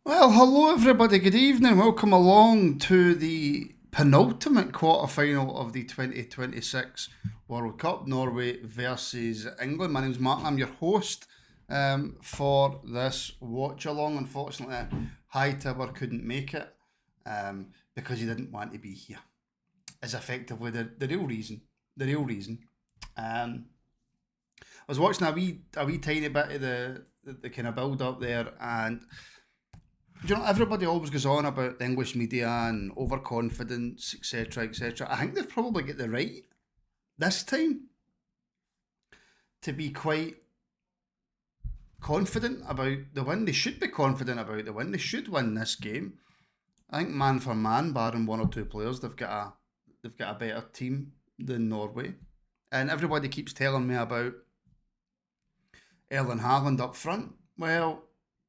Well, hello everybody, good evening. Welcome along to the penultimate quarter-final of the 2026 World Cup, Norway versus England. My name's Mark, I'm your host for this watch-along. Unfortunately, Hightower couldn't make it because he didn't want to be here. Is effectively the real reason. The real reason. I was watching a wee tiny bit of the kind of build-up there, and everybody always goes on about the English media and overconfidence, etc., etc. I think they've probably got the right this time to be quite confident about the win. They should be confident about the win. They should win this game. I think man for man, barring one or two players, they've got a better team than Norway. And everybody keeps telling me about Erling Haaland up front. Well,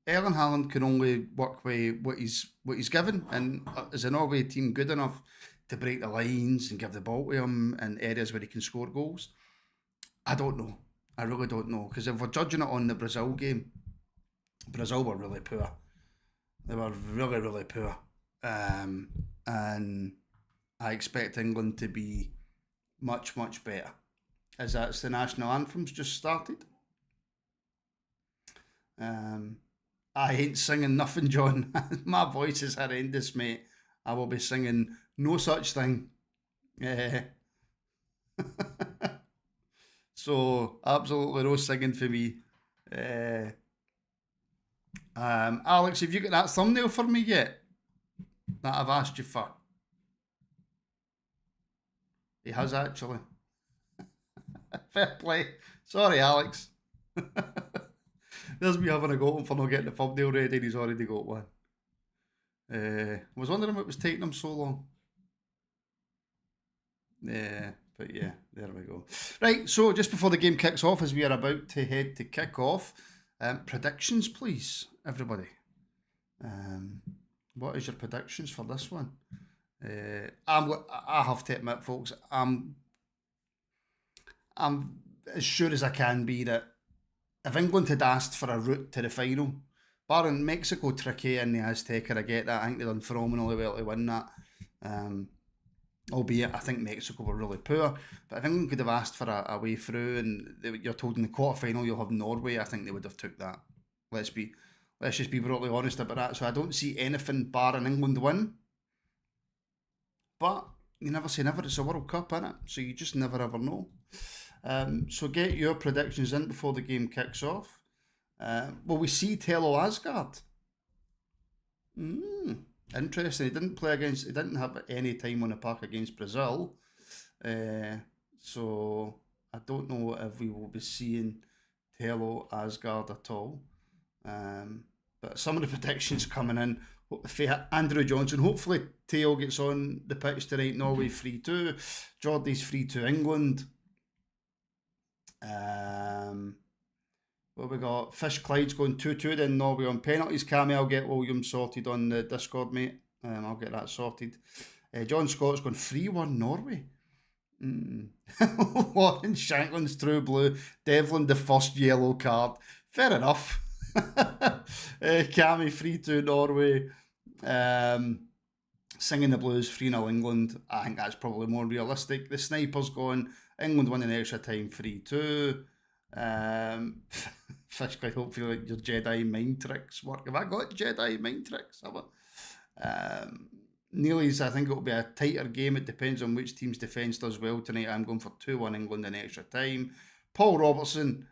Erling Haaland can only work with what he's given, and is a Norway team good enough to break the lines and give the ball to him in areas where he can score goals? I don't know. I really don't know, because if we're judging it on the Brazil game, Brazil were really poor. They were really, really poor, and I expect England to be much, much better, as that's the national anthem's just started. I ain't singing nothing, John. My voice is horrendous, mate. I will be singing no such thing. So, absolutely no singing for me. Alex, have you got that thumbnail for me yet? That I've asked you for. He has actually. Fair play. Sorry, Alex. There's me having a go at him for not getting the thumbnail ready, and he's already got one. I was wondering what was taking him so long. But yeah, there we go. Right, so just before the game kicks off, as we are about to head to kick off, predictions, please, everybody. What is your predictions for this one? I have to admit, folks, I'm as sure as I can be that if England had asked for a route to the final, barring Mexico tricky in the Azteca, I get that. I think they've done phenomenally well to win that. Albeit, I think Mexico were really poor. But if England could have asked for a way through, and you're told in the quarter final you'll have Norway, I think they would have took that. Let's just be brutally honest about that. So I don't see anything barring England win. But you never say never. It's a World Cup, innit? So you just never ever know. So get your predictions in before the game kicks off. Will we see Tello Asgard? Interesting. He didn't have any time on the park against Brazil. So I don't know if we will be seeing Tello Asgard at all. But some of the predictions coming in for Andrew Johnson. Hopefully Theo gets on the pitch tonight. Norway 3-2. Geordie's 3-2 England. What we got? Fish Clyde's going 2-2, then Norway on penalties. Cammy, I'll get Williams sorted on the Discord, mate. I'll get that sorted. John Scott's going 3-1 Norway. Warren Shanklin's true blue. Devlin the first yellow card. Fair enough. Cammy 3-2 Norway. Singing the Blues 3-0 England. I think that's probably more realistic. The Sniper's going England winning extra time 3-2. Fish quite hopefully like your Jedi mind tricks work. Have I got Jedi mind tricks? Neely's, I think it'll be a tighter game. It depends on which team's defence does well tonight. I'm going for 2-1 England in extra time. Paul Robertson,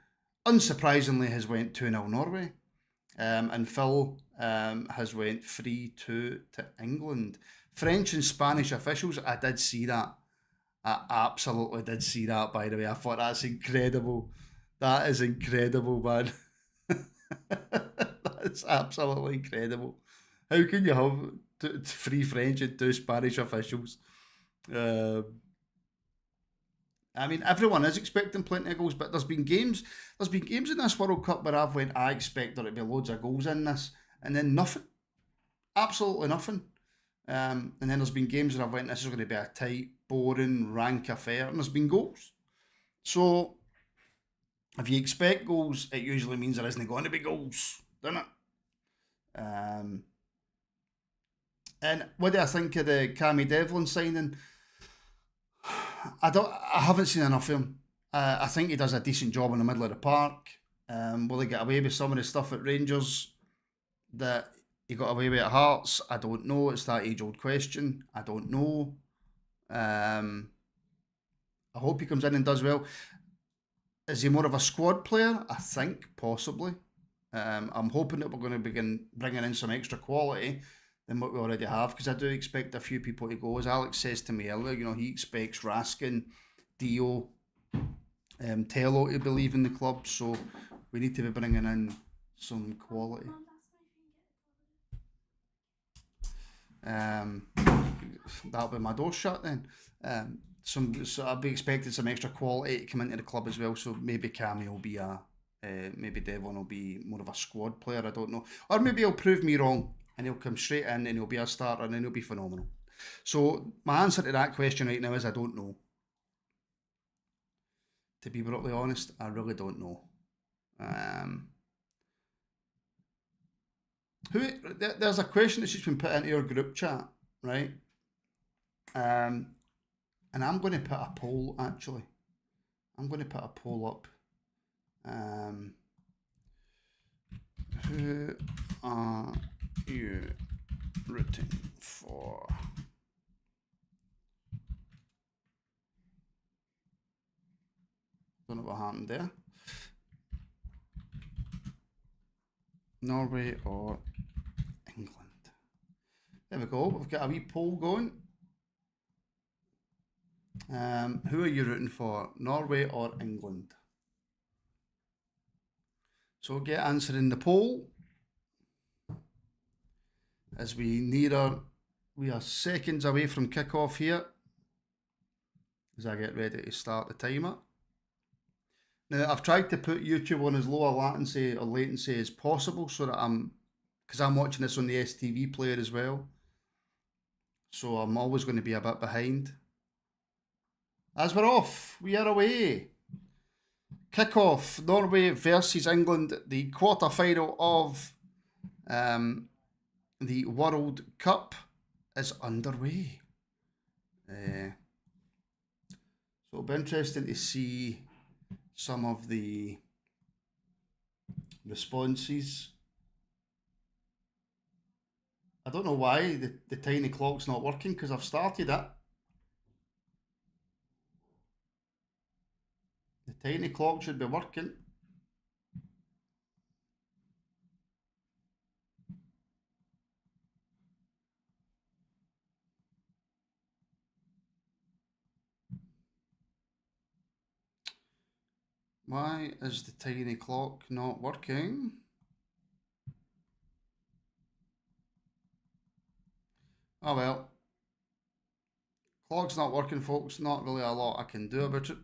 unsurprisingly, has went 2-0 Norway. And Phil has went 3-2 to England. French and Spanish officials, I did see that. I absolutely did see that, by the way. I thought that's incredible. That is incredible, man. That's absolutely incredible. How can you have 3 French and 2 Spanish officials? I mean, everyone is expecting plenty of goals, but there's been games in this World Cup where I expect there to be loads of goals in this, and then nothing. Absolutely nothing. And then there's been games where I've went, this is going to be a tight, boring, rank affair, and there's been goals. So, if you expect goals, it usually means there isn't going to be goals, doesn't it? And what do I think of the Cammy Devlin signing? I haven't seen enough of him. I think he does a decent job in the middle of the park. Will he get away with some of the stuff at Rangers that he got away with at Hearts? I don't know. It's that age-old question. I don't know. I hope he comes in and does well. Is he more of a squad player? I think possibly. I'm hoping that we're going to begin bringing in some extra quality than what we already have, because I do expect a few people to go. As Alex says to me earlier, he expects Raskin, Dio, Tello to be leaving the club, so we need to be bringing in some quality. That'll be my door shut then. So I'll be expecting some extra quality to come into the club as well. So maybe Cammy will be maybe Devon will be more of a squad player. I don't know, or maybe he'll prove me wrong and he'll come straight in and he'll be a starter and he'll be phenomenal. So my answer to that question right now is I don't know. To be brutally honest, I really don't know. There's a question that's just been put into your group chat, right? And I'm going to put a poll, actually. I'm going to put a poll up. Who are you rooting for? Don't know what happened there. Norway or England? There we go. We've got a wee poll going. Who are you rooting for? Norway or England? So get answering the poll as we are seconds away from kickoff here as I get ready to start the timer. Now I've tried to put YouTube on as low a latency as possible, so that because I'm watching this on the STV player as well, so I'm always going to be a bit behind. As we're off, we are away. Kick-off, Norway versus England, the quarter-final of the World Cup is underway. So it'll be interesting to see some of the responses. I don't know why the tiny clock's not working, because I've started it. The tiny clock should be working. Why is the tiny clock not working? Oh well. Clock's not working, folks. Not really a lot I can do about it.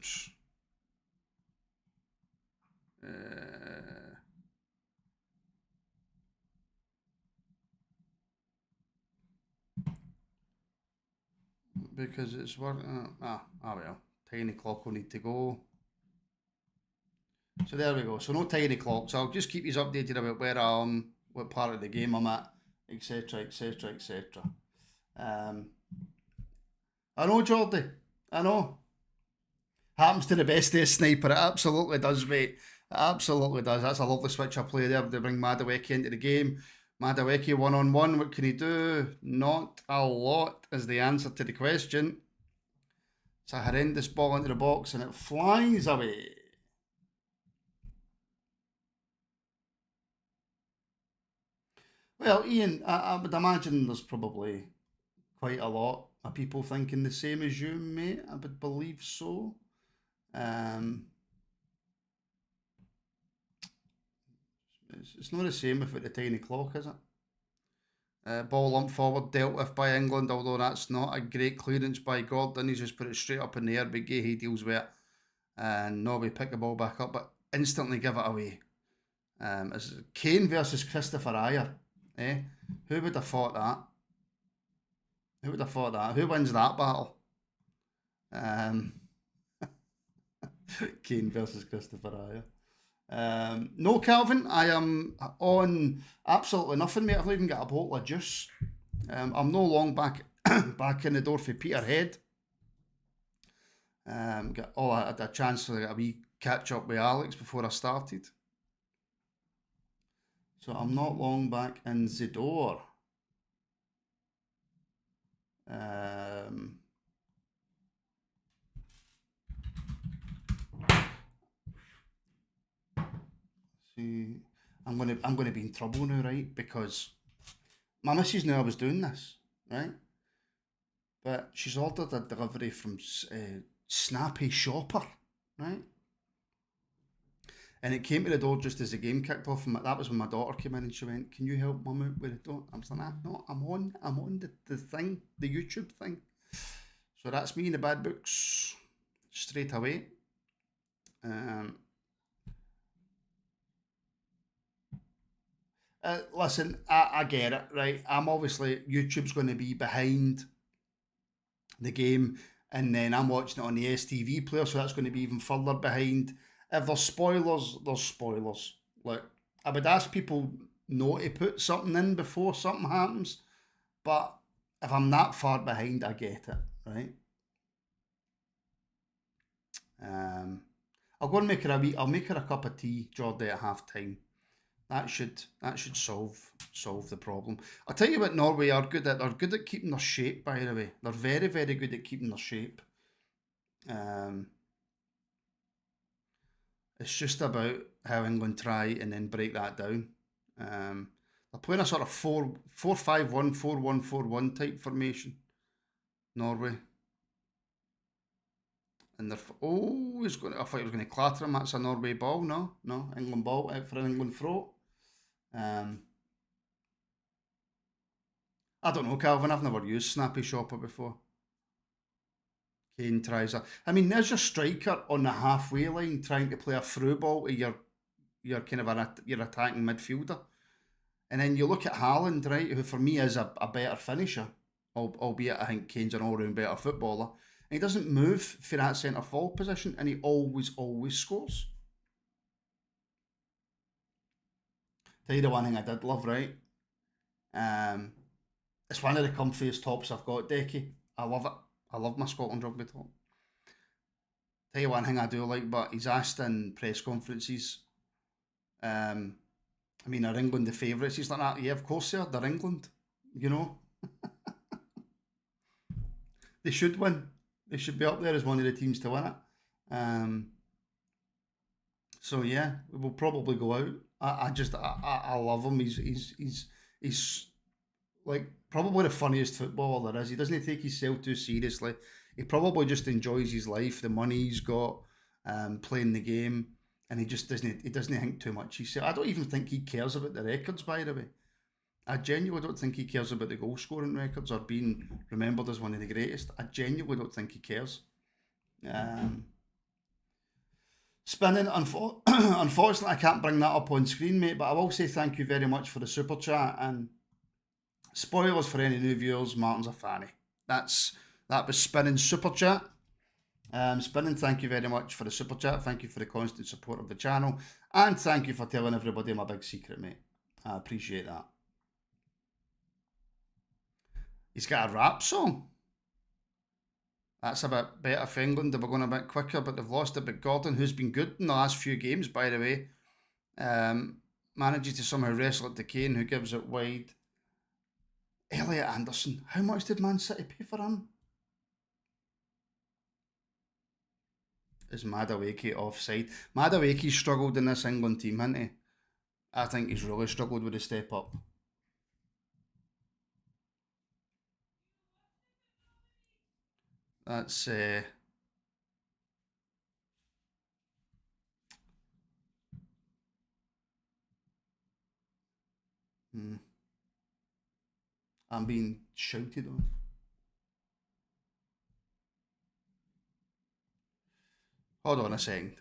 Because it's working. Well. Tiny clock will need to go. So there we go. So no tiny clock. So I'll just keep you updated about where I am, what part of the game I'm at, etc., etc., etc. I know, Jordy. I know. Happens to the best of sniper. It absolutely does, mate. It absolutely does. That's a lovely switch of play there. They bring Madueke into the game. Madueke one-on-one. What can he do? Not a lot is the answer to the question. It's a horrendous ball into the box and it flies away. Well, Ian, I would imagine there's probably quite a lot of people thinking the same as you, mate. I would believe so. It's not the same without the tiny clock, is it? Ball lumped forward, dealt with by England, although that's not a great clearance by Gordon. He's just put it straight up in the air, but Gahey deals with it. And Norway pick the ball back up, but instantly give it away. It's Kane versus Christopher Ayer. Who would have thought that? Who would have thought that? Who wins that battle? Kane versus Christopher Ayer. No, Calvin, I am on absolutely nothing, mate. I've not even got a bottle of juice. I'm no long back back in the door for Peterhead. I had a chance to get a wee catch up with Alex before I started. So I'm not long back in the door. See, I'm gonna be in trouble now, right? Because my missus knew I was doing this, right? But she's ordered a delivery from Snappy Shopper, right? And it came to the door just as the game kicked off, and that was when my daughter came in and she went, "Can you help Mum out with the door?" I was like, "Nah, no, I'm on the thing, the YouTube thing." So that's me in the bad books straight away. Um, Listen, I get it, right? I'm obviously YouTube's going to be behind the game, and then I'm watching it on the STV player, so that's going to be even further behind. If there's spoilers, there's spoilers. Like, I would ask people not to put something in before something happens, but if I'm that far behind, I get it, right? Um, I'll go and make her a wee. I'll make her a cup of tea, Jordy, at half time. That should solve the problem. I'll tell you what Norway are good at. They're good at keeping their shape. By the way, they're very very good at keeping their shape. Um, it's just about how England try and then break that down. Um, they're playing a sort of 4-4-5-1, 4-1-4-1 type formation. Norway, and they're he's going. I thought he was going to clatter him. That's a Norway ball. No, no, England ball out for an England throw. Um, I don't know, Calvin. I've never used Snappy Shopper before. Kane tries that. I mean, there's your striker on the halfway line trying to play a through ball to your kind of your attacking midfielder, and then you look at Haaland, right, who for me is a better finisher, albeit I think Kane's an all round better footballer. And he doesn't move for that centre forward position, and he always scores. Tell you the one thing I did love, right? Um, it's one of the comfiest tops I've got, Decky. I love it. I love my Scotland rugby top. Tell you one thing I do like, but he's asked in press conferences, um, I mean, are England the favourites? He's like, yeah, of course they're England. You know, they should win. They should be up there as one of the teams to win it. Um, so yeah, we'll probably go out. I love him. He's like probably the funniest footballer there is. He doesn't take himself too seriously. He probably just enjoys his life, the money he's got, playing the game, and he doesn't think too much. I don't even think he cares about the records. By the way, I genuinely don't think he cares about the goal scoring records or being remembered as one of the greatest. I genuinely don't think he cares. Um, Spinning, unfortunately, I can't bring that up on screen, mate. But I will say thank you very much for the super chat, and spoilers for any new viewers, Martin's a fanny. That was Spinning Super Chat. Spinning, thank you very much for the super chat. Thank you for the constant support of the channel. And thank you for telling everybody my big secret, mate. I appreciate that. He's got a rap song. That's a bit better for England. They were going a bit quicker, but they've lost it. But Gordon, who's been good in the last few games, by the way, manages to somehow wrestle it to Kane, who gives it wide. Elliot Anderson. How much did Man City pay for him? Is Madueke offside? Madueke's struggled in this England team, hasn't he? I think he's really struggled with the step up. That's I'm being shouted on. Hold on a second.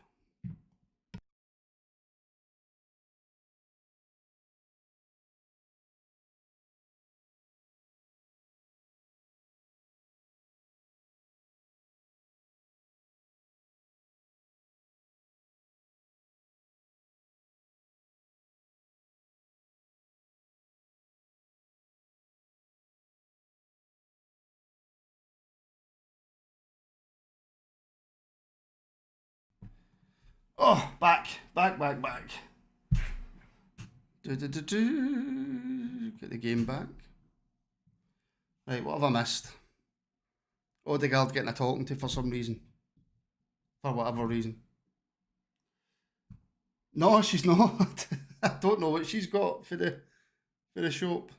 Oh, back. Get the game back. Right, what have I missed? Odegaard getting a talking to for some reason. For whatever reason. No, she's not. I don't know what she's got for the shop.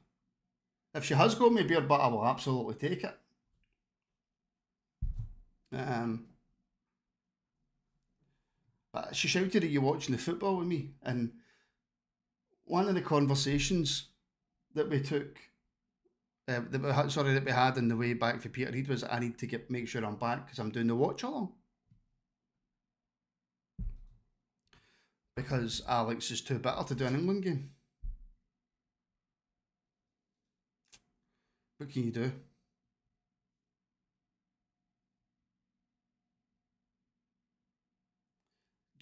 If she has got me beer butter, I will absolutely take it. But she shouted, "Are you watching the football with me?" And one of the conversations that we took, that we had on the way back for Peterhead was, I need to make sure I'm back because I'm doing the Watchalong. Because Alex is too bitter to do an England game. What can you do?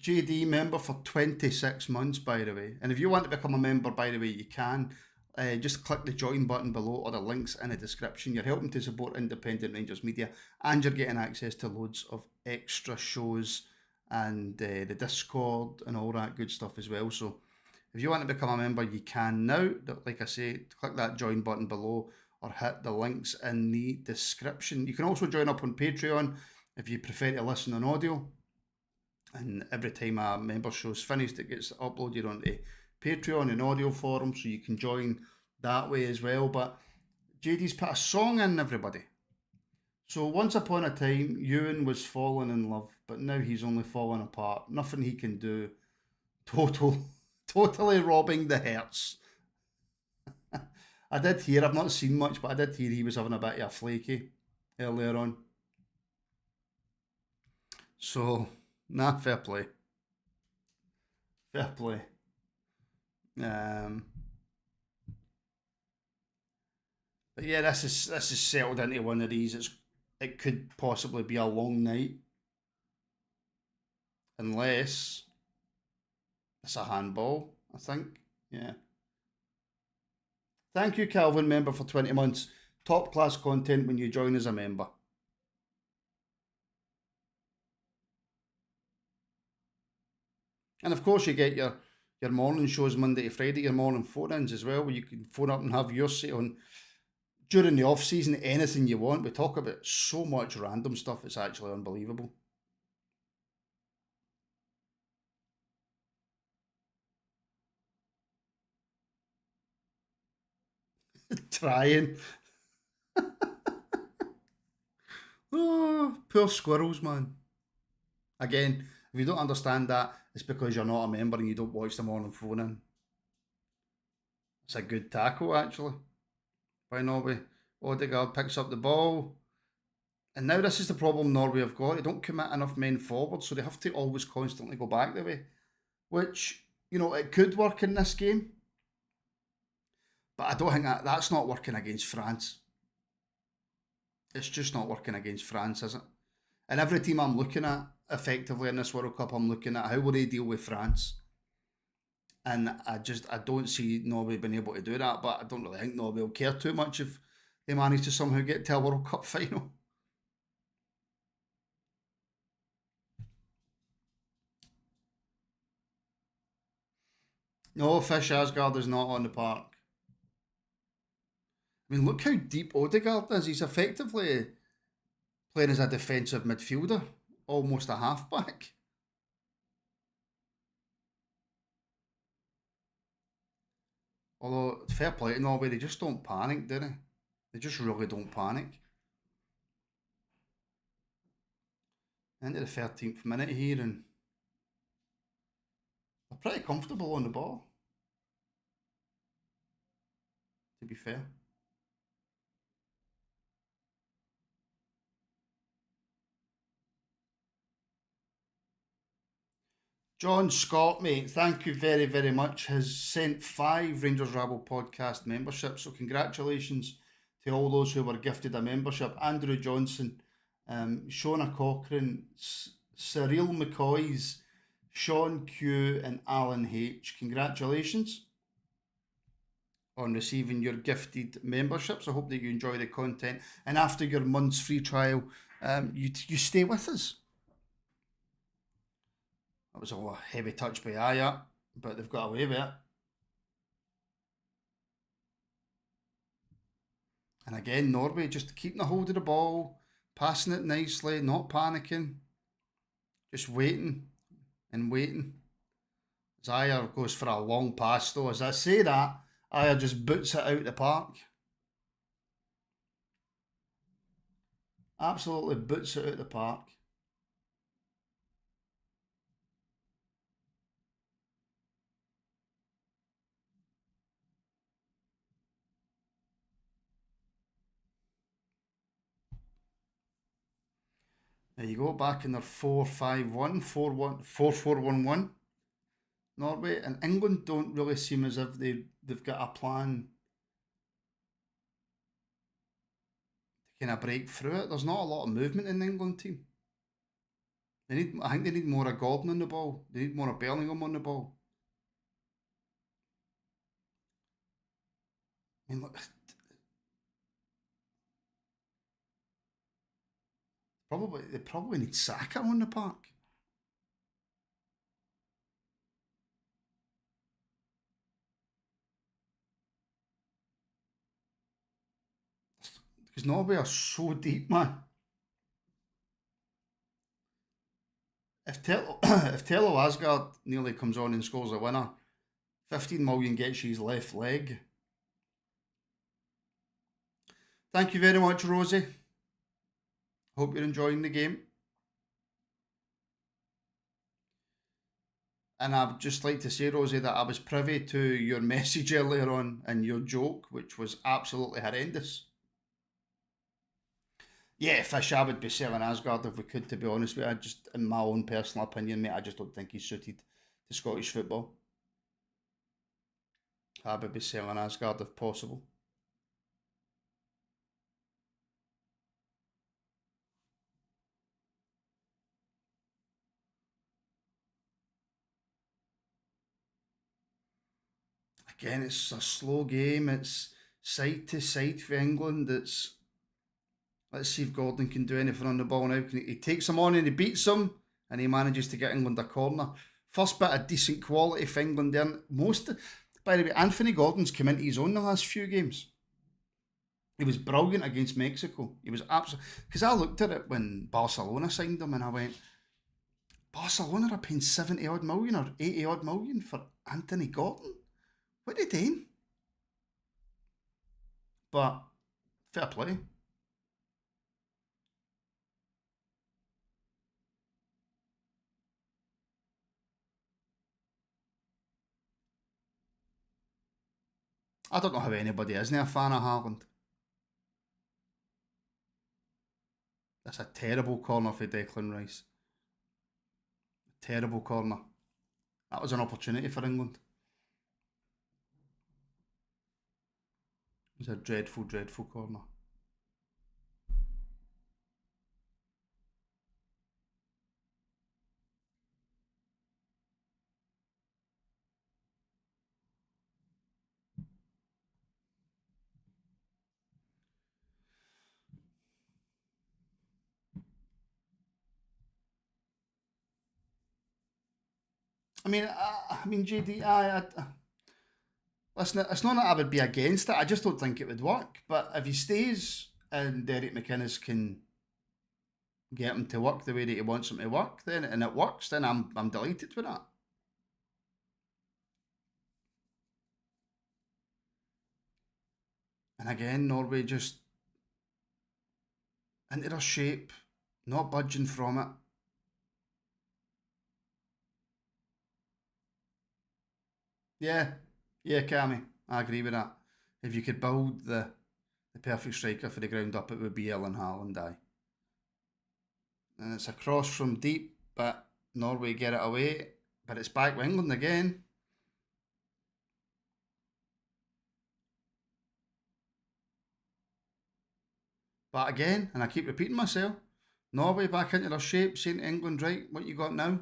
JD member for 26 months, by the way. And if you want to become a member, by the way, you can. Just click the join button below or the links in the description. You're helping to support independent Rangers media and you're getting access to loads of extra shows and the Discord and all that good stuff as well. So if you want to become a member, you can now. Like I say, click that join button below or hit the links in the description. You can also join up on Patreon if you prefer to listen on audio. And every time a member show's finished, it gets uploaded onto Patreon in audio form, so you can join that way as well. But JD's put a song in, everybody. So once upon a time, Ewan was falling in love, but now he's only falling apart. Nothing he can do. Totally robbing the hearts. I did hear, I've not seen much, but I did hear he was having a bit of a flaky earlier on. So, fair play. Fair play. But yeah, this is settled into one of these. It could possibly be a long night, unless it's a handball. I think. Yeah. Thank you, Calvin, member for 20 months. Top class content when you join as a member. And of course, you get your morning shows Monday to Friday, your morning phone-ins as well, where you can phone up and have your say on, during the off-season, anything you want. We talk about so much random stuff, it's actually unbelievable. Trying. Oh, poor squirrels, man. Again, if you don't understand that, it's because you're not a member and you don't watch the morning phone-in. It's a good tackle, actually, by Norway. Odegaard picks up the ball. And now this is the problem Norway have got. They don't commit enough men forward, so they have to always constantly go back the way. Which, it could work in this game. But I don't think that's not working against France. It's just not working against France, is it? And every team I'm looking at effectively in this World Cup, I'm looking at how will they deal with France. And I don't see Norway being able to do that, but I don't really think Norway will care too much if they manage to somehow get to a World Cup final. No, Fish Asgard is not on the park. I mean, look how deep Odegaard is. He's effectively playing as a defensive midfielder, almost a halfback. Although, fair play to Norway, they just don't panic, do they? They just really don't panic. Into the 13th minute here, and they're pretty comfortable on the ball, to be fair. John Scott, mate, thank you very, very much, has sent 5 Rangers Rabble Podcast memberships. So congratulations to all those who were gifted a membership. Andrew Johnson, Shona Cochrane, Cyril McCoys, Sean Q and Alan H. Congratulations on receiving your gifted memberships. I hope that you enjoy the content. And after your month's free trial, you stay with us. That was a heavy touch by Aya, but they've got away with it. And again, Norway just keeping a hold of the ball, passing it nicely, not panicking, just waiting and waiting. Aya goes for a long pass though. As I say that, Aya just boots it out the park. Absolutely boots it out the park. There you go, back in their 4-5-1, 4-1, 4-4-1-1. Norway and England don't really seem as if they've got a plan to kind of break through it. There's not a lot of movement in the England team. I think they need more of Gordon on the ball. They need more of Bellingham on the ball. I mean, look, they probably need Saka on the park. Because Norway are so deep, man. If Tello Asgard nearly comes on and scores a winner, 15 million gets you his left leg. Thank you very much, Rosie. Hope you're enjoying the game. And I'd just like to say, Rosie, that I was privy to your message earlier on and your joke, which was absolutely horrendous. Yeah, Fisher would be selling Asgard if we could, to be honest with you. Just, in my own personal opinion, mate, I just don't think he's suited to Scottish football. I would be selling Asgard if possible. Again, it's a slow game. It's side to side for England. Let's see if Gordon can do anything on the ball now. He takes them on and he beats them, and he manages to get England a corner. First bit of decent quality for England there. By the way, Anthony Gordon's come into his own the last few games. He was brilliant against Mexico. He was absolutely, because I looked at it when Barcelona signed him and I went, Barcelona are paying 70 odd million or 80 odd million for Anthony Gordon. What are they doing? But fair play. I don't know how anybody isn't a fan of Haaland. That's a terrible corner for Declan Rice. Terrible corner. That was an opportunity for England. It was a dreadful, dreadful corner. JD, listen, it's not that I would be against it. I just don't think it would work. But if he stays and Derek McInnes can get him to work the way that he wants him to work, then and it works, then I'm delighted with that. And again, Norway just into their shape, not budging from it. Yeah, yeah, Cammy, I agree with that. If you could build the perfect striker for the ground up, it would be Erling Haaland, aye. And it's a cross from deep, but Norway get it away. But it's back with England again. But again, and I keep repeating myself, Norway back into their shape, saying to England, right, what you got now?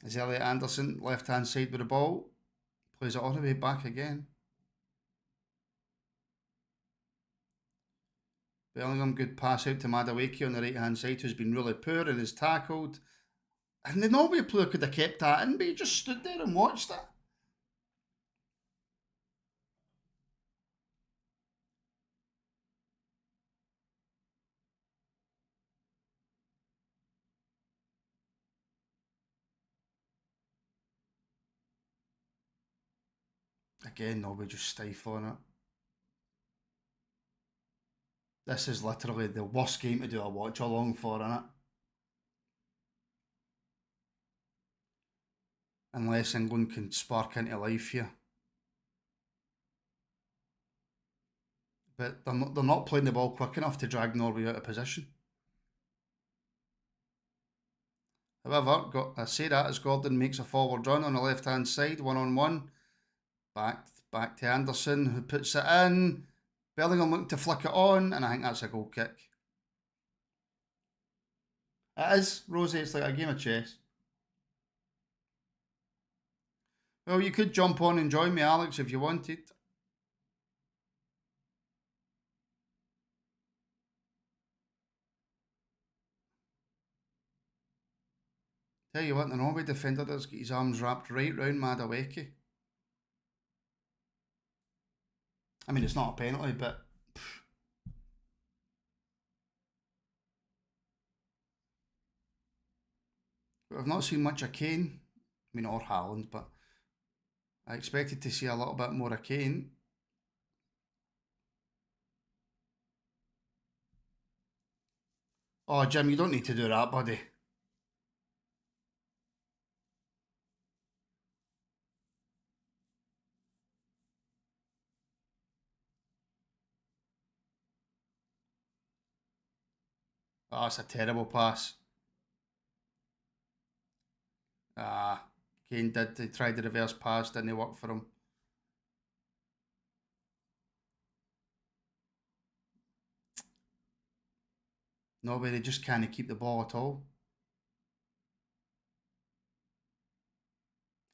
Is Elliot Anderson left hand side with the ball? Plays it all the way back again. Bellingham, good pass out to Madueke on the right hand side, who's been really poor and is tackled. And the Norway player could have kept that in, but he just stood there and watched it. Again, Norway just stifling it. This is literally the worst game to do a watch along for, innit? Unless England can spark into life here. But they're not playing the ball quick enough to drag Norway out of position. However, I say that as Gordon makes a forward run on the left hand side, 1-on-1. Back to Anderson, who puts it in. Bellingham looking to flick it on, and I think that's a goal kick. It is, Rosie, it's like a game of chess. Well, you could jump on and join me, Alex, if you wanted. Tell you what, the Norway defender does get his arms wrapped right round Madueke. I mean, it's not a penalty, but I've not seen much of Kane. I mean, or Haaland, but I expected to see a little bit more of Kane. Oh, Jim, you don't need to do that, buddy. Oh, it's a terrible pass. Kane did. He tried the reverse pass, didn't work for him. No, but they just can't keep the ball at all.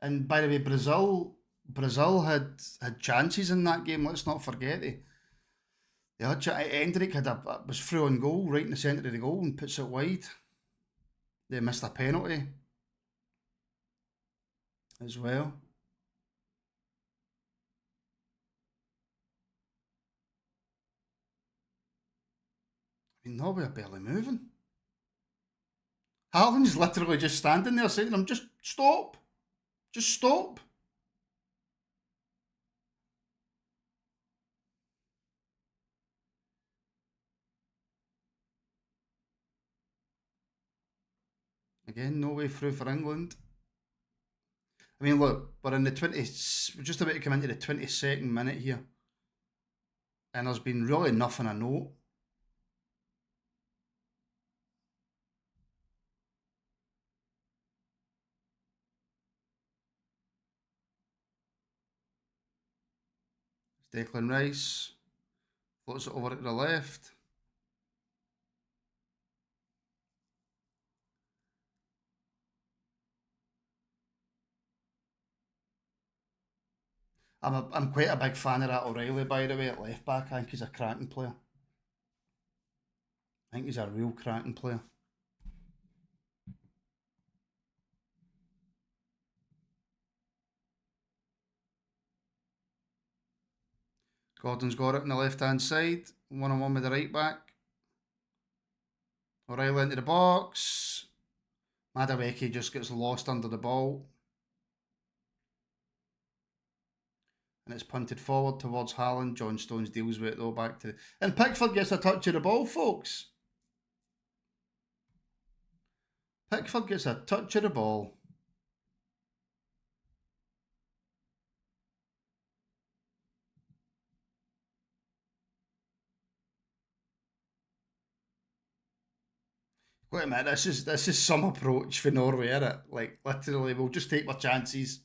And by the way, Brazil had chances in that game. Let's not forget it. Hendrick was through on goal, right in the centre of the goal, and puts it wide. They missed a penalty as well. I mean, Norway are barely moving. Haaland's literally just standing there saying to them, just stop. Just stop. Again, no way through for England. I mean, look, we're in the 20. We're just about to come into the 22nd minute here, and there's been really nothing a note. Declan Rice floats it over to the left. I'm quite a big fan of that O'Reilly, by the way, at left back. I think he's a cracking player. I think he's a real cracking player. Gordon's got it on the left hand side, 1-on-1 with the right back. O'Reilly into the box. Madueke just gets lost under the ball. And it's punted forward towards Haaland. John Stones deals with it though, back to and Pickford gets a touch of the ball, folks. Pickford gets a touch of the ball. Wait a minute, this is some approach for Norway, isn't it? Like literally, we'll just take our chances.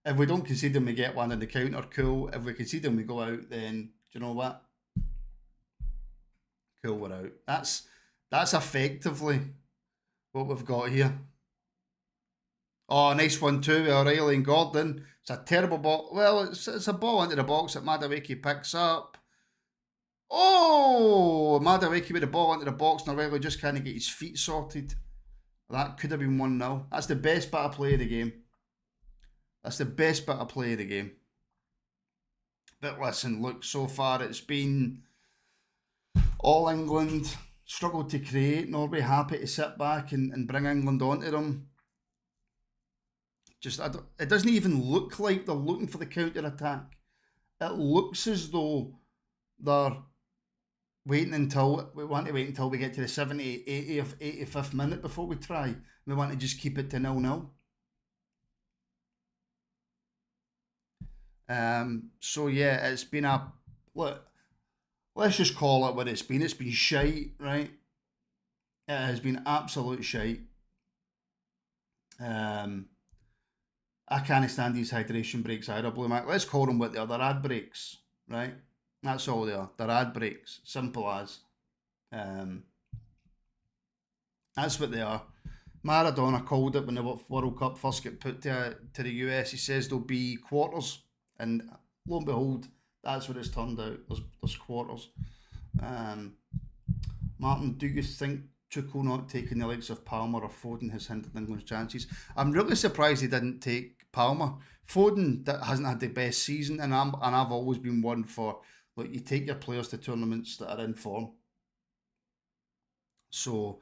If we don't concede them, we get one in the counter. Cool. If we concede them, we go out. Then do you know what? Cool, we're out. That's effectively what we've got here. Oh, nice one too with O'Reilly and Gordon. It's a terrible ball. Well, it's a ball into the box that Madueke picks up. Oh, Madueke with the ball into the box. Norway just kind of get his feet sorted. That could have been 1-0. That's the best bit of play of the game. That's the best bit of play of the game. But listen, look, so far it's been all England, struggled to create. Norway happy to sit back and bring England onto them. Just, it doesn't even look like they're looking for the counter attack. It looks as though they're we want to wait until we get to the 70, 80th, 85th minute before we try. We want to just keep it to 0-0. So yeah, it's been let's just call it what it's been. It's been shite, right? It has been absolute shite. I can't stand these hydration breaks either, Blue Mac. Let's call them what they are. They're ad breaks, right? That's all they are. They're ad breaks. Simple as. That's what they are. Maradona called it when the World Cup first got put to the US. He says there'll be quarters, and lo and behold, that's what it's turned out. There's quarters. Martin, do you think Tuchel not taking the likes of Palmer or Foden has hindered England's chances? I'm really surprised he didn't take Palmer. Foden that hasn't had the best season, and I've always been one for, look, you take your players to tournaments that are in form. So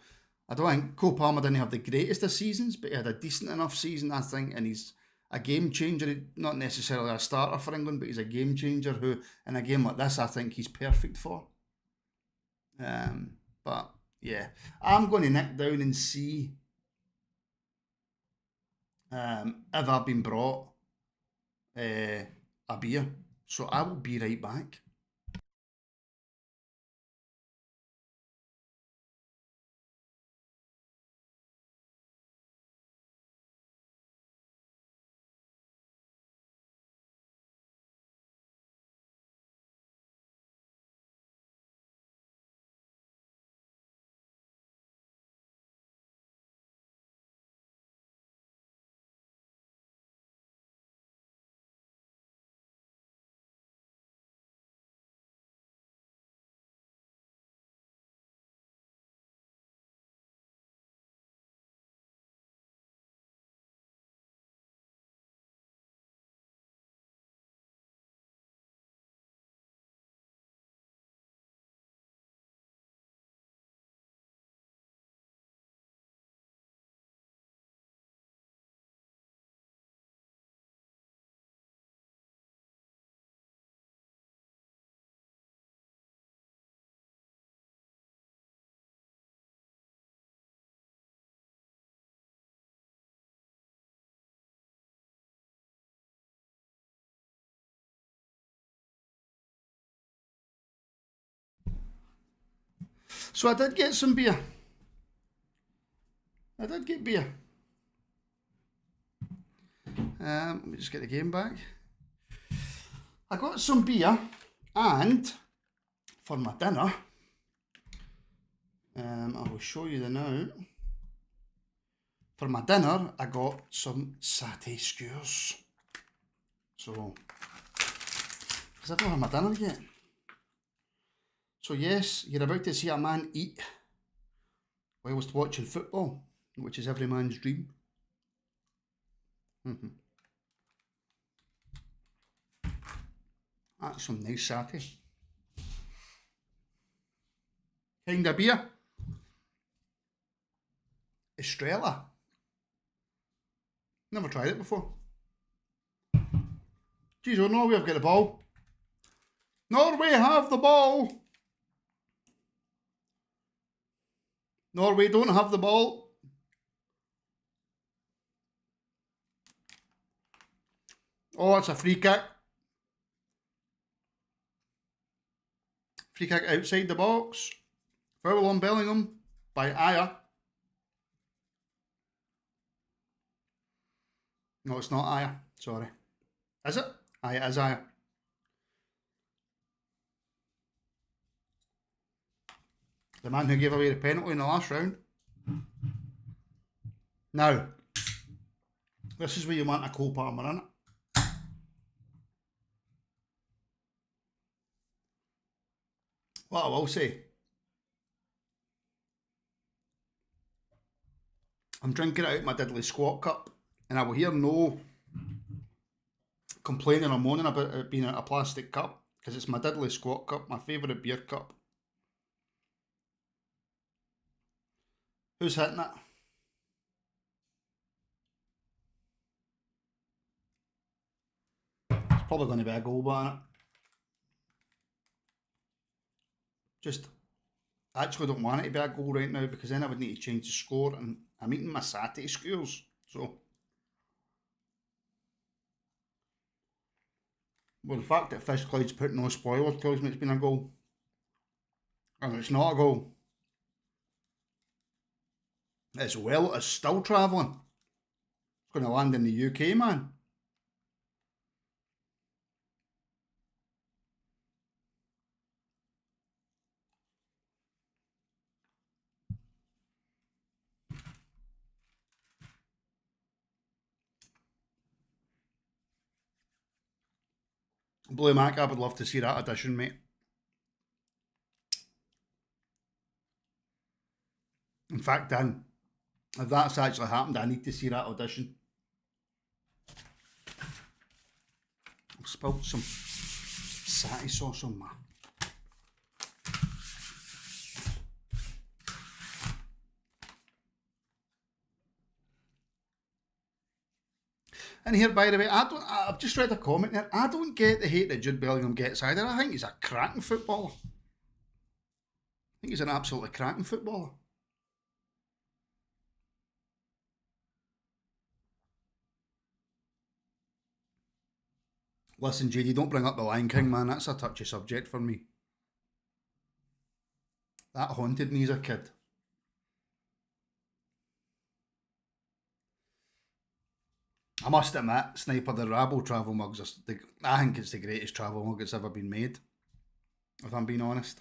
I don't think Cole Palmer didn't have the greatest of seasons, but he had a decent enough season, I think, and he's a game changer. Not necessarily a starter for England, but he's a game changer who, in a game like this, I think he's perfect for. But yeah, I'm going to nick down and see if I've been brought a beer. So I will be right back. So I did get some beer. I did get beer. Let me just get the game back. I got some beer, and for my dinner, I will show you the now. For my dinner, I got some satay skewers. So, because I've not had my dinner yet. So yes, you're about to see a man eat whilst watching football, which is every man's dream. That's some nice satay. Kind of beer. Estrella. Never tried it before. Geez, oh, Norway have got the ball. Norway have the ball. Norway don't have the ball. Oh, it's a free kick. Free kick outside the box. Foul on Bellingham by Aya. No, it's not Aya. Sorry. Is it? Aye, it is Aya. The man who gave away the penalty in the last round. Now, this is where you want a Cole Palmer in it. What I will say, I'm drinking it out my diddly squat cup, and I will hear no complaining or moaning about it being a plastic cup, because it's my diddly squat cup, my favourite beer cup. Who's hitting it? It's probably going to be a goal on it. Just, I actually don't want it to be a goal right now, because then I would need to change the score, and I'm eating my satay skewers, so... Well, the fact that Fish Cloud's put no spoilers tells me it's been a goal. And it's not a goal. As well as still travelling. It's going to land in the UK, man. Blue Mac, I would love to see that edition, mate. In fact, Dan, if that's actually happened, I need to see that audition. I've spilled some satay sauce on my... And here, by the way, I've just read a comment here. I don't get the hate that Jude Bellingham gets either. I think he's a cracking footballer. I think he's an absolutely cracking footballer. Listen, JD, don't bring up the Lion King, man. That's a touchy subject for me. That haunted me as a kid. I must admit, Sniper the Rabble travel mugs, I think it's the greatest travel mug that's ever been made, if I'm being honest.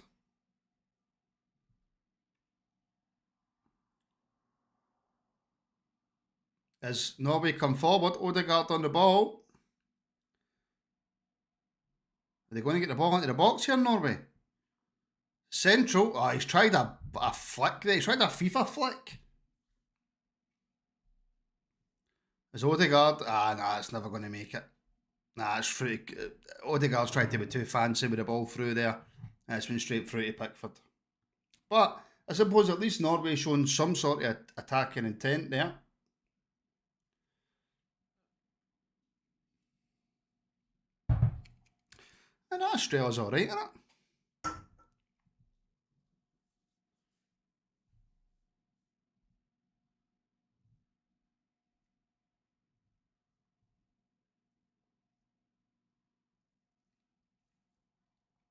As Norway come forward, Odegaard on the ball. Are they going to get the ball into the box here, Norway? Central. Oh, he's tried a flick there. He's tried a FIFA flick. Is Odegaard? Nah, it's never going to make it. Nah, it's free. Odegaard's tried to be too fancy with the ball through there. And it's been straight through to Pickford. But I suppose at least Norway showing some sort of attacking intent there. And Australia's alright, isn't it?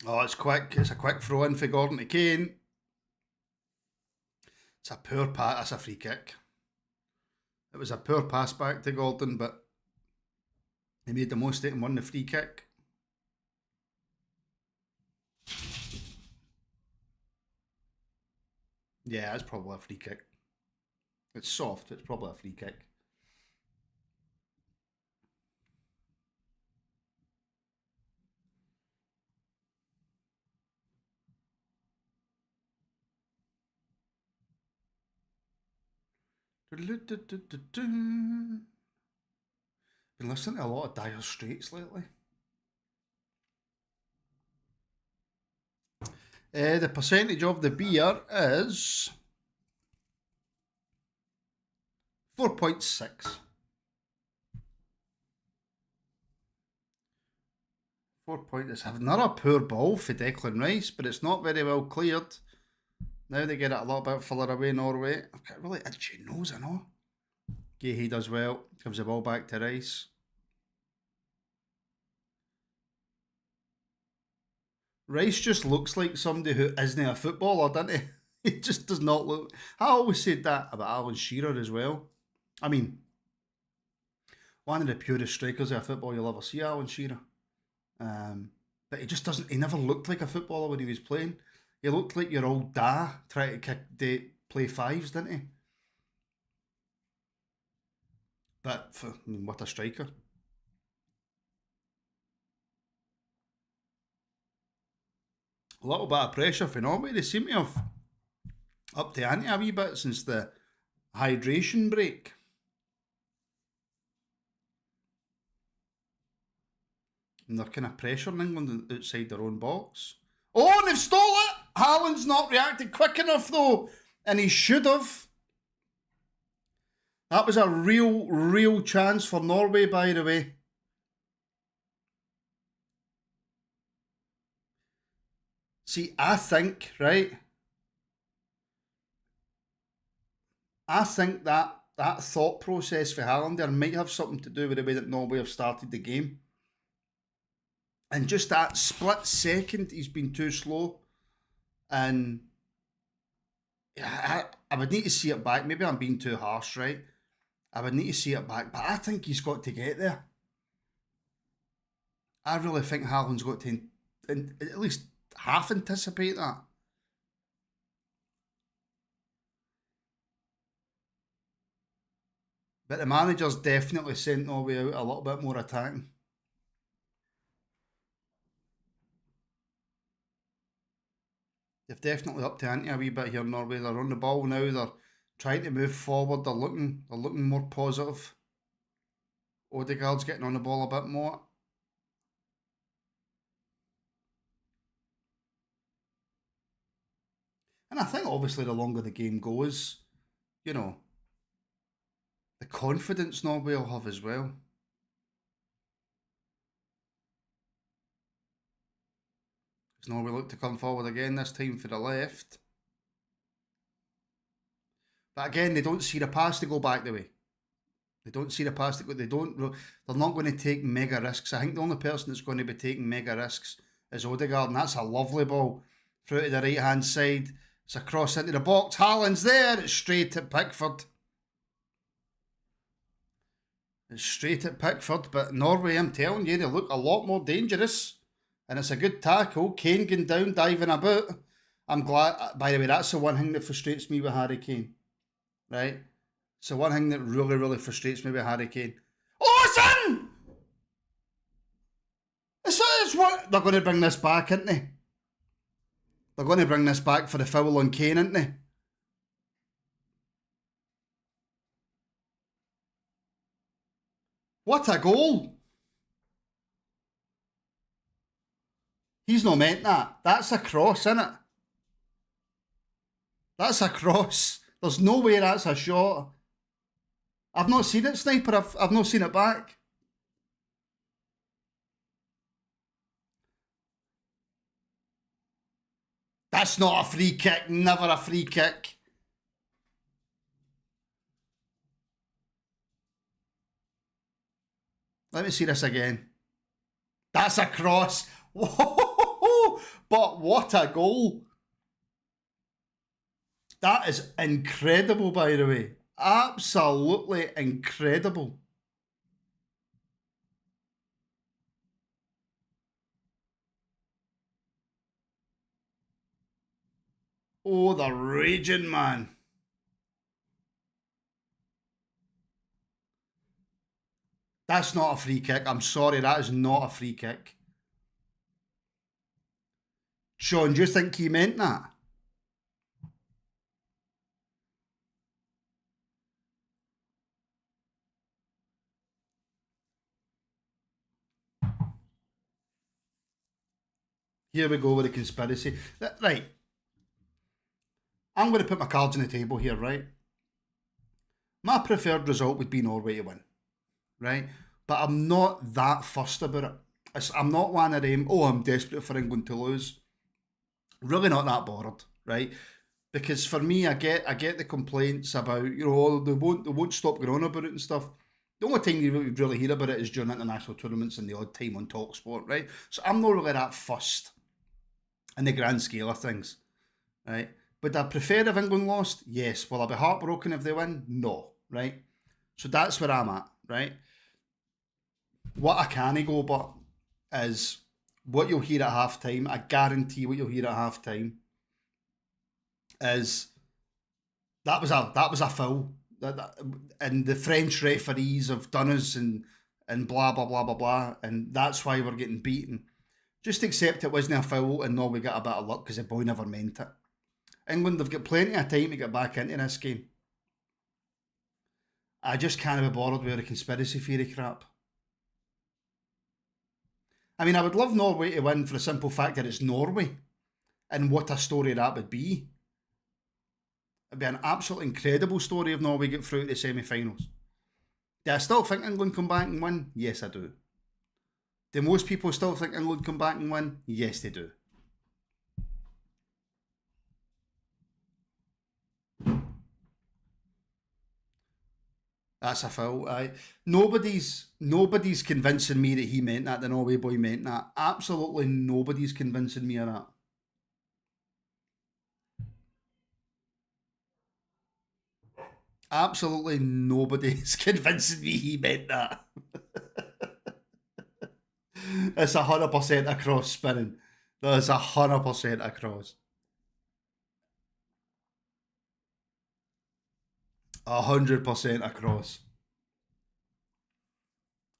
Oh, it's quick. It's a quick throw in for Gordon to Kane. It's a poor pass. That's a free kick. It was a poor pass back to Gordon, but he made the most of it and won the free kick. Yeah, it's probably a free kick. It's soft. It's probably a free kick. Been listening to a lot of Dire Straits lately. The percentage of the beer is 4.6. 4 points. Another poor ball for Declan Rice, but it's not very well cleared. Now they get it a little bit further away, Norway. I've got really itchy nose, I know. Gahey does well. Gives the ball back to Rice. Rice just looks like somebody who isn't a footballer, doesn't he? He just does not look... I always said that about Alan Shearer as well. I mean, one of the purest strikers of football you'll ever see, Alan Shearer. But he just doesn't... He never looked like a footballer when he was playing. He looked like your old da trying to play fives, didn't he? But, what a striker. A little bit of pressure for Norway. They seem to have up the ante a wee bit since the hydration break. And they're kind of pressuring England outside their own box. Oh, and they've stole it! Haaland's not reacted quick enough though, and he should have. That was a real chance for Norway, by the way. See, I think, right? I think that thought process for Haaland there might have something to do with the way that Norway have started the game. And just that split second, he's been too slow. And I would need to see it back. Maybe I'm being too harsh, right? I would need to see it back. But I think he's got to get there. I really think Haaland's got to at least half anticipate that. But the manager's definitely sent Norway out a little bit more attacking. They've definitely upped the ante a wee bit here, Norway. They're on the ball now. They're trying to move forward. They're looking more positive. Odegaard's getting on the ball a bit more. And I think obviously the longer the game goes, you know, the confidence Norway will have as well. As Norway look to come forward again, this time for the left. But again, they don't see the pass to go back the way. They don't see the pass to go. They're not going to take mega risks. I think the only person that's going to be taking mega risks is Odegaard, and that's a lovely ball through to the right hand side. It's a cross into the box. Haaland's there. It's straight at Pickford. It's straight at Pickford. But Norway, I'm telling you, they look a lot more dangerous. And it's a good tackle. Kane going down, diving about. I'm glad. By the way, that's the one thing that frustrates me with Harry Kane. Right? It's the one thing that really frustrates me with Harry Kane. Oh, it's in! It's what they're going to bring this back, aren't they? They're going to bring this back for the foul on Kane, aren't they? What a goal! He's not meant that. That's a cross, isn't it? That's a cross. There's no way that's a shot. I've not seen it, Sniper. I've not seen it back. That's not a free kick. Never a free kick. Let me see this again. That's a cross. Whoa! But what a goal. That is incredible, by the way. Absolutely incredible. Oh, the raging man. That's not a free kick. I'm sorry, that is not a free kick. Sean, do you think he meant that? Here we go with the conspiracy. Right. I'm going to put my cards on the table here, right? My preferred result would be Norway to win, right? But I'm not that fussed about it. I'm not one of them, oh, I'm desperate for England to lose. Really not that bothered, right? Because for me, I get the complaints about, they won't stop going on about it and stuff. The only time you really hear about it is during international tournaments and the odd time on TalkSport, right? So I'm not really that fussed in the grand scale of things, right? Would I prefer if England lost? Yes. Will I be heartbroken if they win? No, right? So that's where I'm at, right? What I can't go but is what you'll hear at half time. I guarantee what you'll hear at half time is that was a foul. And the French referees have done us and blah blah blah blah blah, and that's why we're getting beaten. Just accept it wasn't a foul and Norway got a bit of luck because the boy never meant it. England have got plenty of time to get back into this game. I just can't be bothered with the conspiracy theory crap. I mean, I would love Norway to win for the simple fact that it's Norway. And what a story that would be. It'd be an absolutely incredible story if Norway get through to the semi-finals. Do I still think England come back and win? Yes, I do. Do most people still think England come back and win? Yes, they do. That's a foul. Nobody's convincing me that he meant that. The Norway boy meant that. Absolutely nobody's convincing me of that. Absolutely nobody's convincing me he meant that. It's 100% across spinning. That's 100% across. 100% across.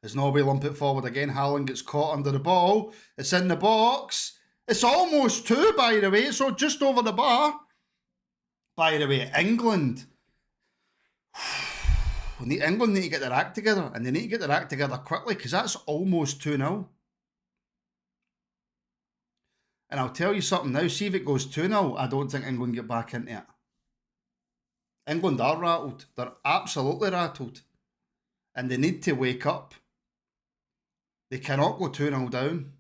As Norway lump it forward again, Haaland gets caught under the ball. It's in the box. It's almost two, by the way, so just over the bar. By the way, England England need to get their act together, and they need to get their act together quickly because that's almost 2-0. And I'll tell you something now, see if it goes 2-0, I don't think England get back into it. England are rattled. They're absolutely rattled. And they need to wake up. They cannot go 2-0 down.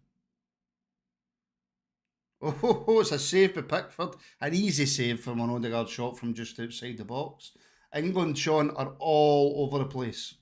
Oh, it's a save by Pickford. An easy save from an Odegaard shot from just outside the box. England, Sean, are all over the place.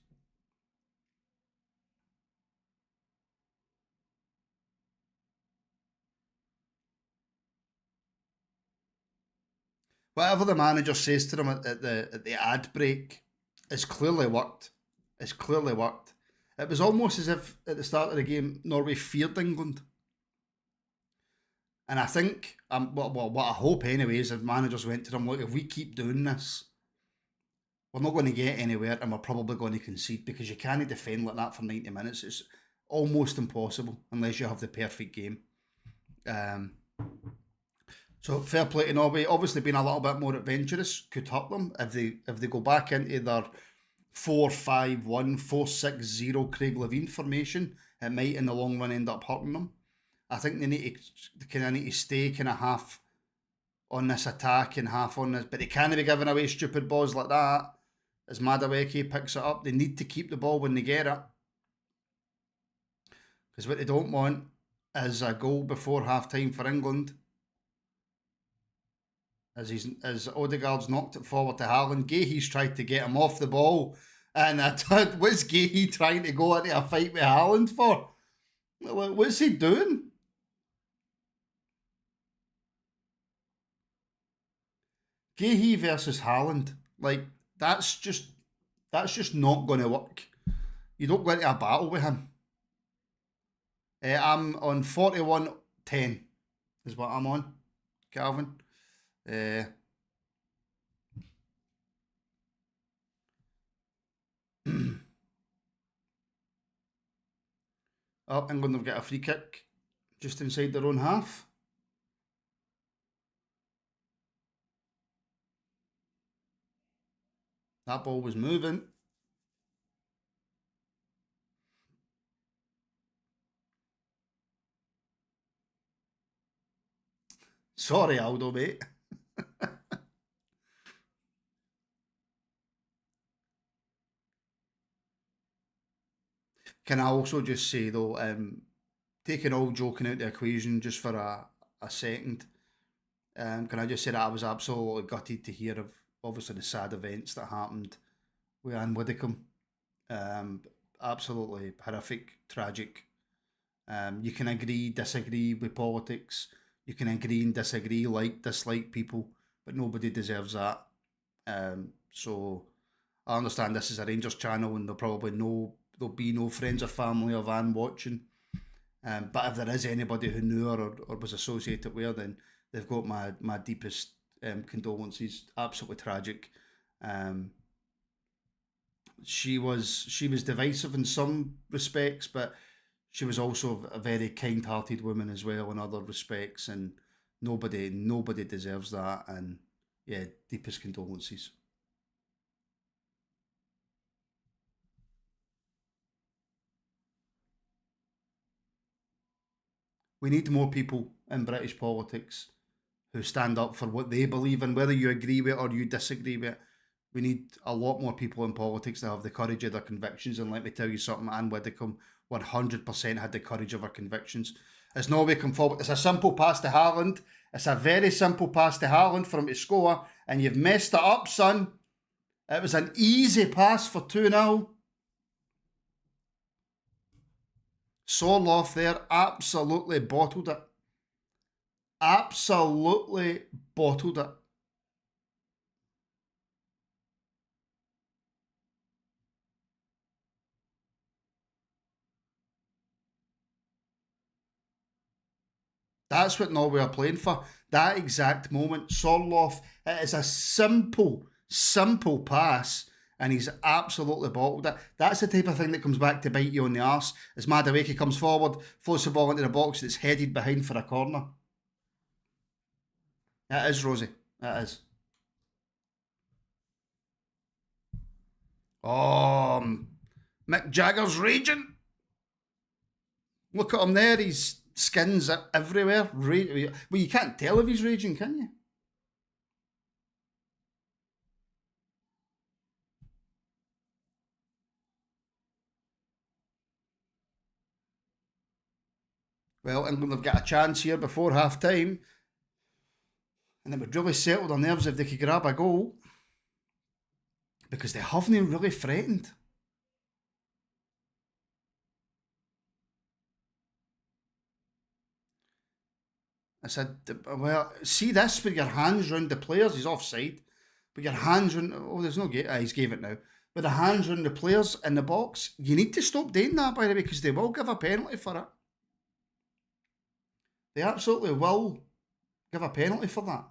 Whatever the manager says to them at the ad break, it's clearly worked. It's clearly worked. It was almost as if at the start of the game, Norway feared England. And I think, what I hope anyway, is that managers went to them, look, if we keep doing this, we're not going to get anywhere and we're probably going to concede because you can't defend like that for 90 minutes. It's almost impossible unless you have the perfect game. So fair play to Norway. Obviously being a little bit more adventurous could hurt them if they go back into their 4-5-1, 4-6-0 Craig Levein formation. It might in the long run end up hurting them. I think they need to stay kind of half on this attack and half on this, but they can't be giving away stupid balls like that. As Madueke picks it up, they need to keep the ball when they get it. Because what they don't want is a goal before half time for England. As Odegaard's knocked it forward to Haaland, Gahey's tried to get him off the ball. And what's Gahey trying to go into a fight with Haaland for? What's he doing? Gahey versus Haaland, like that's just not going to work. You don't go into a battle with him. I'm on 41-10 is what I'm on, Calvin. Oh, England have got a free kick just inside their own half. That ball was moving. Sorry, Aldo, mate. Can I also just say, though, taking all joking out the equation just for a second, can I just say that I was absolutely gutted to hear of, obviously, the sad events that happened with Anne Widdicombe. Absolutely horrific, tragic. You can agree, disagree with politics. You can agree and disagree, dislike people, but nobody deserves that. So I understand this is a Rangers channel, and there'll be no friends or family of Anne watching. But if there is anybody who knew her or was associated with her, then they've got my deepest condolences. Absolutely tragic. She was divisive in some respects, but she was also a very kind-hearted woman as well in other respects, and nobody deserves that. And yeah, deepest condolences. We need more people in British politics who stand up for what they believe in, whether you agree with it or you disagree with it. We need a lot more people in politics that have the courage of their convictions. And let me tell you something, Anne Widdecombe 100% had the courage of her convictions. As Norway come forward, it's a simple pass to Haaland. It's a very simple pass to Haaland for him to score, and you've messed it up, son. It was an easy pass for 2-0. Sorloth there absolutely bottled it. Absolutely bottled it. That's what Norway are playing for. That exact moment. Sorloth, it is a simple pass, and he's absolutely bottled it. That's the type of thing that comes back to bite you on the arse. As Madueke comes forward, floats the ball into the box, that's headed behind for a corner. It is, Rosie. It is. Oh, Mick Jagger's raging. Look at him there. His skin's everywhere. Well, you can't tell if he's raging, can you? Well, England have got a chance here before half time, and it would really settle their nerves if they could grab a goal, because they haven't really threatened. I said, well, see this with your hands round the players, he's offside. With your hands round, oh, there's no gate, he's gave it now. With the hands round the players in the box, you need to stop doing that, by the way, because they will give a penalty for it. They absolutely will give a penalty for that.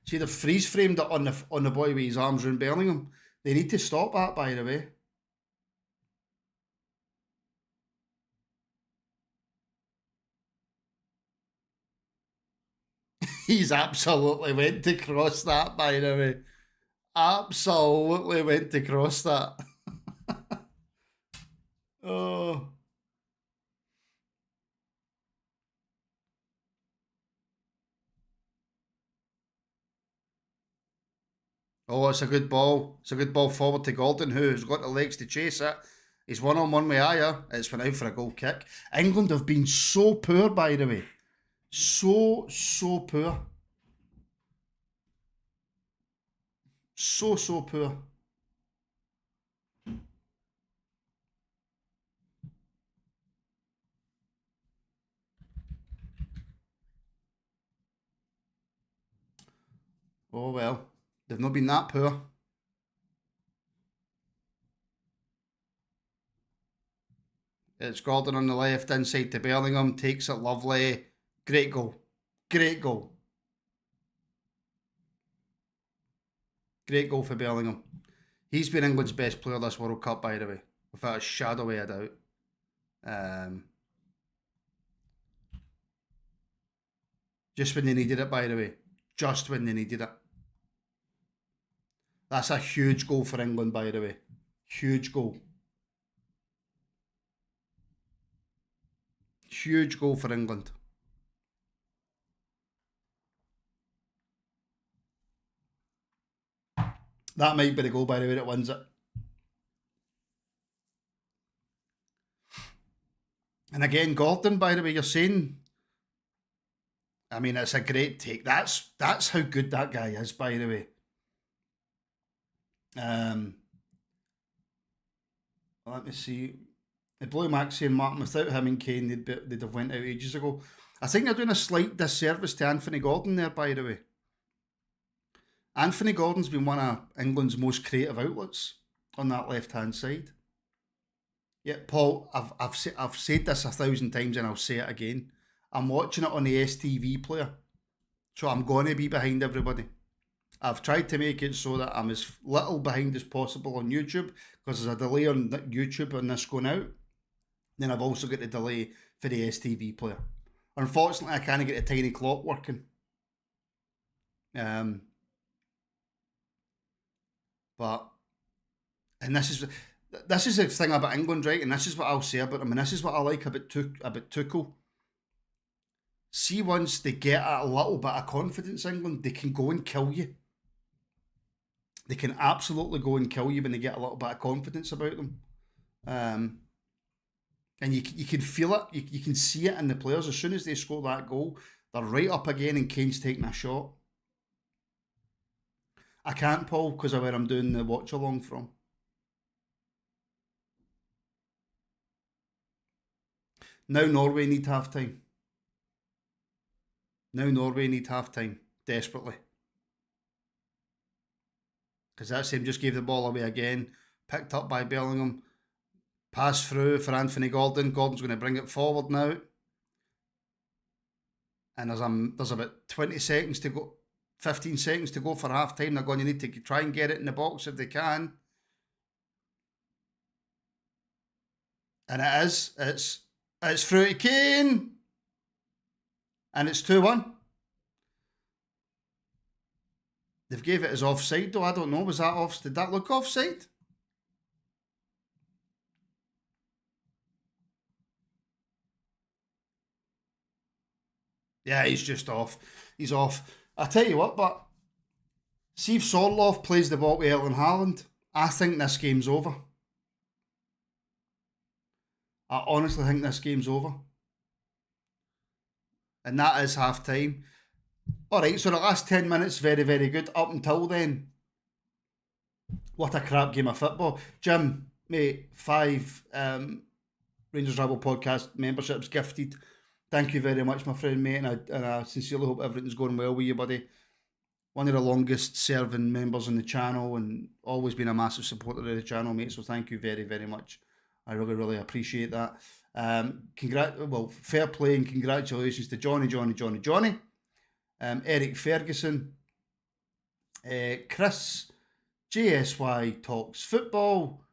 See, they've freeze framed it on the boy with his arms round Bellingham. They need to stop that, by the way. He's absolutely went to cross that, by the way. Absolutely went to cross that. Oh. Oh, it's a good ball. It's a good ball forward to Gordon, who's got the legs to chase it. He's one-on-one with Aya. It's went out for a goal kick. England have been so poor, by the way. So poor. So poor. Oh, well. They've not been that poor. It's Gordon on the left, inside to Bellingham. Takes it lovely. Great goal. Great goal. Great goal for Bellingham. He's been England's best player this World Cup, by the way, without a shadow of a doubt. Just when they needed it, by the way. Just when they needed it. That's a huge goal for England, by the way. Huge goal. Huge goal for England. That might be the goal, by the way, that wins it. And again, Gordon, by the way, you're saying, I mean, it's a great take. That's how good that guy is, by the way. Let me see. The Blue Max saying, Martin, without him and Kane, they'd have went out ages ago. I think they're doing a slight disservice to Anthony Gordon there, by the way. Anthony Gordon's been one of England's most creative outlets on that left-hand side. Yeah, Paul, I've said this 1,000 times and I'll say it again. I'm watching it on the STV player, so I'm going to be behind everybody. I've tried to make it so that I'm as little behind as possible on YouTube, because there's a delay on YouTube on this going out. Then I've also got the delay for the STV player. Unfortunately, I can't get a tiny clock working. But, and this is the thing about England, right? And this is what I'll say about them, and this is what I like about Tuchel. See, once they get a little bit of confidence, England, they can go and kill you. They can absolutely go and kill you when they get a little bit of confidence about them. And you can feel it. You can see it in the players. As soon as they score that goal, they're right up again, and Kane's taking a shot. I can't, Paul, because of where I'm doing the watch-along from. Now Norway need half-time. Desperately. Because that same just gave the ball away again. Picked up by Bellingham. Pass through for Anthony Gordon. Gordon's going to bring it forward now. And there's about 20 seconds to go. 15 seconds to go for half time. They're going to need to try and get it in the box if they can. And it is. It's through to Kane. And it's 2-1. They've gave it as offside though. I don't know. Was that off? Did that look offside? Yeah, he's just off. He's off. I tell you what, but see if Sorloth plays the ball with Erling Haaland, I think this game's over. I honestly think this game's over. And that is half time. Alright, so the last 10 minutes, very, very good. Up until then, what a crap game of football. Jim, mate, 5 Rangers Rabble Podcast memberships gifted. Thank you very much, my friend, mate, and I sincerely hope everything's going well with you, buddy. One of the longest serving members on the channel, and always been a massive supporter of the channel, mate, so thank you very, very much. I really, really appreciate that. Fair play and congratulations to Johnny, Eric Ferguson, Chris, JSY Talks Football,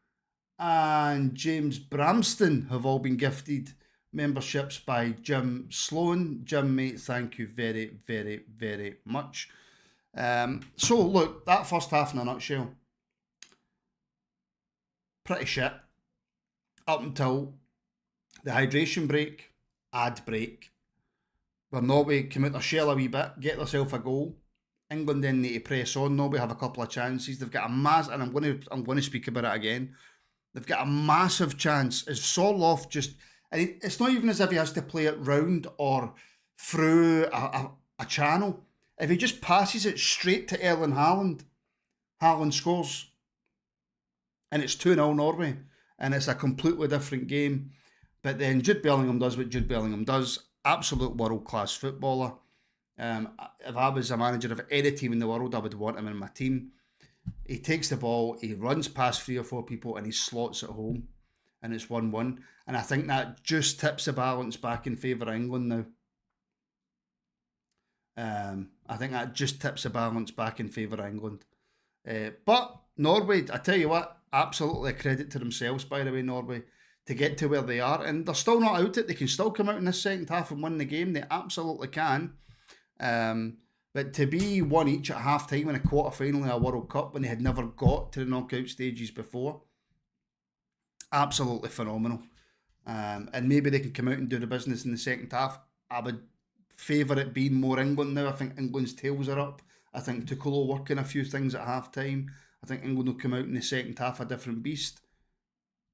and James Bramston have all been gifted memberships by Jim Sloan. Jim, mate, thank you very, very, very much. So, look, that first half in a nutshell, pretty shit. Up until the hydration break, ad break, where Norway came out their shell a wee bit, get themselves a goal. England then need to press on. Norway have a couple of chances. They've got a massive, and I'm going to speak about it again. They've got a massive chance as Sorloth just, and it's not even as if he has to play it round or through a channel. If he just passes it straight to Erling Haaland, Haaland scores. And it's 2-0 Norway. And it's a completely different game. But then Jude Bellingham does what Jude Bellingham does. Absolute world-class footballer. If I was a manager of any team in the world, I would want him in my team. He takes the ball, he runs past 3 or 4 people, and he slots it home. And it's 1-1. And I think that just tips the balance back in favour of England now. I think that just tips the balance back in favour of England. But Norway, I tell you what, absolutely a credit to themselves, by the way, Norway, to get to where they are. And they're still not out it. They can still come out in this second half and win the game. They absolutely can. But to be one each at half time in a quarter final in a World Cup when they had never got to the knockout stages before, absolutely phenomenal. And maybe they can come out and do the business in the second half. I would favour it being more England now. I think England's tails are up. I think Tuchel will work in a few things at half time. I think England will come out in the second half a different beast.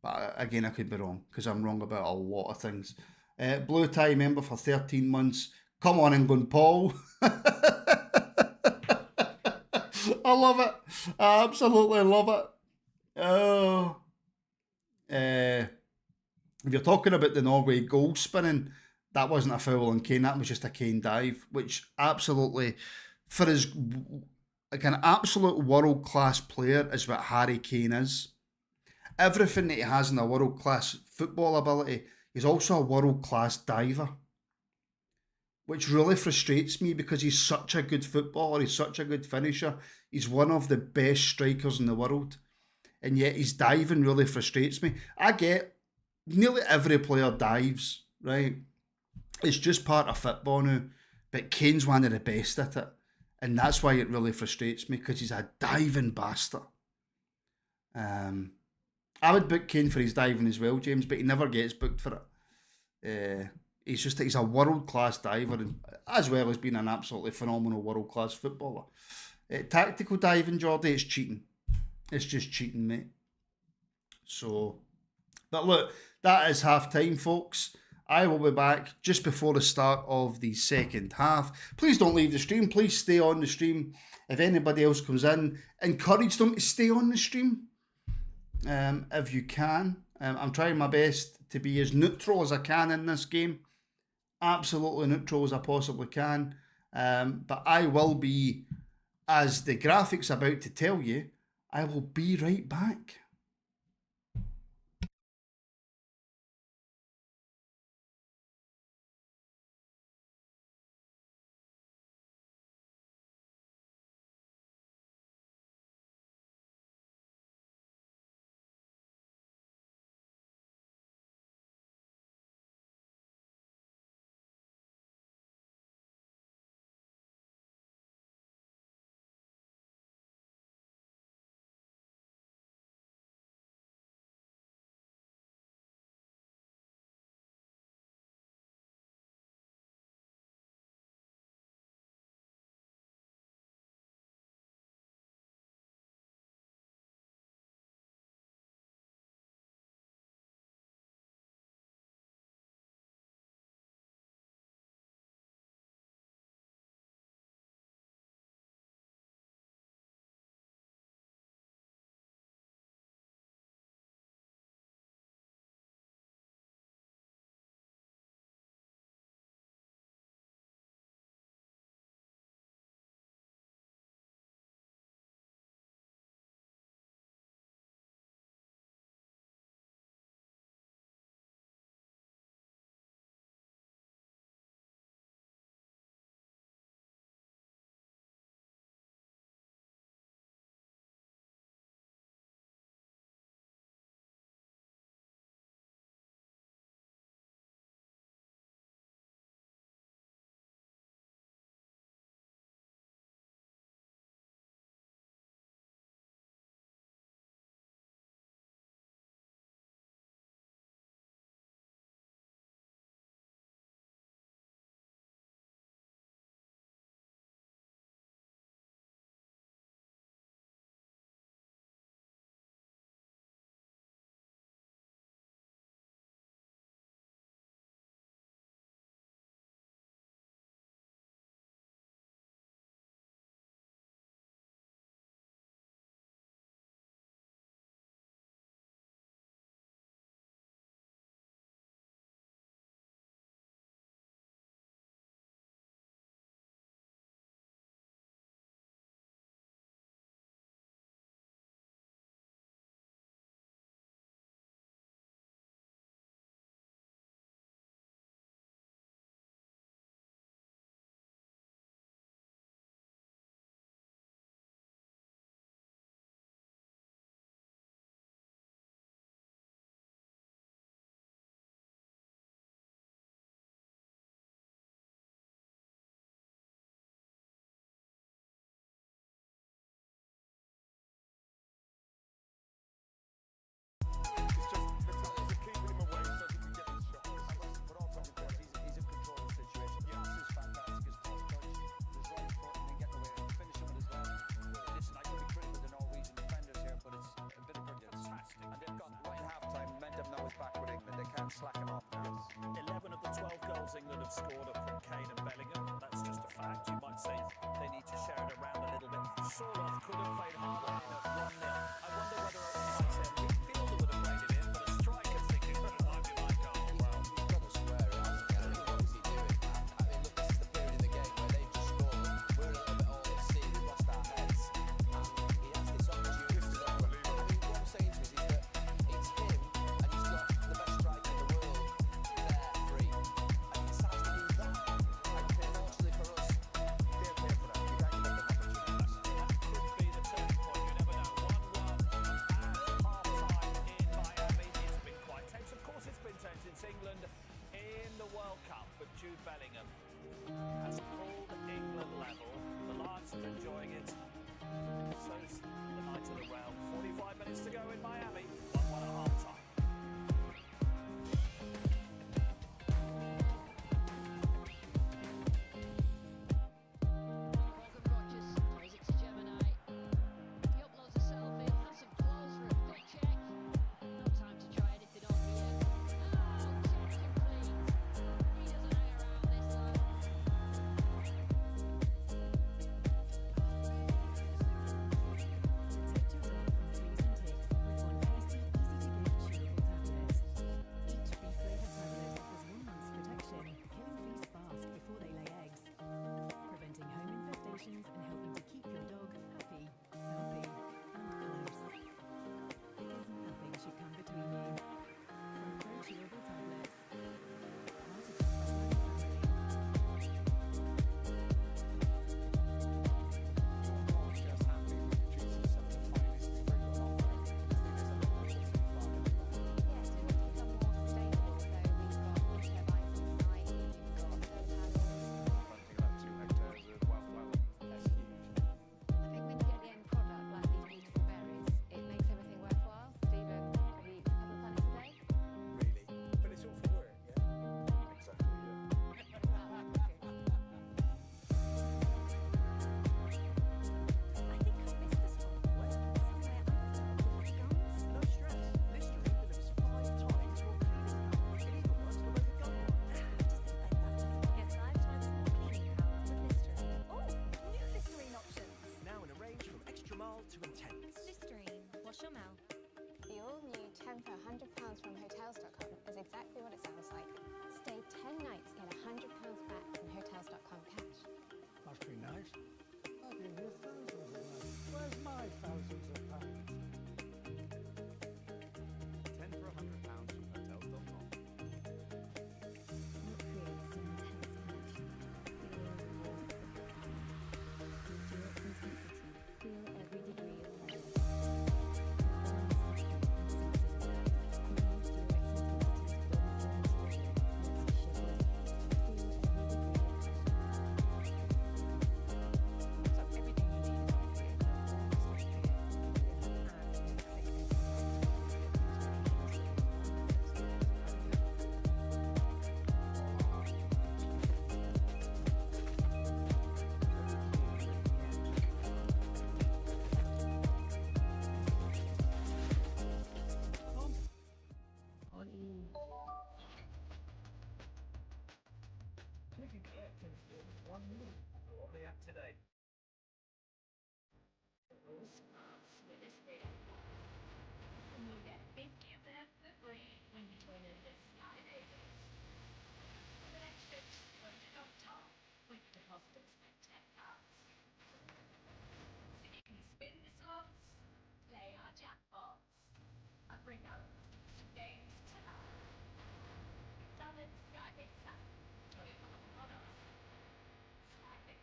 But again, I could be wrong because I'm wrong about a lot of things. Blue tie member for 13 months. Come on, England, Paul. I love it. I absolutely love it. Oh. If you're talking about the Norway goal spinning, that wasn't a foul on Kane. That was just a Kane dive, which absolutely, for his, like an absolute world-class player is what Harry Kane is. Everything that he has in a world-class football ability, he's also a world-class diver. which really frustrates me because he's such a good footballer, he's such a good finisher, he's one of the best strikers in the world, and yet his diving really frustrates me. I get nearly every player dives, right? It's just part of football now, but Kane's one of the best at it, and that's why it really frustrates me because he's a diving bastard. I would book Kane for his diving as well, James, but he never gets booked for it. He's a world class diver, and, as well as being an absolutely phenomenal world class footballer. Tactical diving, Jordy, it's cheating. It's just cheating, mate. So, but look, that is half time, folks. I will be back just before the start of the second half. Please don't leave the stream. Please stay on the stream. If anybody else comes in, encourage them to stay on the stream. If you can. I'm trying my best to be as neutral as I can in this game. Absolutely neutral as I possibly can. But I will be, as the graphic's about to tell you, I will be right back. Slacking off now. 11 of the 12 goals England have scored are from Kane and Bellingham. That's just a fact. You might say they need to share it around a little bit. Soroff could have played hard in at 1-0. I wonder whether a midfielder would have played it in, but a striker thinking that it might be my goal. Well, you've got to swear it, hasn't he? I mean, what is he doing? I mean, look, this is the period in the game where they've just scored. We're a little bit all at sea. We've lost our heads. And he has this opportunity to go. I mean, what I'm saying to you is that it's him, and he's got the best striker in the world there free. And he decides to use that. Jude Bellingham has pulled England level. The Lions are enjoying it. So's the Knights of the Realm. 45 minutes to go in Miami. 1-1 at half time. Watchalong. The all-new 10 for £100 from Hotels.com is exactly what it sounds like. Stay 10 nights, get £100 back from Hotels.com cash. Must be nice. I've been here thousands of nights. Where's my thousands of pounds? 10 for £100 from Hotels.com. Feel every degree of pleasure. Today. Play our jackpots. I bring out games tonight. Talent Sky Big Sam. Join on us. Sky Big.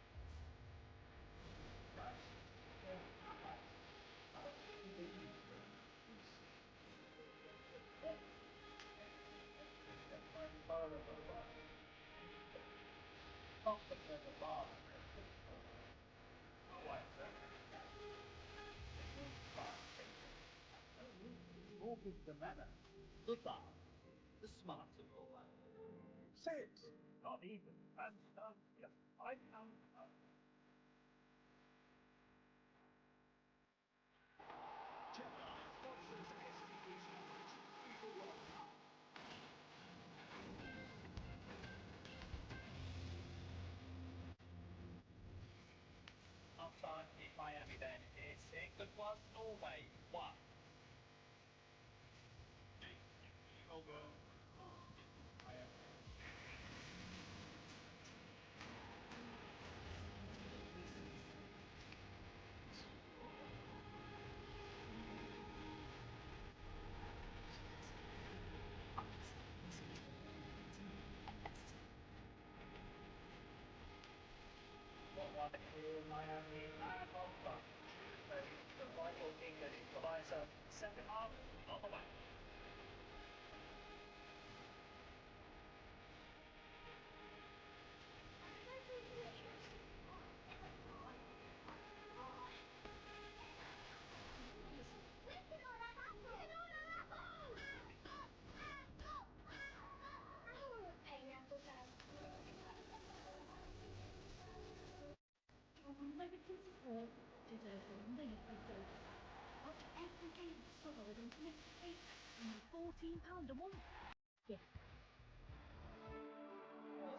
More good the manner, the bar, the smarter all that. Say it, not even, and yeah, I count up. Outside in Miami then, it's England 1, Norway 1. Over. Miami. What here in Miami and on front. Tuesday, the rival England equaliser, second half on the way. £14 a month.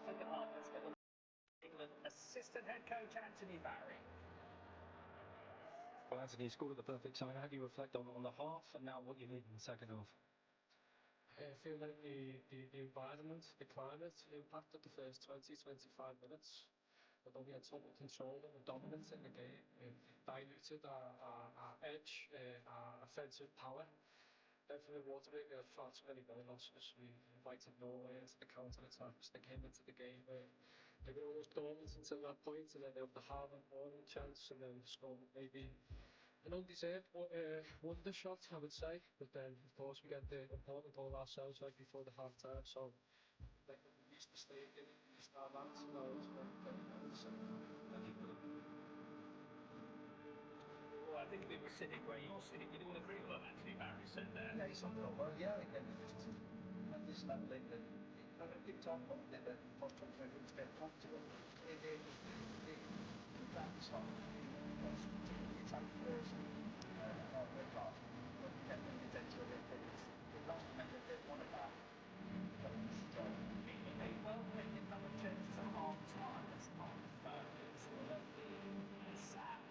Second half, let's get the England assistant head coach Anthony Barry. Well, Anthony scored at the perfect time. How do you reflect on the half and now what you need in the second half? I feel like the environment, the climate impacted the first 20-25 minutes. Although we had total control and dominance in the game, it diluted our edge, our offensive power. Definitely watered it far too many goal losses. We invited Norway into the counter-attacks. They came into the game where they were almost dormant until that point, and then they have the Haaland warning chance, and then scored maybe an undeserved wonder shot, I would say. But then, of course, we get the important goal ourselves right before the half time. So, like, we used to stay in, we used to have that. So, it's very safe. Well, I think if it was sitting where you're sitting, you'd all agree with what Anthony Barry said there. Yeah, he's on the well, yeah, again, at this level, I think Tik Tok did it, it's been comfortable. That's not the attack version of the car. But definitely eventually it lost me a bit one of that. Well, making a number of changes at half time. It's not it's sad.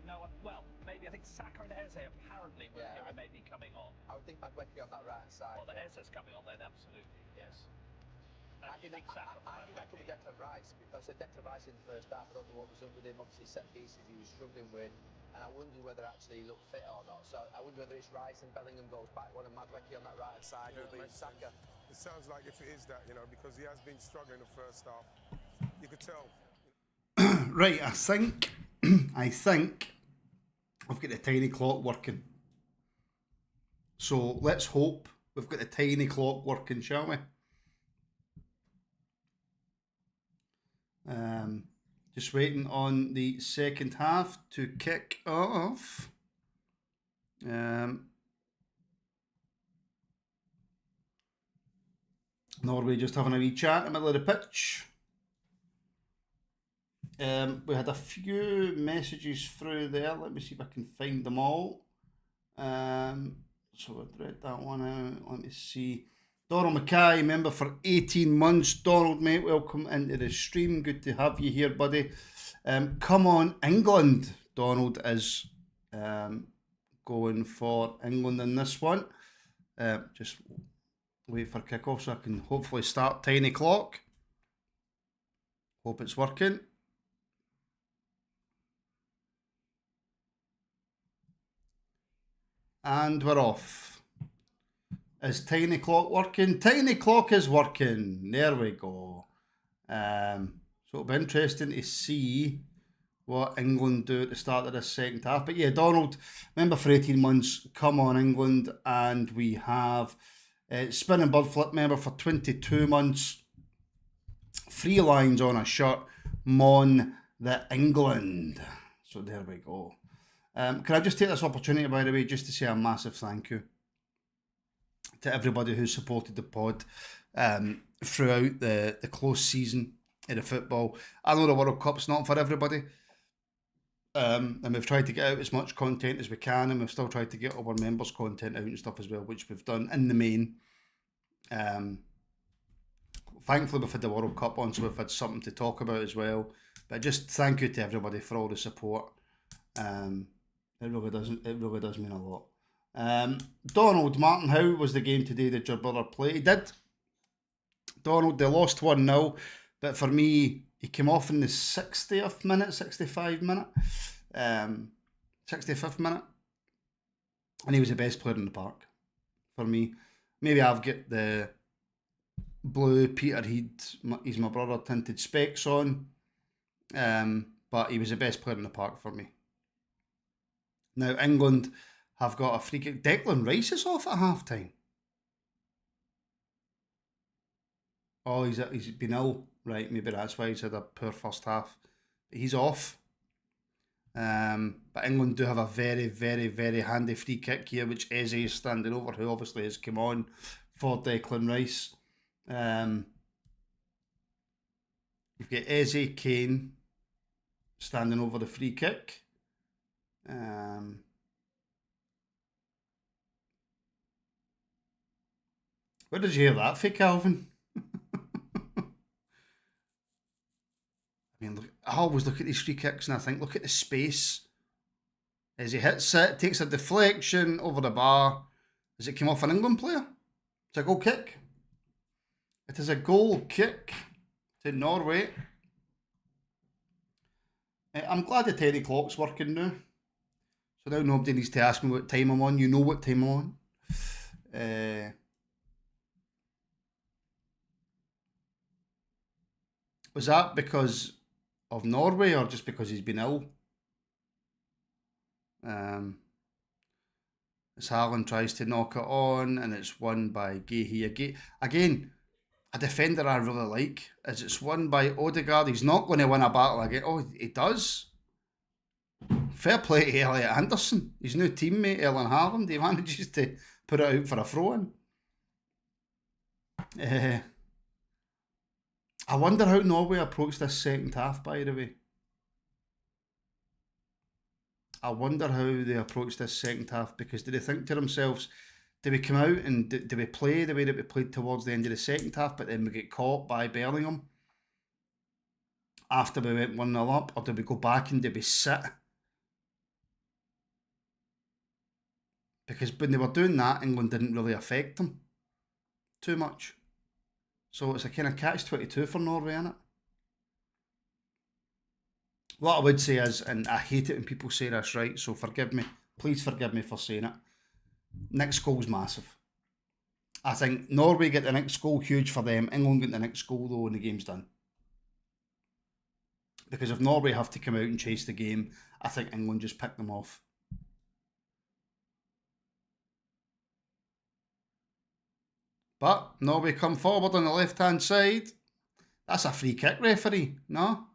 No one, well, maybe I think Saka and Eze apparently were maybe coming on. I would think Madueke on that right side. Well, the Eze's coming on then, absolutely, yes. I think that could be Declan Rice, because Declan Rice in the first half, I don't know what was up with him. Obviously, set pieces he was struggling with, and I wonder whether actually he looked fit or not. So I wonder whether it's Rice and Bellingham goes back one, and Madueke on that right side will be Saka. It sounds like if it is that, because he has been struggling the first half. You could tell. Right, I think I've got the tiny clock working. So let's hope we've got the tiny clock working, shall we? Just waiting on the second half to kick off. Norway just having a wee chat in the middle of the pitch. We had a few messages through there. Let me see if I can find them all. So I've read that one out. Let me see. Donald Mackay, member for 18 months. Donald, mate, welcome into the stream. Good to have you here, buddy. Come on, England. Donald is going for England in this one. Just wait for kick-off so I can hopefully start tiny clock. Hope it's working. And we're off. Is tiny clock working? Tiny clock is working. There we go. So it'll be interesting to see what England do at the start of this second half. But yeah, Donald, member for 18 months, come on England. And we have Spinning Bird Flip, member for 22 months. 3 lines on a shirt. Mon the England. So there we go. Can I just take this opportunity, by the way, just to say a massive thank you to everybody who supported the pod throughout the close season in the football. I know the World Cup's not for everybody, and we've tried to get out as much content as we can, and we've still tried to get all our members' content out and stuff as well, which we've done in the main. Thankfully, we've had the World Cup on, so we've had something to talk about as well. But just thank you to everybody for all the support. It really does mean a lot. Donald, Martin, how was the game today that your brother played? He did. Donald, they lost 1-0, but for me, he came off in the 60th minute, 65th minute, 65th minute, and he was the best player in the park for me. Maybe I've got the blue Peter he's my brother, tinted specs on, but he was the best player in the park for me. Now, England have got a free kick. Declan Rice is off at half time. Oh, he's been ill. Right, maybe that's why he's had a poor first half. But he's off. But England do have a very, very, very handy free kick here, which Eze is standing over, who obviously has come on for Declan Rice. You've got Eze, Kane, standing over the free kick. Where did you hear that for, Calvin? I mean, look, I always look at these free kicks and I think, look at the space. As he hits it, takes a deflection over the bar. Does it come off an England player? It's a goal kick. It is a goal kick to Norway. I'm glad the 10 o'clock's working now. So now nobody needs to ask me what time I'm on. You know what time I'm on. Was that because of Norway or just because he's been ill? As Haaland tries to knock it on and it's won by Gehi. Again, a defender I really like is it's won by Odegaard. He's not going to win a battle again. Oh, he does. Fair play to Elliot Anderson. His new teammate, Erling Haaland. He manages to put it out for a throw-in. I wonder how Norway approached this second half, by the way. I wonder how they approached this second half, because did they think to themselves, do we come out and do we play the way that we played towards the end of the second half, but then we get caught by Bellingham after we went 1-0 up, or do we go back and do we sit? Because when they were doing that, England didn't really affect them too much. So it's a kind of catch-22 for Norway, isn't it? What I would say is, and I hate it when people say this, right, so forgive me, please forgive me for saying it, next goal's massive. I think Norway get the next goal, huge for them. England get the next goal though and the game's done. Because if Norway have to come out and chase the game, I think England just pick them off. But Norway come forward on the left-hand side. That's a free kick, referee, no?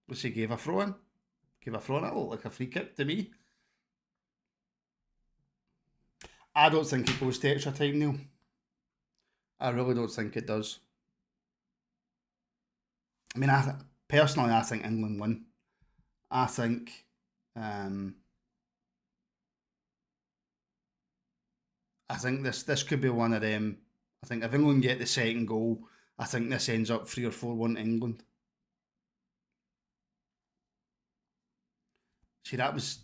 What's he gave a throw in? Gave a throw in, it looked like a free kick to me. I don't think it goes to extra time, Neil. I really don't think it does. I mean, personally, I think England win. I think this could be one of them. I think if England get the second goal, I think this ends up 3 or 4-1 England. See, that was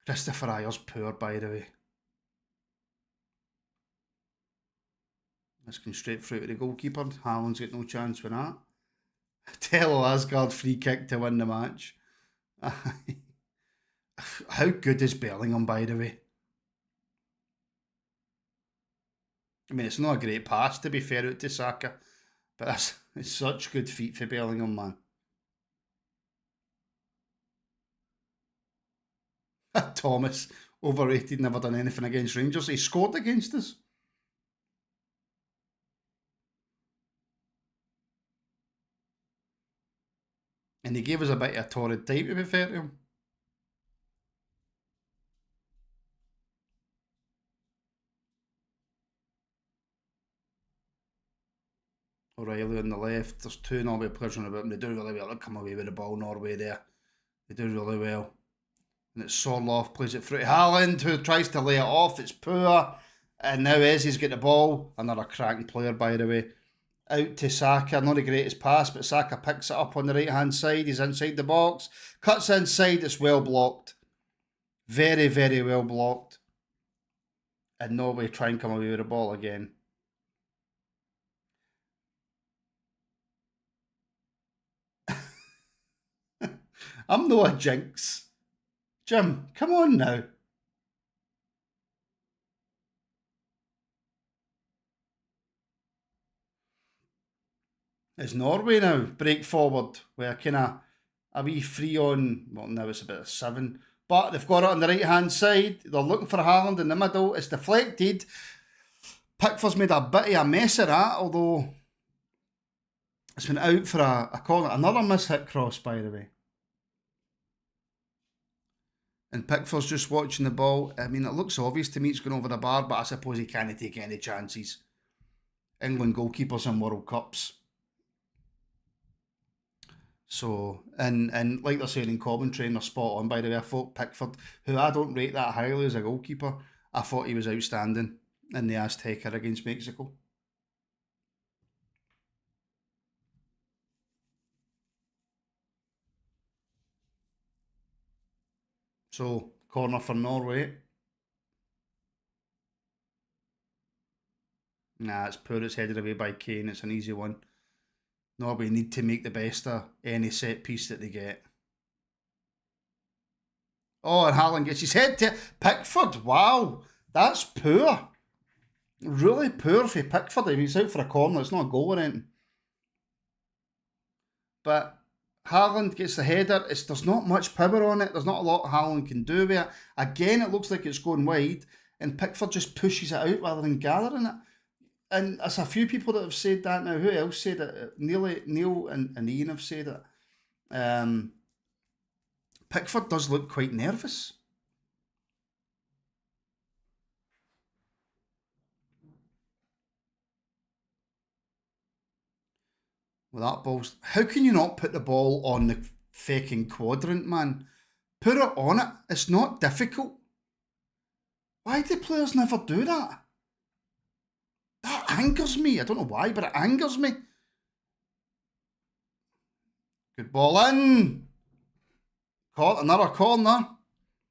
Christopher Ayer's poor, by the way. That's going straight through to the goalkeeper. Haaland's got no chance with that. Tello Asgard free kick to win the match. How good is Bellingham, by the way? I mean, it's not a great pass, to be fair, out to Saka, but it's such good feet for Bellingham, man. Thomas, overrated, never done anything against Rangers. He scored against us. And he gave us a bit of a torrid time, to be fair to him. O'Reilly on the left. There's 2 Norway players on about him. They do really well. They come away with the ball, Norway there. They do really well. And it's Sorloth plays it through to Haaland, who tries to lay it off. It's poor. And now Ezzy's got the ball. Another cracking player, by the way. Out to Saka. Not the greatest pass, but Saka picks it up on the right-hand side. He's inside the box. Cuts inside. It's well blocked. Very, very well blocked. And Norway try and come away with the ball again. I'm not a jinx. Jim, come on now. It's Norway now. Break forward. Where kind of a wee free on. Well, now it's about a 7. But they've got it on the right hand side. They're looking for Haaland in the middle. It's deflected. Pickford's made a bit of a mess of that, although it's been out for a corner. Another miss-hit cross, by the way. And Pickford's just watching the ball. I mean, it looks obvious to me it's going over the bar, but I suppose he can't take any chances. England goalkeepers in World Cups. So, and like they're saying in commentary, and they're spot on, by the way, I thought Pickford, who I don't rate that highly as a goalkeeper, I thought he was outstanding in the Azteca against Mexico. So, corner for Norway. Nah, it's poor. It's headed away by Kane. It's an easy one. Norway need to make the best of any set piece that they get. Oh, and Haaland gets his head to Pickford. Wow, that's poor. Really poor for Pickford. If he's out for a corner, it's not a goal or anything. But Haaland gets the header. There's not much power on it. There's not a lot Haaland can do with it. Again, it looks like it's going wide, and Pickford just pushes it out rather than gathering it. And there's a few people that have said that now. Who else said it? Neil and Ian have said it. Pickford does look quite nervous. With that ball's... How can you not put the ball on the faking quadrant, man? Put it on it. It's not difficult. Why do players never do that? That angers me. I don't know why, but it angers me. Good ball in. Caught another corner.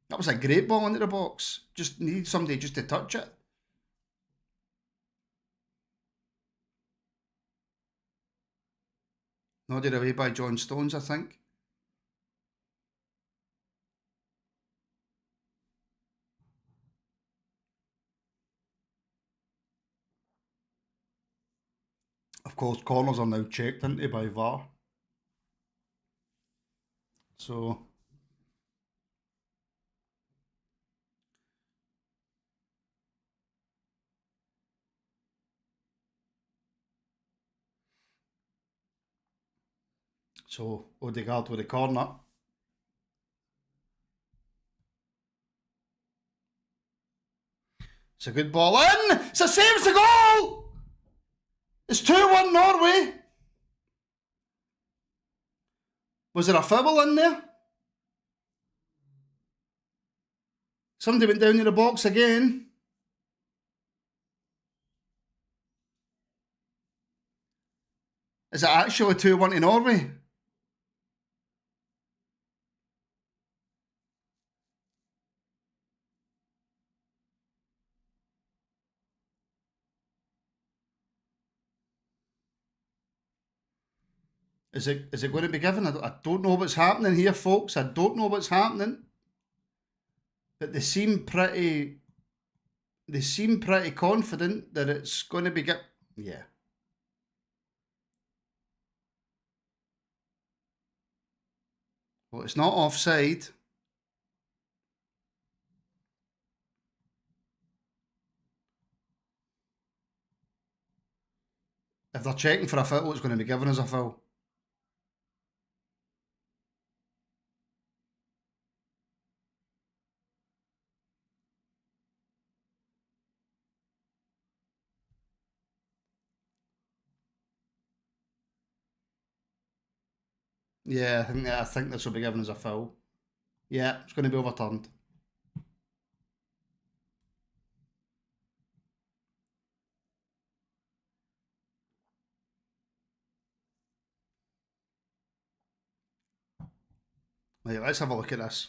That was a great ball into the box. Just need somebody just to touch it. Nodded away by John Stones, I think. Of course, corners are now checked into by VAR. So... So, Odegaard with the corner. It's a good ball in! It's a save, it's a goal! It's 2-1 Norway. Was there a foul in there? Somebody went down to the box again. Is it actually 2-1 to Norway? Is it going to be given? I don't know what's happening here, folks. I don't know what's happening. But they seem pretty confident that it's going to be given. Yeah. Well, it's not offside. If they're checking for a foul, it's going to be given as a foul. Yeah, I think this will be given as a foul. Yeah, it's going to be overturned. Right, let's have a look at this.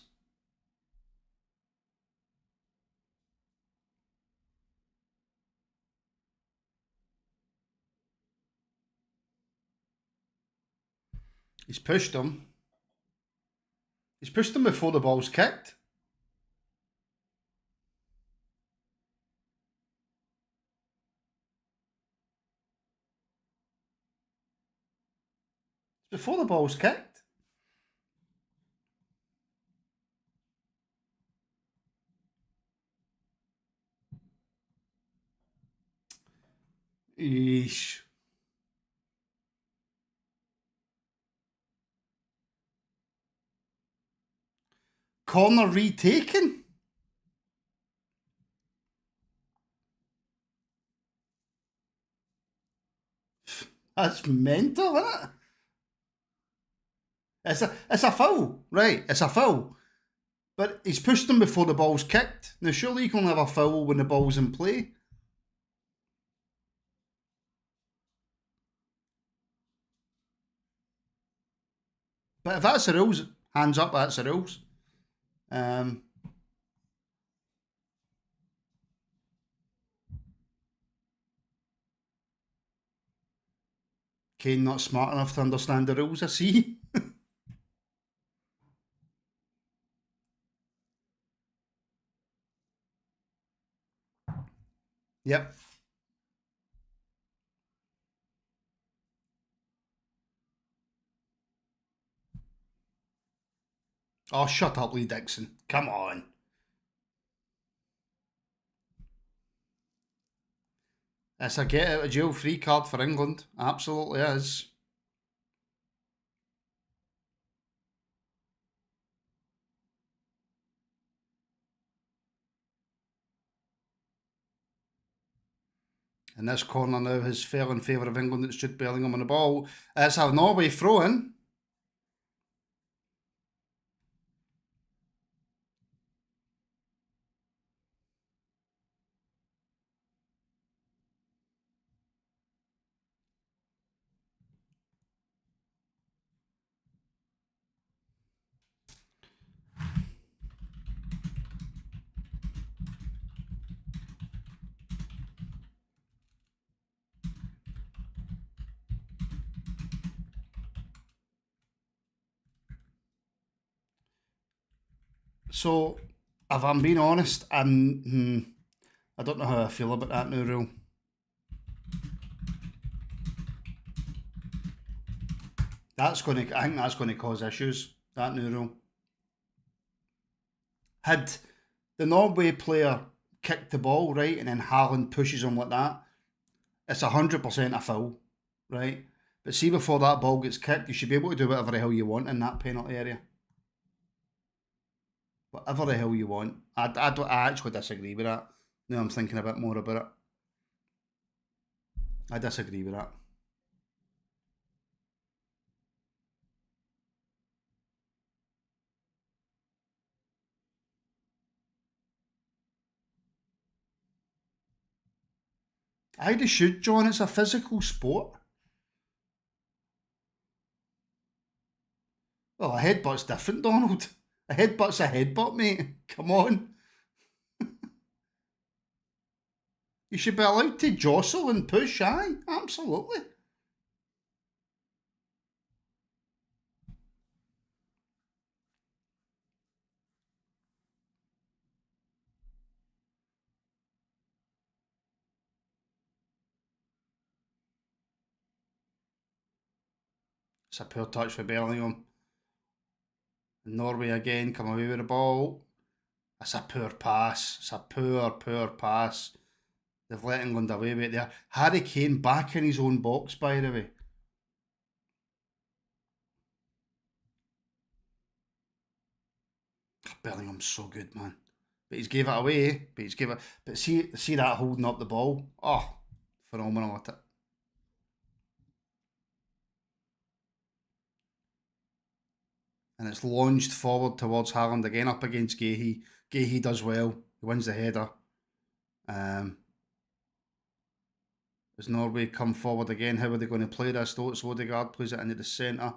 He's pushed him. He's pushed him before the ball's kicked. It's before the ball's kicked. Eesh. Corner retaken. That's mental, isn't it? It's a foul, right? It's a foul. But he's pushed him before the ball's kicked. Now, surely you can have a foul when the ball's in play. But if that's the rules, hands up, that's the rules. Kane not smart enough to understand the rules, I see. Yep. Oh, shut up, Lee Dixon. Come on. It's a get out of jail free card for England. Absolutely is. In this corner now has fell in favour of England. It's Jude Bellingham on the ball. It's a Norway throw in. So, if I'm being honest, I don't know how I feel about that new rule. I think that's going to cause issues, that new rule. Had the Norway player kicked the ball, right, and then Haaland pushes him like that, it's 100% a foul, right? But see, before that ball gets kicked, you should be able to do whatever the hell you want in that penalty area. Whatever the hell you want. I actually disagree with that. Now I'm thinking a bit more about it. I disagree with that. They should, John. It's a physical sport. Well, a headbutt's different, Donald. A headbutt's a headbutt, mate. Come on. You should be allowed to jostle and push, aye? Absolutely. It's a poor touch for Bellingham. Norway again come away with the ball. It's a poor pass. It's a poor pass. They've let England away with it there. Harry Kane back in his own box, by the way. Bellingham's so good, man. But he's gave it away. But see that holding up the ball. Oh, phenomenal at it. And it's launched forward towards Haaland again, up against Gahey. Gahey does well. He wins the header. As Norway come forward again, how are they going to play this though? It's Odegaard plays it into the centre.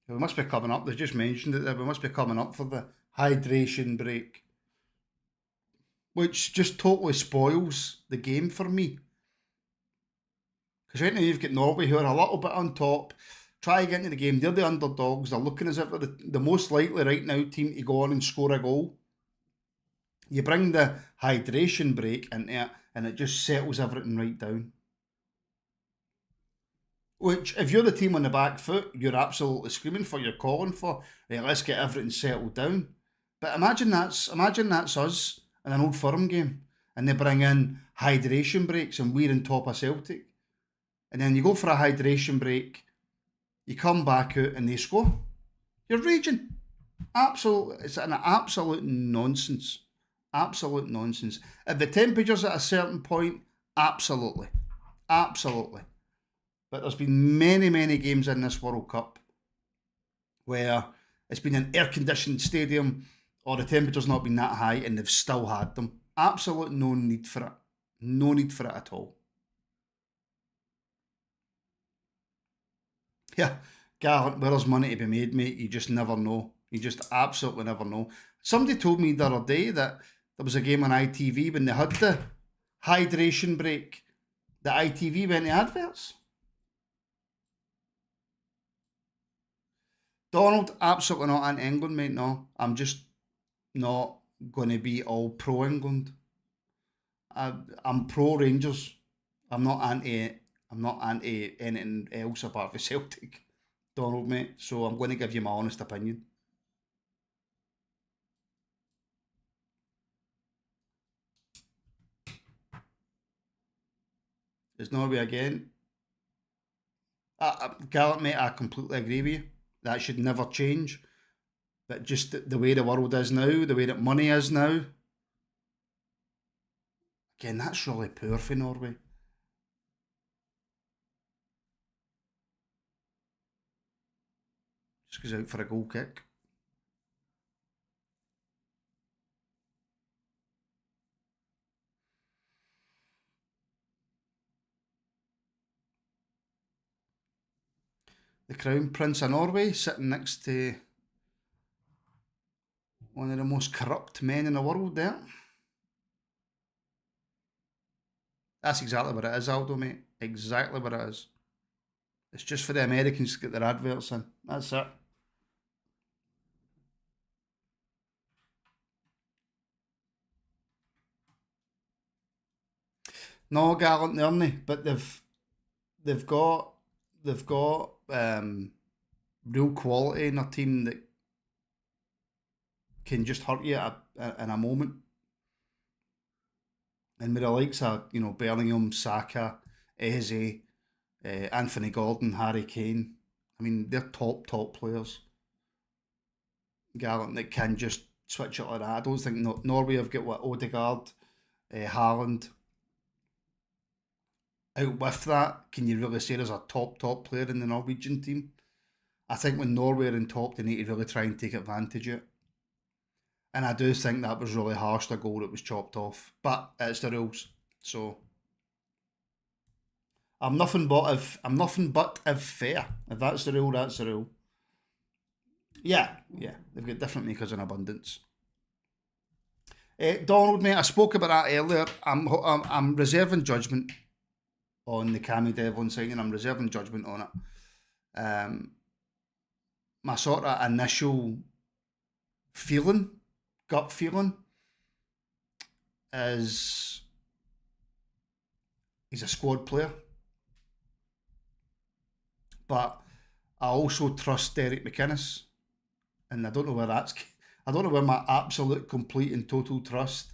We must be coming up. They just mentioned it there. We must be coming up for the hydration break, which just totally spoils the game for me. Because right now you've got Norway who are a little bit on top, try to get into the game. They're the underdogs. They're looking as if they're the most likely right now team to go on and score a goal. You bring the hydration break into it and it just settles everything right down. Which, if you're the team on the back foot, you're absolutely screaming for, you're calling for, right, let's get everything settled down. But imagine that's us in an Old Firm game and they bring in hydration breaks and we're on top of Celtic. And then you go for a hydration break, you come back out and they score. You're raging. Absolutely. It's an absolute nonsense. Absolute nonsense. If the temperature's at a certain point, absolutely. Absolutely. But there's been many, many games in this World Cup where it's been an air-conditioned stadium or the temperature's not been that high and they've still had them. Absolute no need for it. No need for it at all. Yeah, Garrett, where there's money to be made, mate, you just never know. You just absolutely never know. Somebody told me the other day that there was a game on ITV when they had the hydration break. The ITV went to adverts. Donald, absolutely not anti England, mate. No, I'm just not going to be all pro England. I'm pro Rangers. I'm not anti anything else apart from Celtic, Donald, mate. So I'm going to give you my honest opinion. Is Norway again? Gallant, mate, I completely agree with you. That should never change. But just the way the world is now, the way that money is now. Again, that's really poor for Norway. Just goes out for a goal kick. The Crown Prince of Norway sitting next to one of the most corrupt men in the world there. That's exactly what it is, Aldo, mate. Exactly what it is. It's just for the Americans to get their adverts in. That's it. No, Gallant, they're but they've got real quality in their team that can just hurt you in a moment. And with the likes of, Bellingham, Saka, Eze, Anthony Gordon, Harry Kane, I mean, they're top players. Gallant that can just switch it like that. I don't think Norway have got Odegaard, Haaland. Out with that, can you really say there's a top player in the Norwegian team? I think when Norway are in top, they need to really try and take advantage of it. And I do think that was really harsh, the goal that was chopped off. But it's the rules. So I'm nothing but if fair. If that's the rule, that's the rule. Yeah. They've got different makers in abundance. Donald, mate, I spoke about that earlier. I'm reserving judgment on the Cammy Devlin signing. I'm reserving judgment on it. My sort of initial gut feeling, is he's a squad player. But I also trust Derek McInnes. And I don't know where my absolute, complete and total trust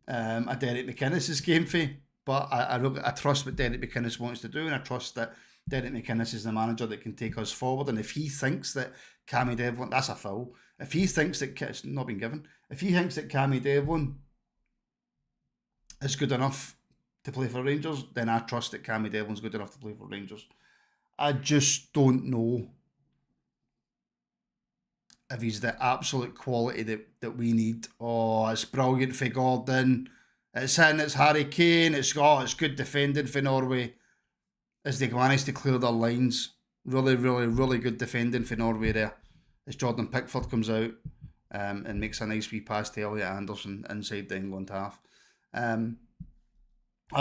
of Derek McInnes came from. But I trust what Derek McInnes wants to do, and I trust that Derek McInnes is the manager that can take us forward. And if he thinks that Cammy Devlin, that's a foul. If he thinks that it's not been given, if he thinks that Cammy Devlin is good enough to play for Rangers, then I trust that Cammy Devlin's good enough to play for Rangers. I just don't know if he's the absolute quality that we need. Oh, it's brilliant for Gordon. It's Harry Kane. It's good defending for Norway as they manage to clear their lines. Really, really, really good defending for Norway there. As Jordan Pickford comes out and makes a nice wee pass to Elliot Anderson inside the England half. I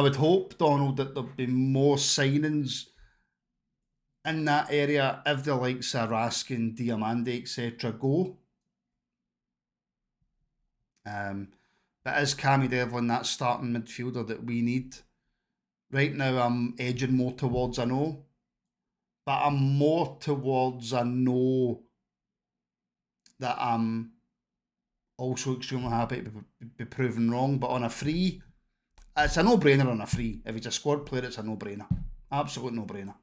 would hope, Donald, that there'll be more signings in that area if the likes of Raskin, Diamande, etc. go. But is Cammy Devlin that starting midfielder that we need? Right now I'm edging more towards a no. But I'm more towards a no that I'm also extremely happy to be proven wrong. But on a free, it's a no-brainer on a free. If he's a squad player, it's a no-brainer. Absolute no-brainer.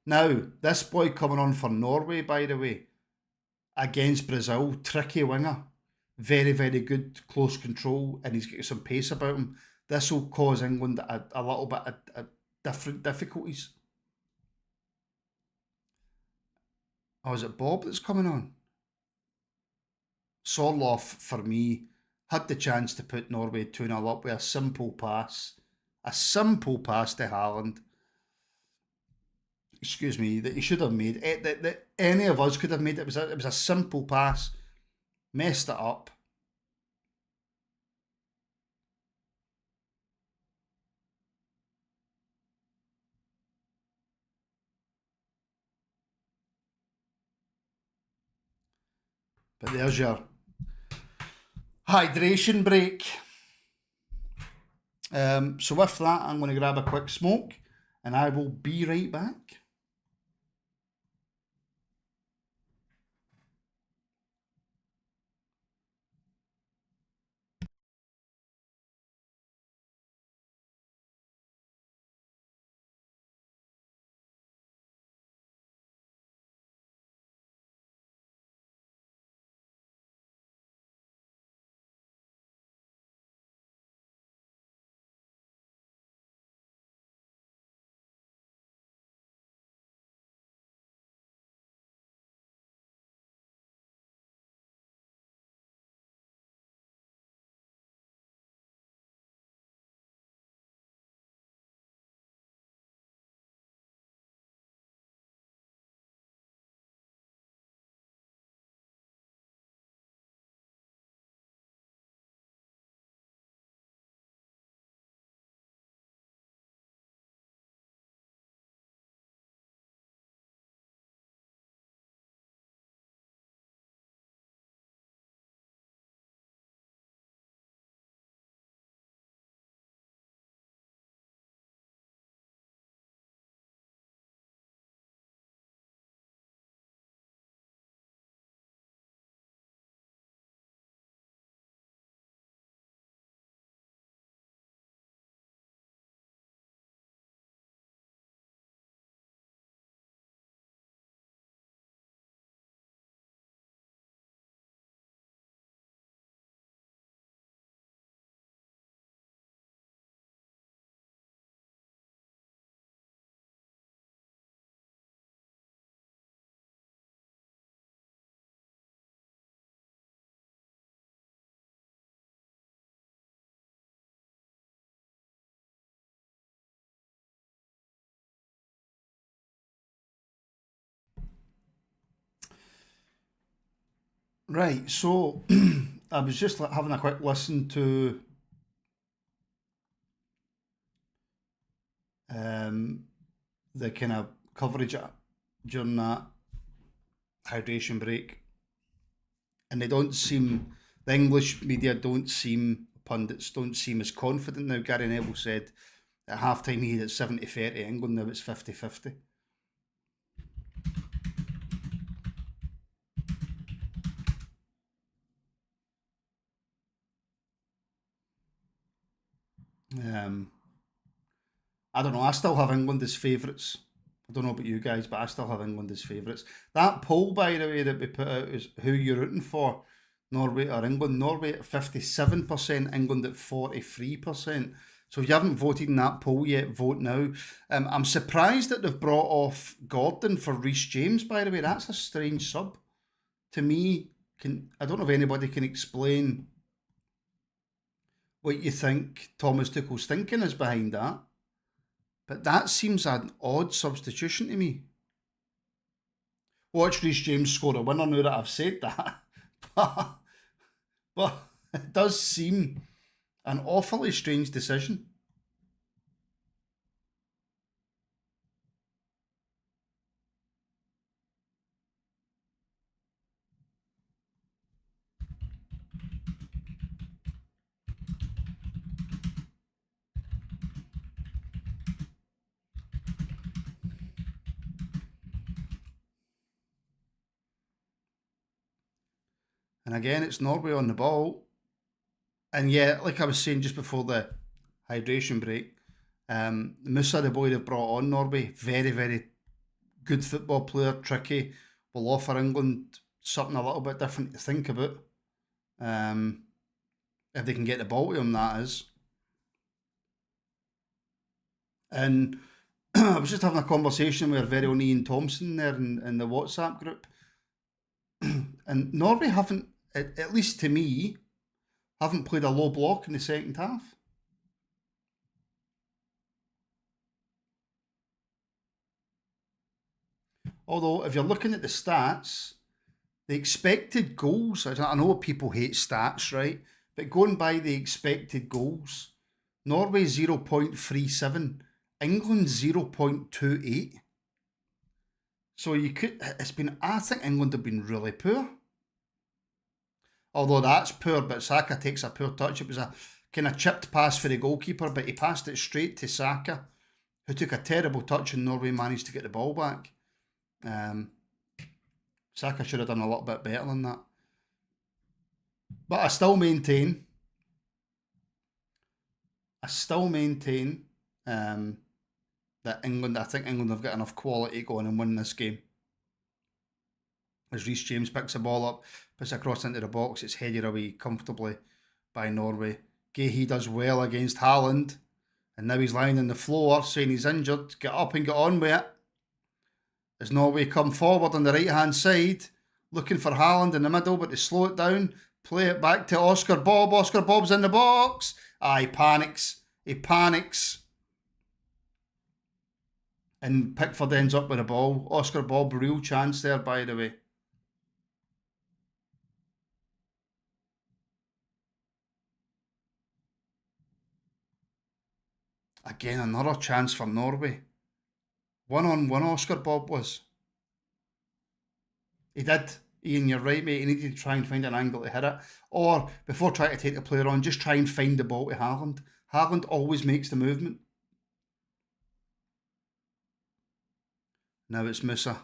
Now, this boy coming on for Norway, by the way, against Brazil, tricky winger. Very, very good close control, and he's got some pace about him. this will cause England a little bit of different difficulties. Oh, is it Bob that's coming on? Sorloth, for me, had the chance to put Norway 2-0 up with a simple pass. A simple pass to Haaland. Excuse me, that he should have made. That any of us could have made. It was a simple pass. Messed it up. But there's your hydration break. So with that, I'm going to grab a quick smoke and I will be right back. Right, so I was just having a quick listen to the kind of coverage during that hydration break, and the English media pundits don't seem as confident now. Gary Neville said at half time he had it 70-30 England, now it's 50-50. I don't know. I still have England as favourites. I don't know about you guys, but I still have England as favourites. That poll, by the way, that we put out is who you're rooting for, Norway or England. Norway at 57%, England at 43%. So if you haven't voted in that poll yet, vote now. I'm surprised that they've brought off Gordon for Reece James, by the way. That's a strange sub. To me, I don't know if anybody can explain what you think Thomas Tuchel's thinking is behind that. But that seems an odd substitution to me. Watch Reece James score a winner now that I've said that. but it does seem an awfully strange decision. And again, it's Norway on the ball. And yeah, like I was saying just before the hydration break, Musa, the boy they've brought on Norway, very, very good football player, tricky, will offer England something a little bit different to think about. If they can get the ball to him, that is. And I was just having a conversation with our very own Ian Thompson there in the WhatsApp group. And Norway haven't, at least to me, haven't played a low block in the second half. Although, if you're looking at the stats, the expected goals, I know people hate stats, right? But going by the expected goals, Norway 0.37, England 0.28. So I think England have been really poor. Although that's poor, but Saka takes a poor touch. It was a kind of chipped pass for the goalkeeper, but he passed it straight to Saka, who took a terrible touch and Norway managed to get the ball back. Saka should have done a little bit better than that. But I still maintain that I think England have got enough quality to go on and win this game. As Reece James picks the ball up, puts it across into the box, it's headed away comfortably by Norway. Gahey does well against Haaland, and now he's lying on the floor saying he's injured. Get up and get on with it. As Norway come forward on the right hand side, looking for Haaland in the middle, but they slow it down, play it back to Oscar Bob. Oscar Bob's in the box. He panics. And Pickford ends up with the ball. Oscar Bob, real chance there, by the way. Again, another chance for Norway. 1-on-1 Oscar Bob was. He did. Ian, you're right, mate. He needed to try and find an angle to hit it. Or, before trying to take the player on, just try and find the ball to Haaland. Haaland always makes the movement. Now it's Musa.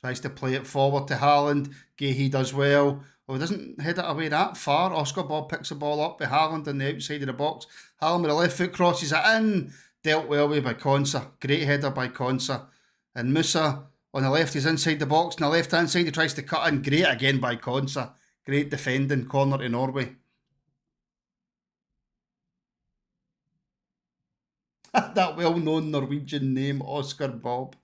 Tries to play it forward to Haaland. Gahey does well. He doesn't head it away that far. Oscar Bob picks the ball up with Haaland on the outside of the box. Haaland with the left foot crosses it in. Dealt well with by Konsa. Great header by Konsa. And Musa on the left, he's inside the box. On the left hand side, he tries to cut in. Great again by Konsa. Great defending. Corner to Norway. That well-known Norwegian name, Oscar Bob.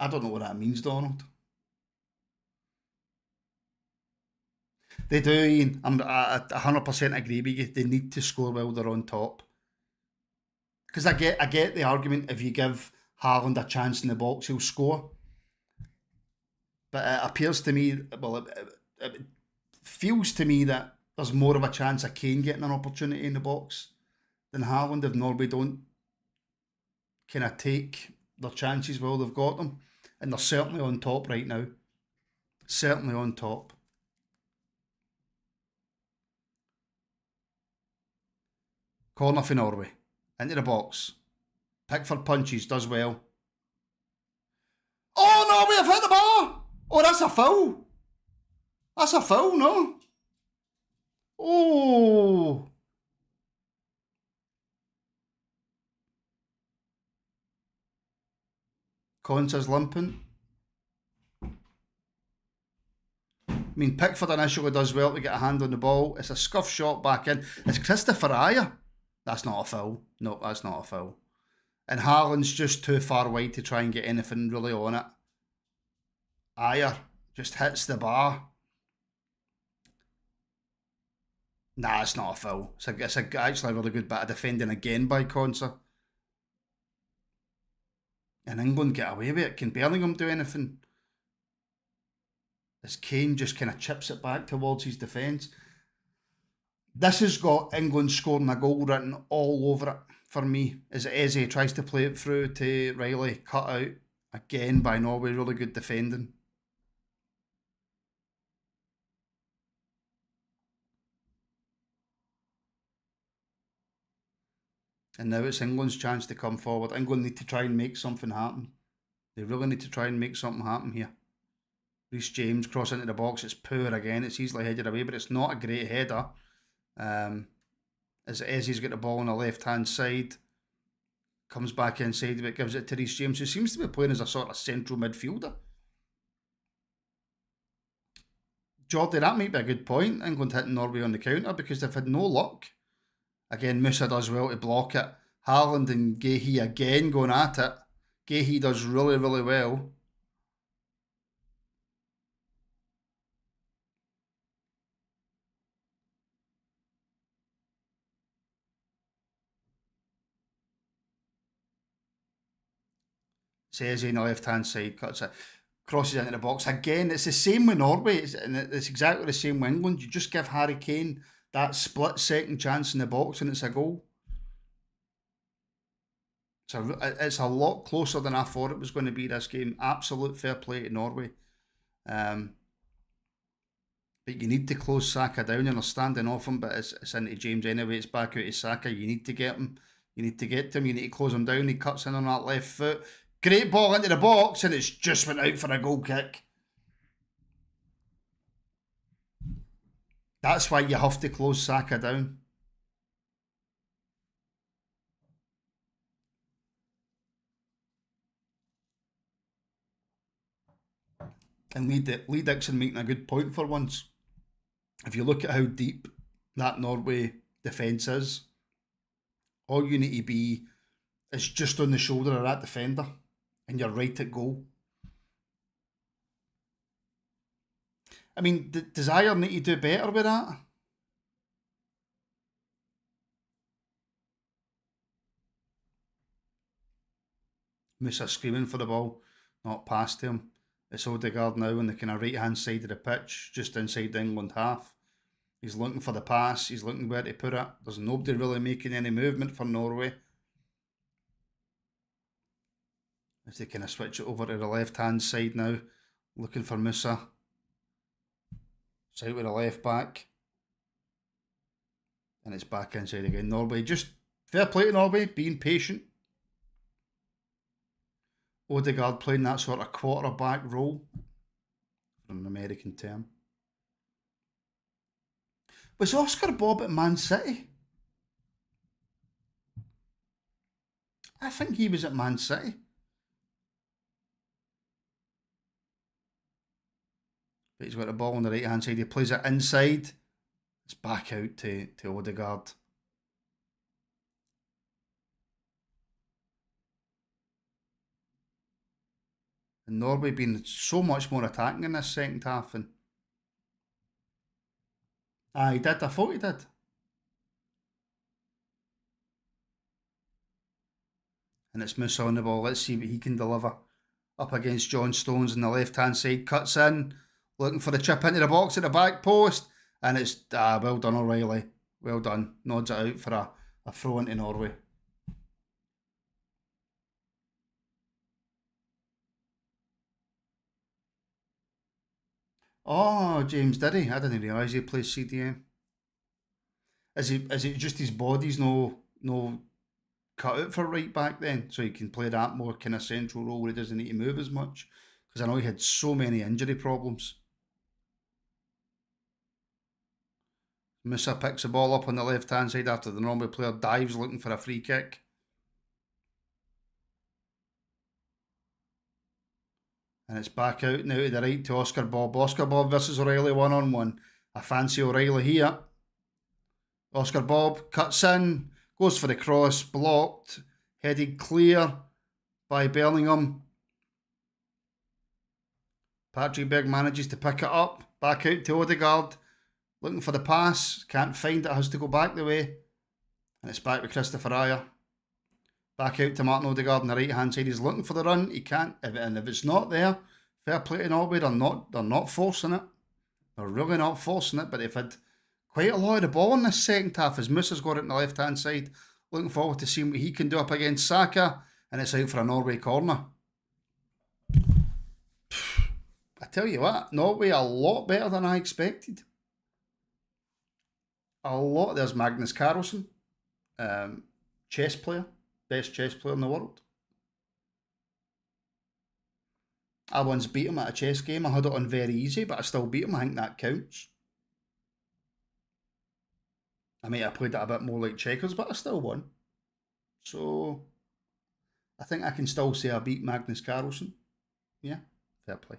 I don't know what that means, Donald. They do, Ian. I 100% agree with you. They need to score while they're on top. Because I get the argument, if you give Haaland a chance in the box, he'll score. But it appears to me, it feels to me that there's more of a chance of Kane getting an opportunity in the box than Haaland if Norway don't kind of take their chances while they've got them. And they're certainly on top right now. Certainly on top. Corner for Norway. Into the box. Pickford punches, does well. Oh no, we have hit the bar! Oh, that's a foul. That's a foul, no? Oh. Konsa's limping. I mean, Pickford initially does well to get a hand on the ball. It's a scuff shot back in. It's Christopher Ayer. That's not a foul. No, that's not a foul. And Haaland's just too far wide to try and get anything really on it. Ayer just hits the bar. Nah, it's not a foul. It's actually a really good bit of defending again by Konsa. And England get away with it. Can Bellingham do anything? As Kane just kind of chips it back towards his defence. This has got England scoring a goal written all over it for me. As Eze tries to play it through to Riley. Cut out again by Norway. Really good defending. And now it's England's chance to come forward. England need to try and make something happen. They really need to try and make something happen here. Reece James cross into the box. It's poor again. It's easily headed away, but it's not a great header. As Eze's got the ball on the left-hand side. comes back inside, but gives it to Reece James, who seems to be playing as a sort of central midfielder. Jordy, that might be a good point. England hitting Norway on the counter because they've had no luck. Again, Musa does well to block it. Haaland and Gehi again going at it. Gehi does really, really well. Says on the left-hand side, cuts it, crosses into the box. Again, it's the same with Norway, and it's exactly the same with England. You just give Harry Kane that split-second chance in the box and it's a goal. It's a lot closer than I thought it was going to be, this game. Absolute fair play to Norway. But you need to close Saka down, and they're standing off him, but it's into James anyway. It's back out to Saka. You need to get him. You need to get to him. You need to close him down. He cuts in on that left foot. Great ball into the box, and it's just went out for a goal kick. That's why you have to close Saka down. And Lee Dixon making a good point for once. If you look at how deep that Norway defence is, all you need to be is just on the shoulder of that defender, and you're right at goal. I mean, does Ayer need to do better with that? Musa screaming for the ball, not past him. It's Odegaard now on the kind of right-hand side of the pitch, just inside the England half. He's looking for the pass. He's looking where to put it. There's nobody really making any movement for Norway. As they kind of switch it over to the left-hand side now, looking for Musa. It's out with the left back. And it's back inside again. Norway, just fair play to Norway, being patient. Odegaard playing that sort of quarterback role, from an American term. Was Oscar Bob at Man City? I think he was at Man City. But he's got the ball on the right hand side. He plays it inside. It's back out to Odegaard. And Norway being so much more attacking in this second half. And he did. I thought he did. And it's Musa on the ball. Let's see what he can deliver. Up against John Stones on the left-hand side. Cuts in. Looking for the chip into the box at the back post. And it's well done, O'Reilly. Well done. Nods it out for a throw into Norway. Oh, James, did he? I didn't realise he plays CDM. Is it just his body's no cut out for right back then? So he can play that more kind of central role where he doesn't need to move as much? Because I know he had so many injury problems. Musa picks the ball up on the left-hand side after the Norway player dives looking for a free kick. And it's back out now to the right to Oscar Bob. Oscar Bob versus O'Reilly one-on-one. I fancy O'Reilly here. Oscar Bob cuts in, goes for the cross, blocked, headed clear by Bellingham. Patrick Berg manages to pick it up, back out to Odegaard, looking for the pass, can't find it, has to go back the way. And it's back with Christopher Ayer. Back out to Martin Odegaard on the right hand side. He's looking for the run. He can't. And if it's not there, fair play to Norway. They're not forcing it. They're really not forcing it. But they've had quite a lot of the ball in this second half as Musa's got it on the left hand side. Looking forward to seeing what he can do up against Saka. And it's out for a Norway corner. I tell you what, Norway a lot better than I expected. A lot. There's Magnus Carlsen, chess player. Best chess player in the world. I once beat him at a chess game. I had it on very easy, but I still beat him. I think that counts. I might have played it a bit more like checkers, but I still won. So, I think I can still say I beat Magnus Carlsen. Yeah, fair play.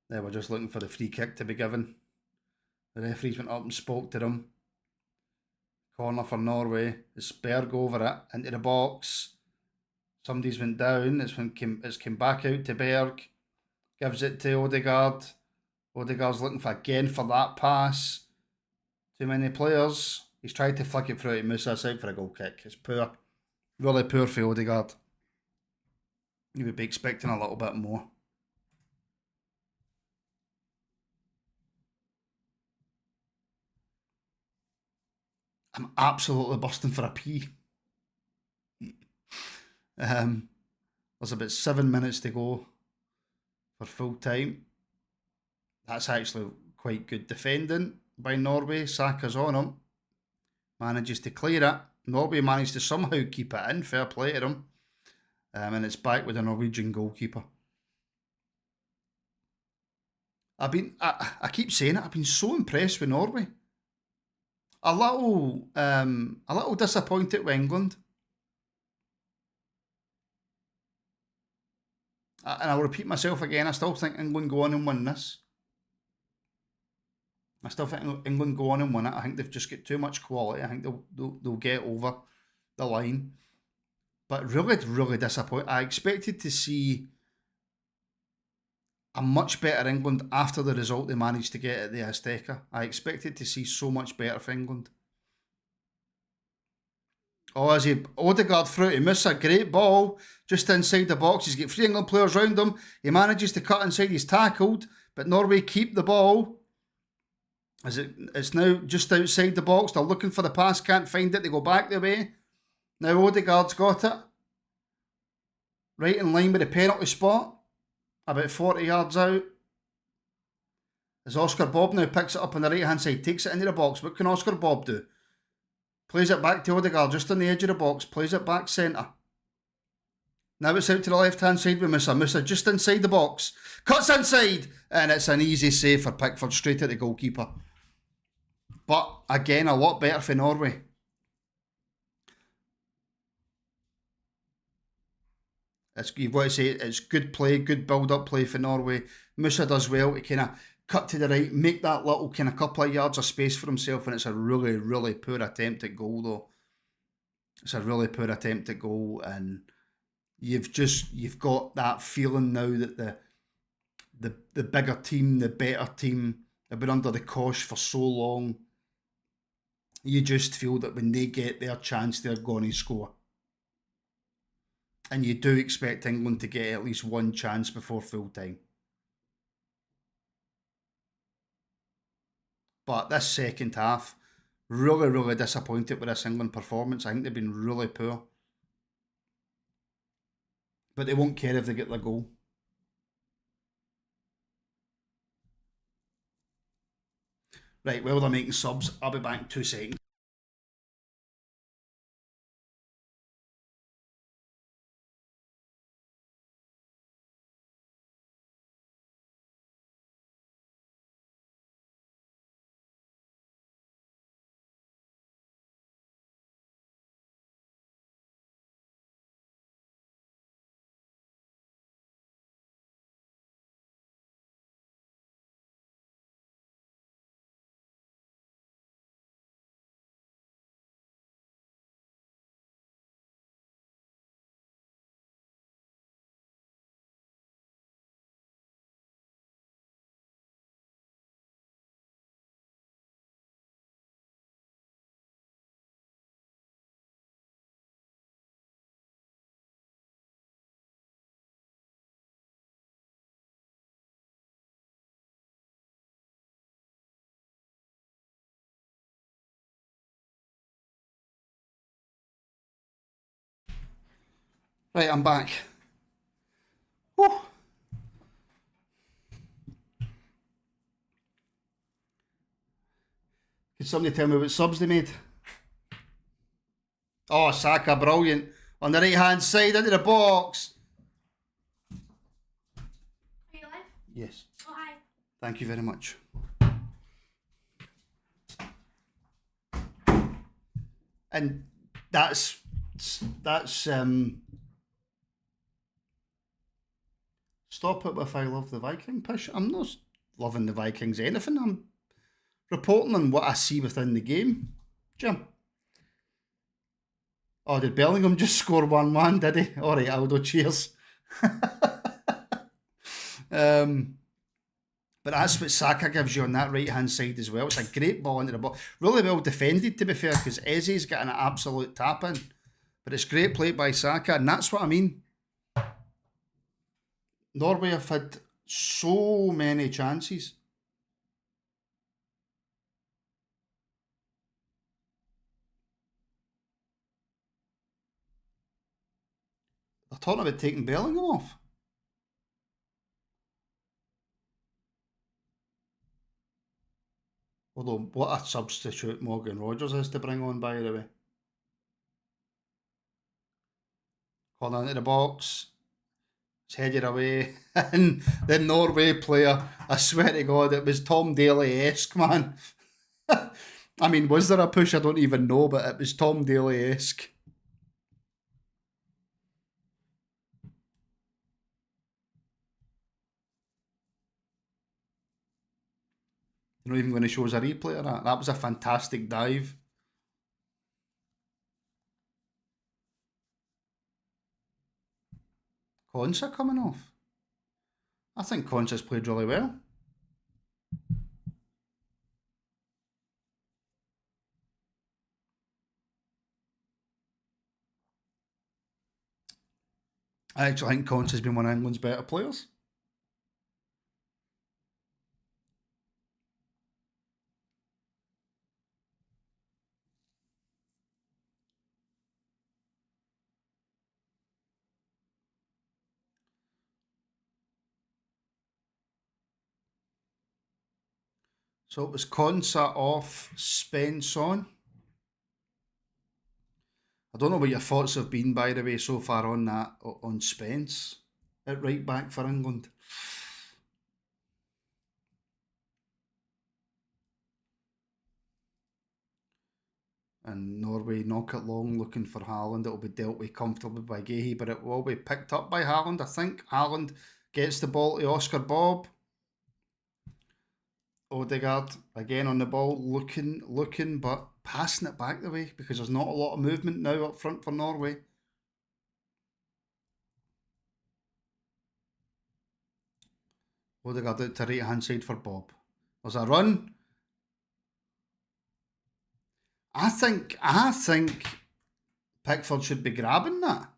They were just looking for the free kick to be given. The referees went up and spoke to them. Corner for Norway. It's Berg over it into the box. Somebody's went down. It's came back out to Berg. Gives it to Odegaard. Odegaard's looking again for that pass. Too many players. He's tried to flick it through to Musa. It's out for a goal kick. It's poor. Really poor for Odegaard. You would be expecting a little bit more. I'm absolutely busting for a pee. There's about 7 minutes to go for full time. That's actually quite good defending by Norway. Saka's on him. Manages to clear it. Norway managed to somehow keep it in. Fair play to them. And it's back with a Norwegian goalkeeper. I keep saying it, I've been so impressed with Norway. A little disappointed with England. And I'll repeat myself again, I still think England go on and win this. I still think England go on and win it. I think they've just got too much quality. I think they'll get over the line. But really, really disappointed. I expected to see a much better England after the result they managed to get at the Azteca. I expected to see so much better for England. Oh, as Odegaard through to miss a great ball just inside the box. He's got 3 England players round him. He manages to cut inside. He's tackled, but Norway keep the ball. It's now just outside the box. They're looking for the pass, can't find it. They go back the way. Now Odegaard's got it. Right in line with the penalty spot. About 40 yards out. As Oscar Bob now picks it up on the right hand side, takes it into the box. What can Oscar Bob do? Plays it back to Odegaard just on the edge of the box. Plays it back centre. Now it's out to the left hand side with Musa. Musa just inside the box. Cuts inside. And it's an easy save for Pickford straight at the goalkeeper. But again, a lot better for Norway. You've got to say it's good play, good build-up play for Norway. Musa does well to kind of cut to the right, make that little kind of couple of yards of space for himself, and it's a really, really poor attempt at goal though. It's a really poor attempt at goal, and you've got that feeling now that the bigger team, the better team, have been under the cosh for so long. You just feel that when they get their chance, they're going to score. And you do expect England to get at least one chance before full time. But this second half, really, really disappointed with this England performance. I think they've been really poor. But they won't care if they get the goal. Right, well, they're making subs. I'll be back in 2 seconds. Right, I'm back. Whew. Can somebody tell me what subs they made? Oh, Saka, brilliant. On the right hand side, into the box. Are you live? Yes. Oh, hi. Thank you very much. And that's stop it with I love the Viking push. I'm not loving the Vikings anything. I'm reporting on what I see within the game. Jim. Oh, did Bellingham just score 1-1, did he? Alright, Aldo, cheers. But that's what Saka gives you on that right-hand side as well. It's a great ball into the ball. Really well defended, to be fair, because Eze's got an absolute tap-in. But it's great play by Saka, and that's what I mean. Norway have had so many chances. They're talking about taking Bellingham off. Although, what a substitute Morgan Rogers has to bring on, by the way. Corner into the box. It's headed away. And the Norway player, I swear to God, it was Tom Daly-esque, man. I mean, was there a push? I don't even know, but it was Tom Daly-esque. You're not even going to show us a replay of that. That was a fantastic dive. Konsa coming off. I think Konsa's played really well. I actually think Konsa's been one of England's better players. So it was Konsa off, Spence on. I don't know what your thoughts have been, by the way, so far on that, on Spence at right back for England. And Norway knock it long, looking for Haaland. It'll be dealt with comfortably by Gahey, but it will be picked up by Haaland, I think. Haaland gets the ball to Oscar Bob. Odegaard again on the ball, looking, but passing it back the way because there's not a lot of movement now up front for Norway. Odegaard out to right hand side for Bob. There's a run. I think Pickford should be grabbing that.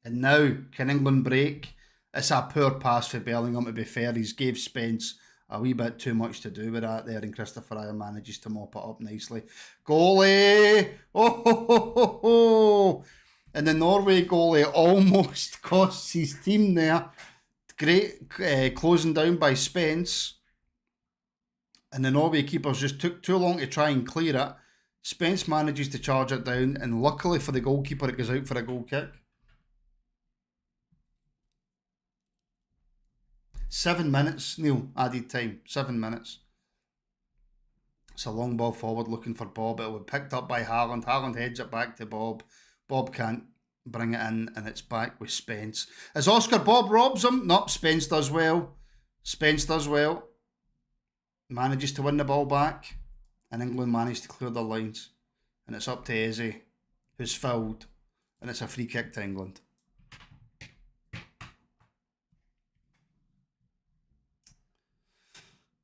And now, can England break? It's a poor pass for Bellingham, to be fair. He's gave Spence a wee bit too much to do with that there, and Christopher Ayer manages to mop it up nicely. Goalie! Oh, ho, ho, ho, ho. And the Norway goalie almost costs his team there. Great closing down by Spence. And the Norway keepers just took too long to try and clear it. Spence manages to charge it down, and luckily for the goalkeeper, it goes out for a goal kick. 7 minutes, Neil, added time. 7 minutes. It's a long ball forward looking for Bob. It will be picked up by Haaland. Haaland heads it back to Bob. Bob can't bring it in, and it's back with Spence. As Oscar Bob robs him. Nope, Spence does well. Manages to win the ball back, and England managed to clear their lines. And it's up to Eze, who's fouled, and it's a free kick to England.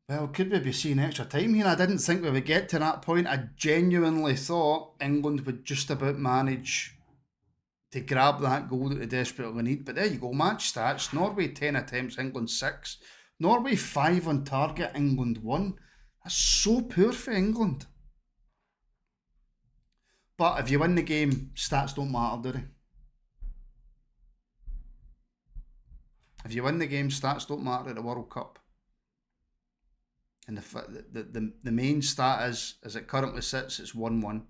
Well, could we be seeing extra time here? I didn't think we would get to that point. I genuinely thought England would just about manage to grab that goal that they desperately need. But there you go, match stats. Norway 10 attempts, England 6. Norway 5 on target, England 1. That's so poor for England. But if you win the game, stats don't matter, do they? If you win the game, stats don't matter at the World Cup. And the main stat is, as it currently sits, it's 1-1.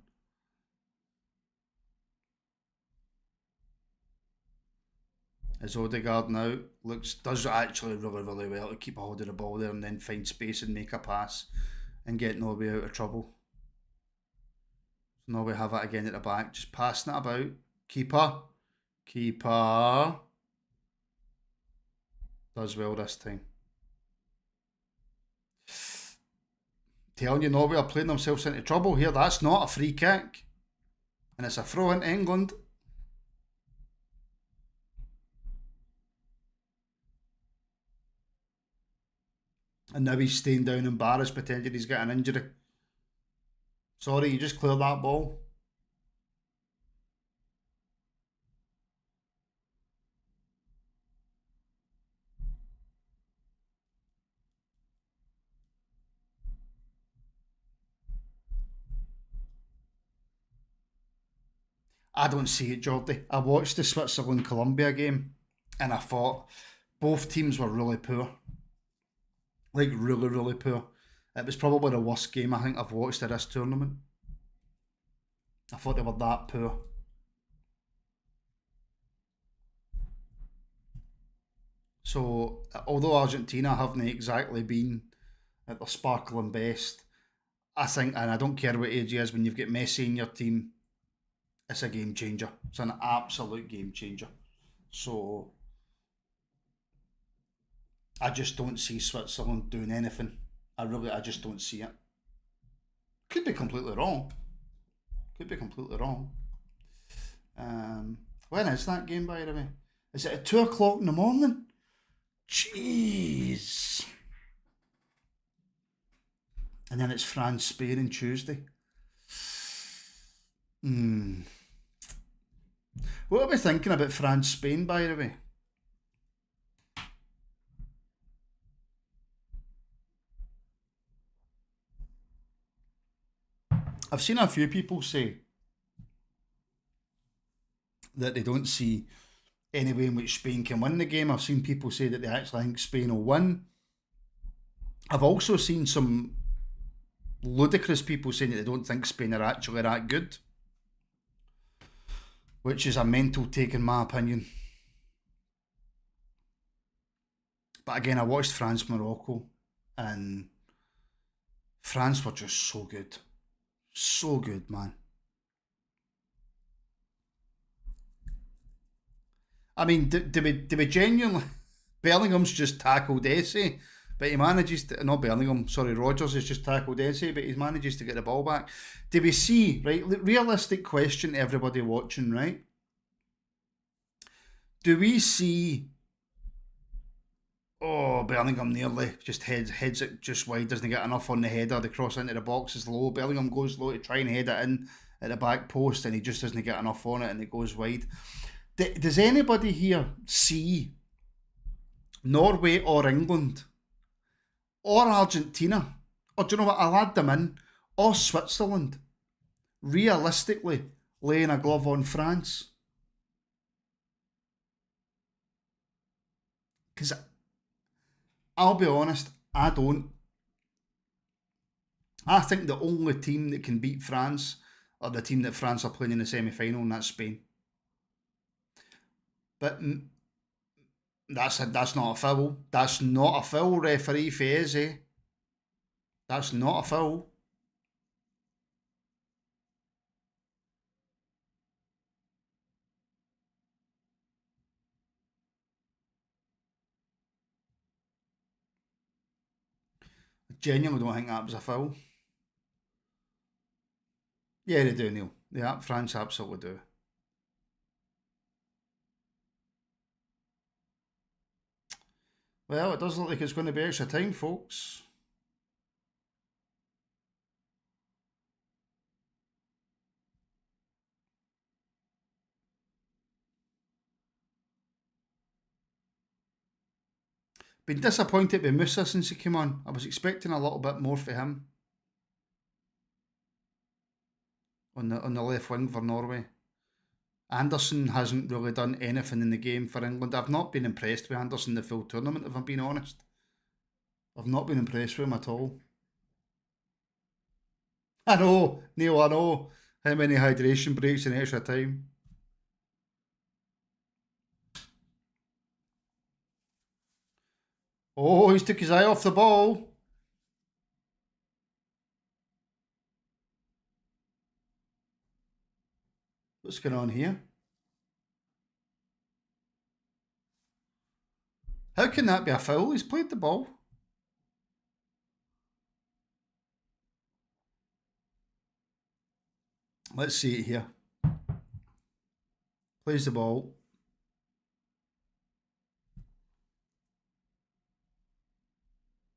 As Odegaard now does actually really, really well to keep a hold of the ball there and then find space and make a pass. and get Norway out of trouble. Norway have it again at the back, just passing it about. Keeper. Does well this time. Telling you, Norway are playing themselves into trouble here. That's not a free kick. And it's a throw into England. And now he's staying down embarrassed, pretending he's got an injury. Sorry, you just cleared that ball. I don't see it, Jordy. I watched the Switzerland-Colombia game and I thought both teams were really poor. Like, really, really poor. It was probably the worst game I think I've watched of this tournament. I thought they were that poor. So, although Argentina haven't exactly been at their sparkling best, I think, and I don't care what age he is, when you've got Messi in your team, it's a game changer. It's an absolute game changer. So, I just don't see Switzerland doing anything. I just don't see it. Could be completely wrong. When is that game, by the way? Is it at 2 o'clock in the morning? Jeez. And then it's France, Spain on Tuesday. What are we thinking about France, Spain, by the way? I've seen a few people say that they don't see any way in which Spain can win the game. I've seen people say that they actually think Spain will win. I've also seen some ludicrous people saying that they don't think Spain are actually that good, which is a mental take in my opinion. But again, I watched France-Morocco and France were just so good. So good, man. I mean, do we genuinely... Bellingham's just tackled Esse, but he manages to... Not Bellingham, sorry, Rodgers has just tackled Esse, but he manages to get the ball back. Do we see, right, realistic question to everybody watching, right? Do we see... Oh, Bellingham nearly just heads it just wide, doesn't get enough on the header. The cross into the box is low. Bellingham goes low to try and head it in at the back post and he just doesn't get enough on it and it goes wide. Does anybody here see Norway or England or Argentina, or do you know what, I'll add them in, or Switzerland, realistically laying a glove on France? Because I'll be honest, I don't. I think the only team that can beat France are the team that France are playing in the semi-final, and that's Spain. But that's not a foul. That's not a foul, referee Feze. That's not a foul. I genuinely don't think that was a foul. Yeah, they do, Neil. Yeah, France absolutely do. Well, it does look like it's going to be extra time, folks. Been disappointed with Musa since he came on. I was expecting a little bit more for him on the left wing for Norway. Anderson hasn't really done anything in the game for England. I've not been impressed with Anderson the full tournament, if I'm being honest. I've not been impressed with him at all. I know, Neil, I know. How many hydration breaks in extra time? Oh, he's took his eye off the ball. What's going on here? How can that be a foul? He's played the ball. Let's see it here. Plays the ball.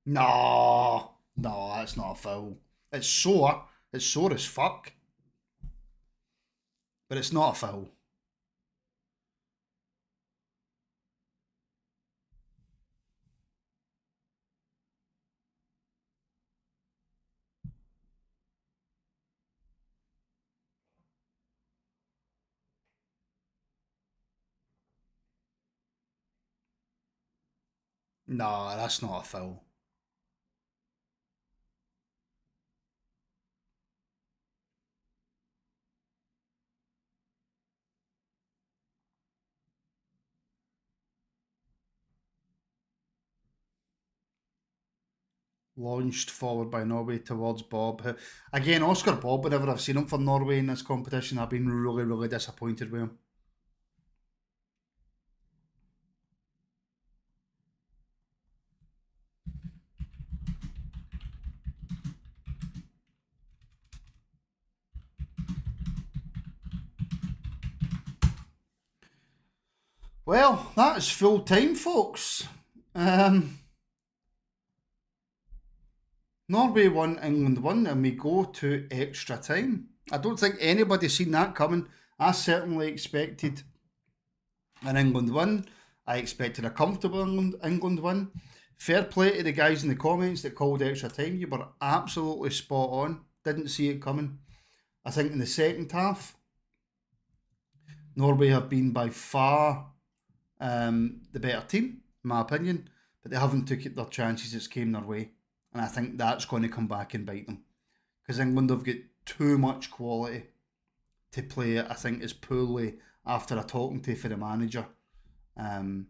No, that's not a foul. It's sore. It's sore as fuck. But it's not a foul. No, that's not a foul. Launched forward by Norway towards Bob. Again, Oscar Bob, whenever I've seen him for Norway in this competition, I've been really, really disappointed with him. Well, that is full time, folks. Norway won, England won, and we go to extra time. I don't think anybody's seen that coming. I certainly expected an England win. I expected a comfortable England win. Fair play to the guys in the comments that called extra time. You were absolutely spot on. Didn't see it coming. I think in the second half, Norway have been by far the better team, in my opinion, but they haven't took their chances that's came their way. And I think that's going to come back and bite them. Because England have got too much quality to play it, I think, as poorly after a talking to for the manager. And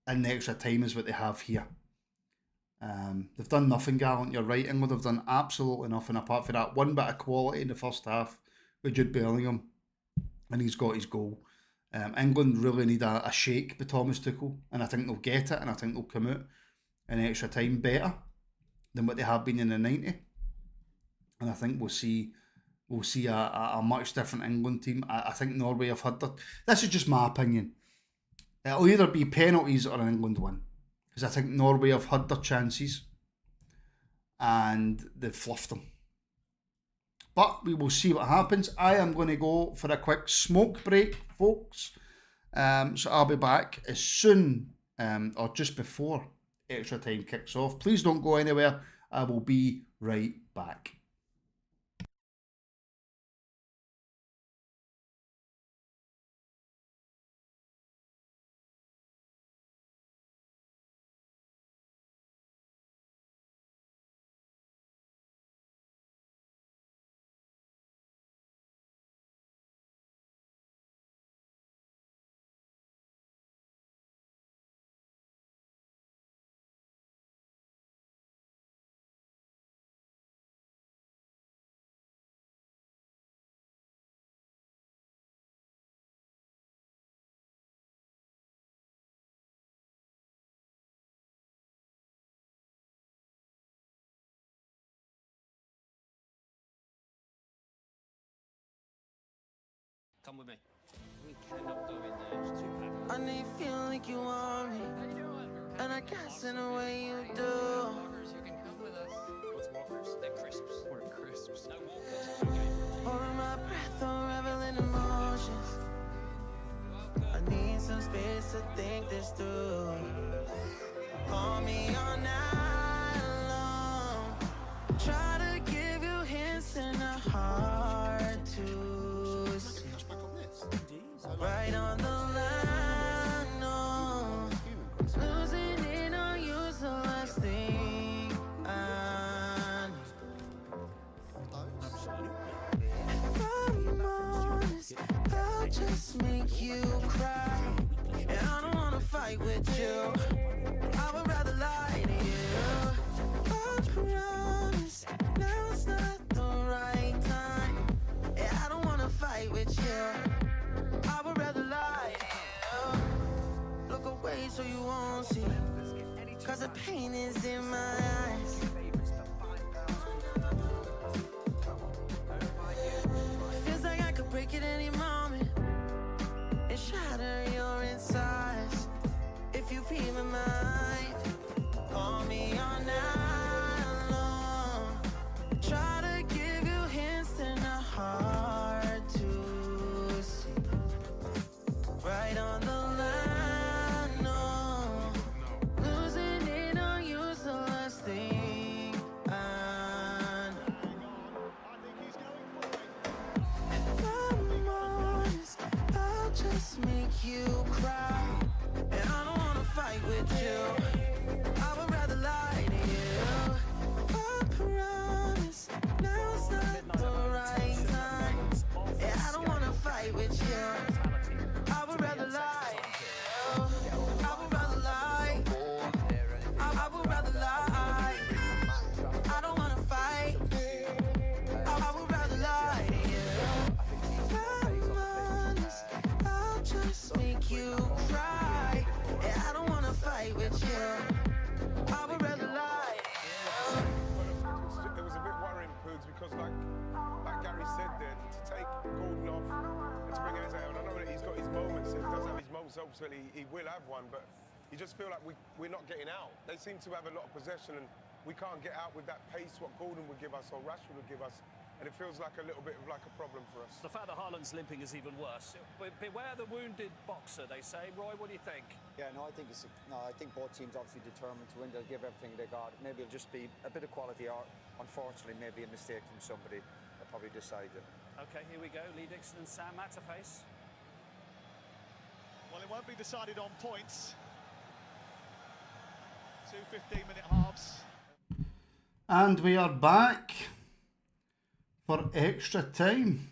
the extra time is what they have here. They've done nothing, Gallant. You're right, England have done absolutely nothing apart from that one bit of quality in the first half with Jude Bellingham. And he's got his goal. England really need a shake by Thomas Tuchel. And I think they'll get it, and I think they'll come out in extra time better than what they have been in the 90. And I think we'll see a much different England team. I think Norway have had this is just my opinion. It'll either be penalties or an England win. Because I think Norway have had their chances and they've fluffed them. But we will see what happens. I am going to go for a quick smoke break, folks. So I'll be back as soon or just before extra time kicks off. Please don't go anywhere. I will be right back. Come with me. We cannot go in there. It's too packed. I need feel like you want me. And I guess in a way you do. Walkers, you can come with us. What's walkers? They're crisps. We're crisps. No walkers. Holding my breath or reveling emotions. I need some space to think this through. Call me all night long. Try to give you hints and a heart to see. Right on the line, no. Losing it on you's the last thing I need. If I'm honest, I'll just make you cry. And I don't wanna fight with you. I would rather lie to you. I promise, now's not the right time. And I don't wanna fight with you. pain is in my eyes. Feels like I could break at any moment and shatter your insides. If you feel my mind, call me all night long. Try to give you hints that are hard to see. Right on the line, no. Losing it on you's the last thing I know. If I'm honest, I'll just make you cry. And I don't wanna fight with you. I would rather lie to you. I promise now's not the right time. And I don't wanna fight with you. I would rather lie to you. I would rather lie. I would rather lie. I don't wanna fight. I would rather lie to you. If I'm honest, I'll just make you cry. And I don't wanna fight with you. I would rather lie to you. It was a bit worrying, Poogs, because like Gary said there, to take Gordon off and to bring Eze on, I know that he's got his moments, he does have his moments, obviously he will have one, but you just feel like we're not getting out. They seem to have a lot of possession and we can't get out with that pace what Gordon would give us or Rashford would give us, and it feels like a little bit of like a problem for us. The fact that Haaland's limping is even worse. Beware the wounded boxer, they say. Roy, what do you think? Yeah, no, I think both teams obviously determined to win. They'll give everything they got. Maybe it'll just be a bit of quality, or unfortunately, maybe a mistake from somebody that probably decided. Okay, here we go. Lee Dixon and Sam Matterface. Well, it won't be decided on points. 2 15-minute halves. And we are back for extra time.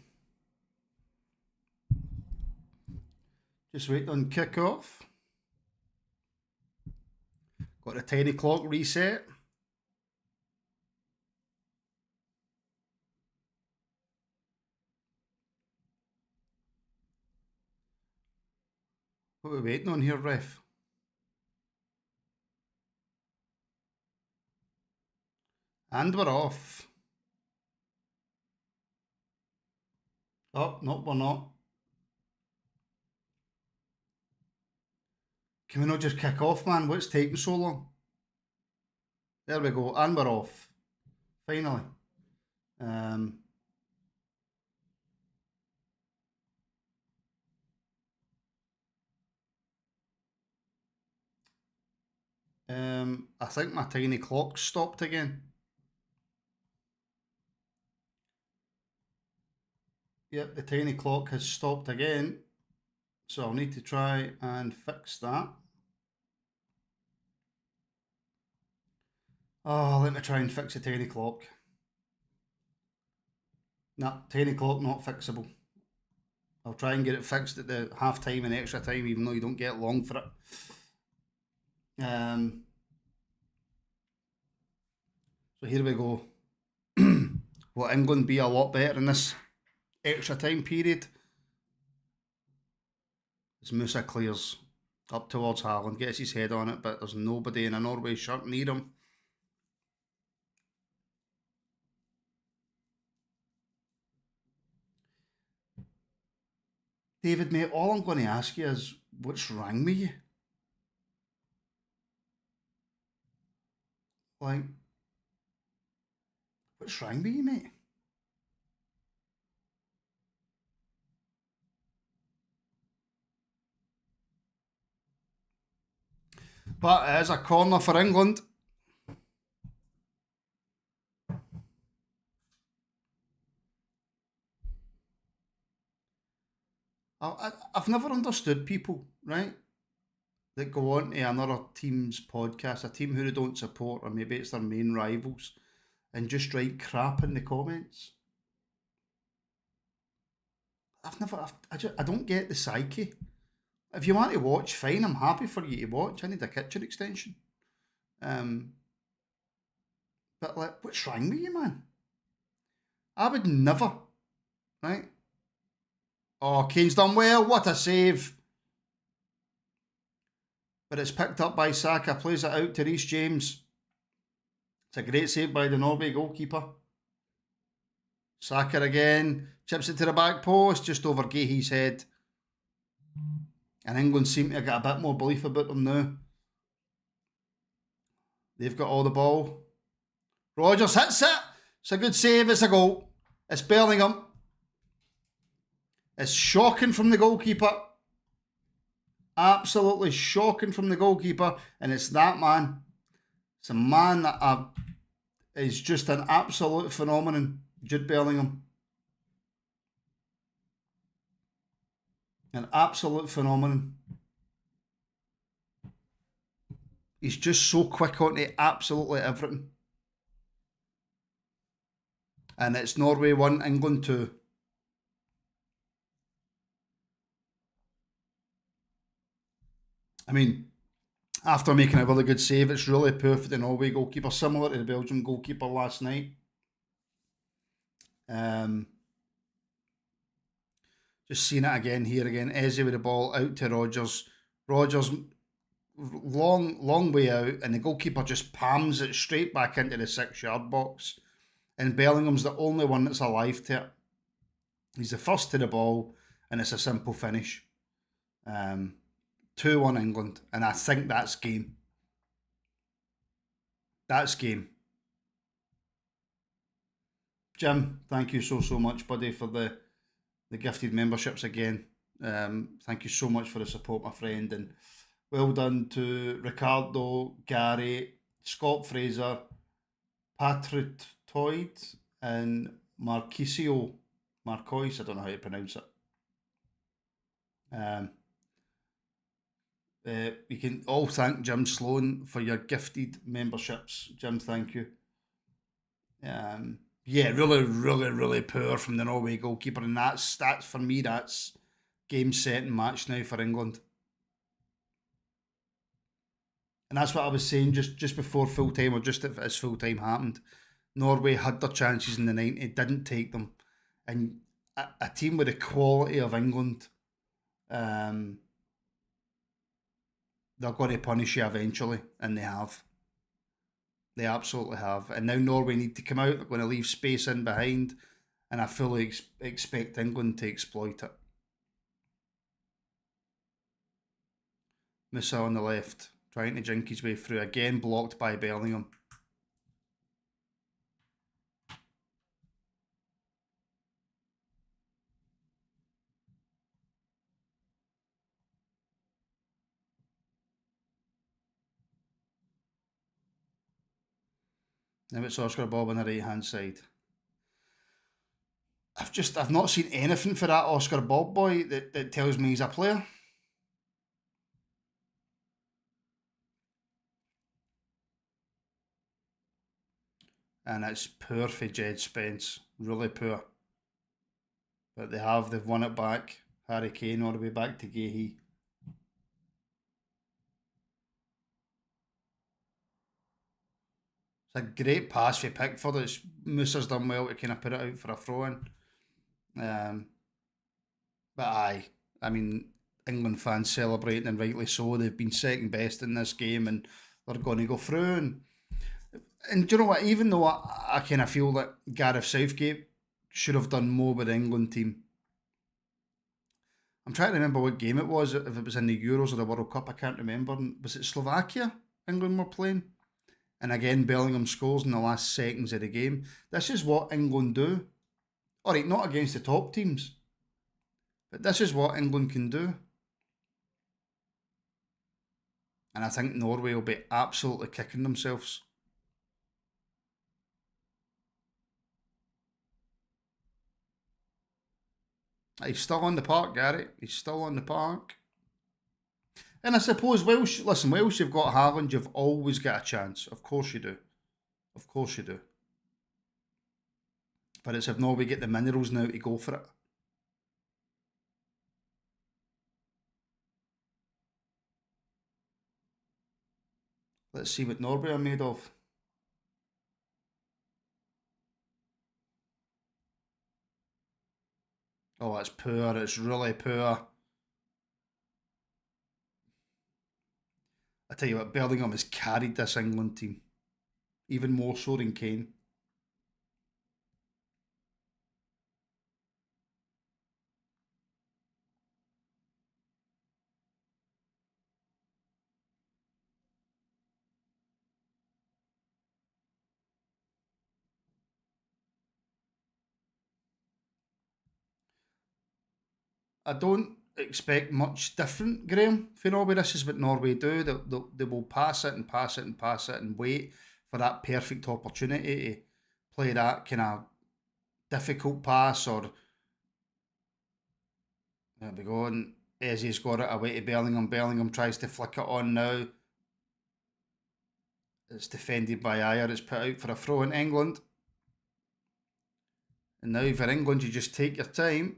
Just wait on kick-off. Got a tiny clock reset. What are we waiting on here, ref? And we're off. Oh, no, we're not. Can we not just kick off, man? What's taking so long? There we go, and we're off. Finally. I think my tiny clock stopped again. Yep, the tiny clock has stopped again. So I'll need to try and fix that. Oh, let me try and fix the tiny clock. Nah, tiny clock not fixable. I'll try and get it fixed at the half time and extra time, even though you don't get long for it. So here we go. Will England be a lot better in this extra time period? As Musa clears up towards Haaland, gets his head on it, but there's nobody in a Norway shirt near him. David, mate, all I'm going to ask you is, what's wrong with you? Like, what's wrong with you, mate? But it is a corner for England. I've never understood people, right, that go on to another team's podcast, a team who they don't support, or maybe it's their main rivals, and just write crap in the comments. I don't get the psyche. If you want to watch, fine, I'm happy for you to watch. I need a kitchen extension. But like, what's wrong with you, man? I would never, right? Oh, Kane's done well. What a save. but it's picked up by Saka, plays it out to Reece James. It's a great save by the Norway goalkeeper. Saka again, chips it to the back post, just over Gahey's head. And England seem to get a bit more belief about them now. They've got all the ball. Rodgers hits it. It's a good save, it's a goal. It's Bellingham. It's shocking from the goalkeeper. Absolutely shocking from the goalkeeper. And it's that man. It's a man that is just an absolute phenomenon. Jude Bellingham. An absolute phenomenon. He's just so quick onto absolutely everything. And it's Norway 1, England 2. I mean, after making a really good save, it's really poor for the Norway goalkeeper, similar to the Belgium goalkeeper last night. Just seeing it again here again. Eze with the ball out to Rodgers. Rodgers long way out, and the goalkeeper just palms it straight back into the 6-yard box. And Bellingham's the only one that's alive to it. He's the first to the ball, and it's a simple finish. 2-1 England, and I think that's game. That's game. Jim, thank you so much, buddy, for the gifted memberships again. Thank you so much for the support, my friend, and well done to Ricardo, Gary, Scott Fraser, Patrick Toyd, and Marquisio. Marcois, I don't know how to pronounce it. We can all thank Jim Sloan for your gifted memberships. Jim, thank you. Yeah, really poor from the Norway goalkeeper, and that's for me, that's game, set and match now for England. And that's what I was saying just before full time, or just as full time happened. Norway had their chances in the 90, didn't take them, and a team with the quality of England, they're going to punish you eventually, and they have. They absolutely have. And now Norway need to come out. They're going to leave space in behind. And I fully expect England to exploit it. Musa on the left, trying to jink his way through. Again, blocked by Bellingham. Now it's Oscar Bob on the right hand side. I've not seen anything for that Oscar Bob boy that tells me he's a player. And it's poor for Jed Spence. Really poor. But they've won it back. Harry Kane all the way back to Gahey. It's a great pass for Pickford. Musa's done well to kind of put it out for a throw-in. But aye, I mean, England fans celebrating, and rightly so. They've been second best in this game, and they're going to go through. And do you know what? Even though I kind of feel that Gareth Southgate should have done more with the England team. I'm trying to remember what game it was, if it was in the Euros or the World Cup, I can't remember. Was it Slovakia England were playing? And again, Bellingham scores in the last seconds of the game. This is what England do. Alright, not against the top teams. But this is what England can do. And I think Norway will be absolutely kicking themselves. He's still on the park, Gary. He's still on the park. And I suppose Welsh, you've got Haaland, you've always got a chance. Of course you do. Of course you do. But it's if Norway get the minerals now to go for it. Let's see what Norway are made of. Oh, it's poor. It's really poor. I tell you what, Bellingham has carried this England team, even more so than Kane. I don't expect much different, Graham, for Norway. This is what Norway do. They will pass it and pass it and pass it and wait for that perfect opportunity to play that kind of difficult pass, or there we go, and Eze's got it away to Bellingham. Bellingham tries to flick it on now. It's defended by Ayer. It's put out for a throw in England. And now for England, you just take your time.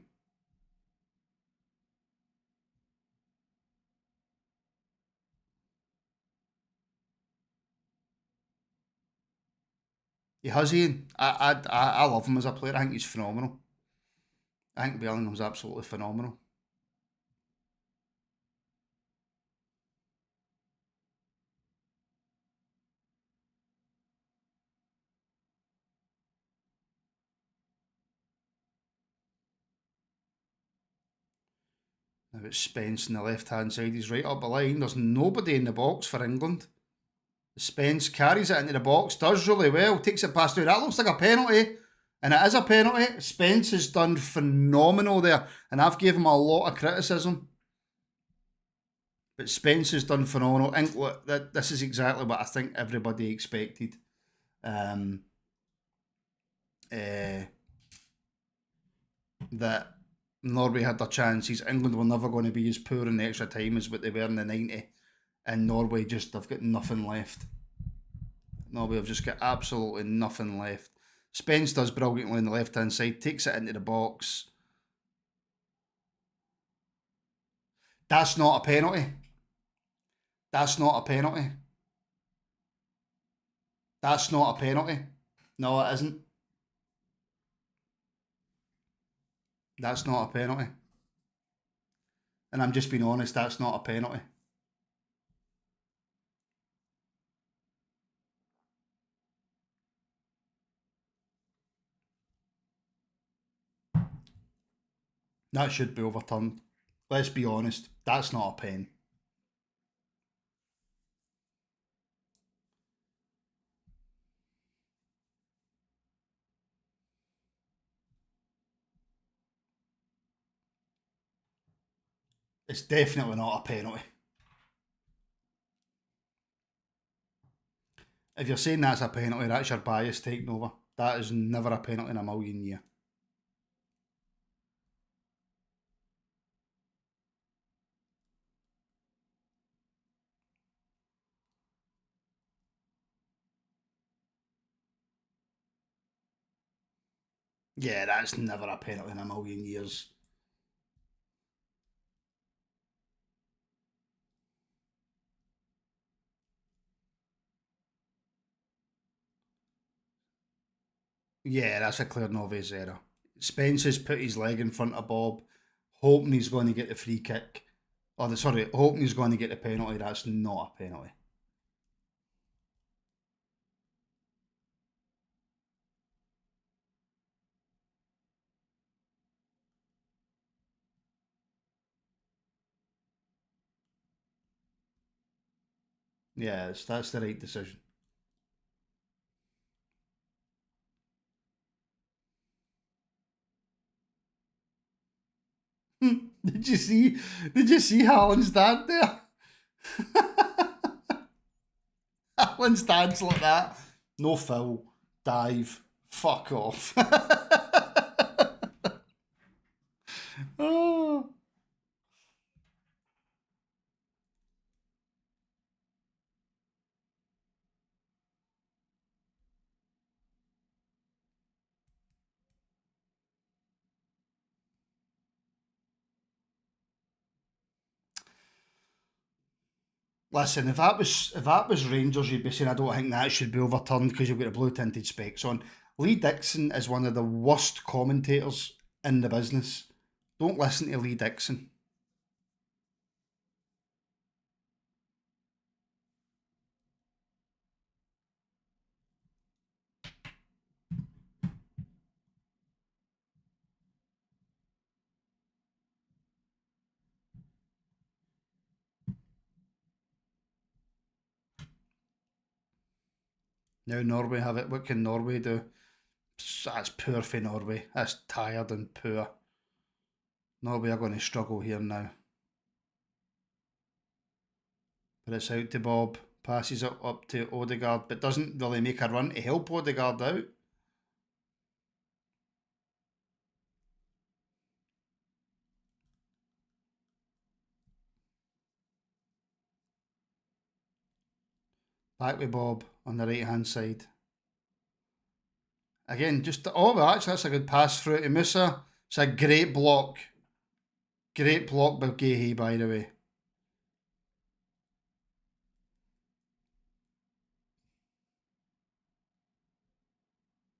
He has Ian. I love him as a player. I think he's phenomenal. I think Bellingham's absolutely phenomenal. Now it's Spence on the left hand side. He's right up the line. There's nobody in the box for England. Spence carries it into the box, does really well, takes it past through. That looks like a penalty, and it is a penalty. Spence has done phenomenal there, and I've given him a lot of criticism. But Spence has done phenomenal. And look, this is exactly what I think everybody expected. That Norway had their chances. England were never going to be as poor in the extra time as what they were in the 90. And Norway they've got nothing left. Norway have just got absolutely nothing left. Spence does brilliantly on the left-hand side, takes it into the box. That's not a penalty. That's not a penalty. That's not a penalty. No, it isn't. That's not a penalty. And I'm just being honest, that's not a penalty. That should be overturned. Let's be honest, that's not a pen. It's definitely not a penalty. If you're saying that's a penalty, that's your bias taking over. That is never a penalty in a million years. Yeah, that's never a penalty in a million years. Yeah, that's a clear Norway's error. Spence has put his leg in front of Bob, hoping he's going to get the free kick. Hoping he's going to get the penalty. That's not a penalty. Yeah, that's the right decision. Did you see Haaland's dad there? Haaland's dad's like that. No foul. Dive. Fuck off. Oh. Listen, if that was Rangers, you'd be saying I don't think that should be overturned because you've got the blue tinted specs on. Lee Dixon is one of the worst commentators in the business. Don't listen to Lee Dixon. Now Norway have it. What can Norway do? That's poor for Norway. That's tired and poor. Norway are going to struggle here now. But it's out to Bob. Passes it up to Odegaard, but doesn't really make a run to help Odegaard out. Back with Bob on the right hand side. Again, just actually that's a good pass through to Musa. It's a great block. Great block by Gahey, by the way.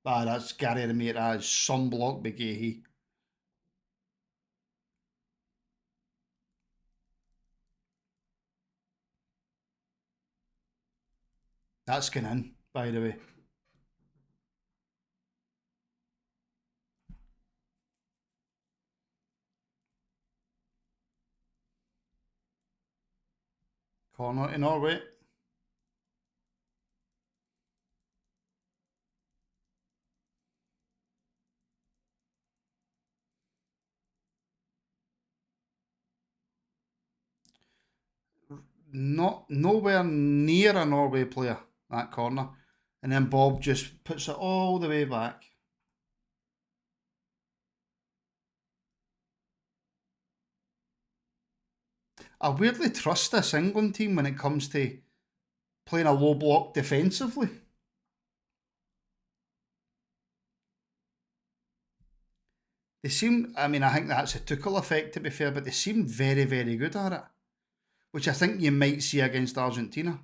That's Gary mate. That is some block by Gahey. That's going in, by the way. Corner to Norway. Nowhere near a Norway player, that corner. And then Bob just puts it all the way back. I weirdly trust this England team when it comes to playing a low block defensively. They seem, I think that's a Tuchel effect to be fair, but they seem very, very good at it. Which I think you might see against Argentina.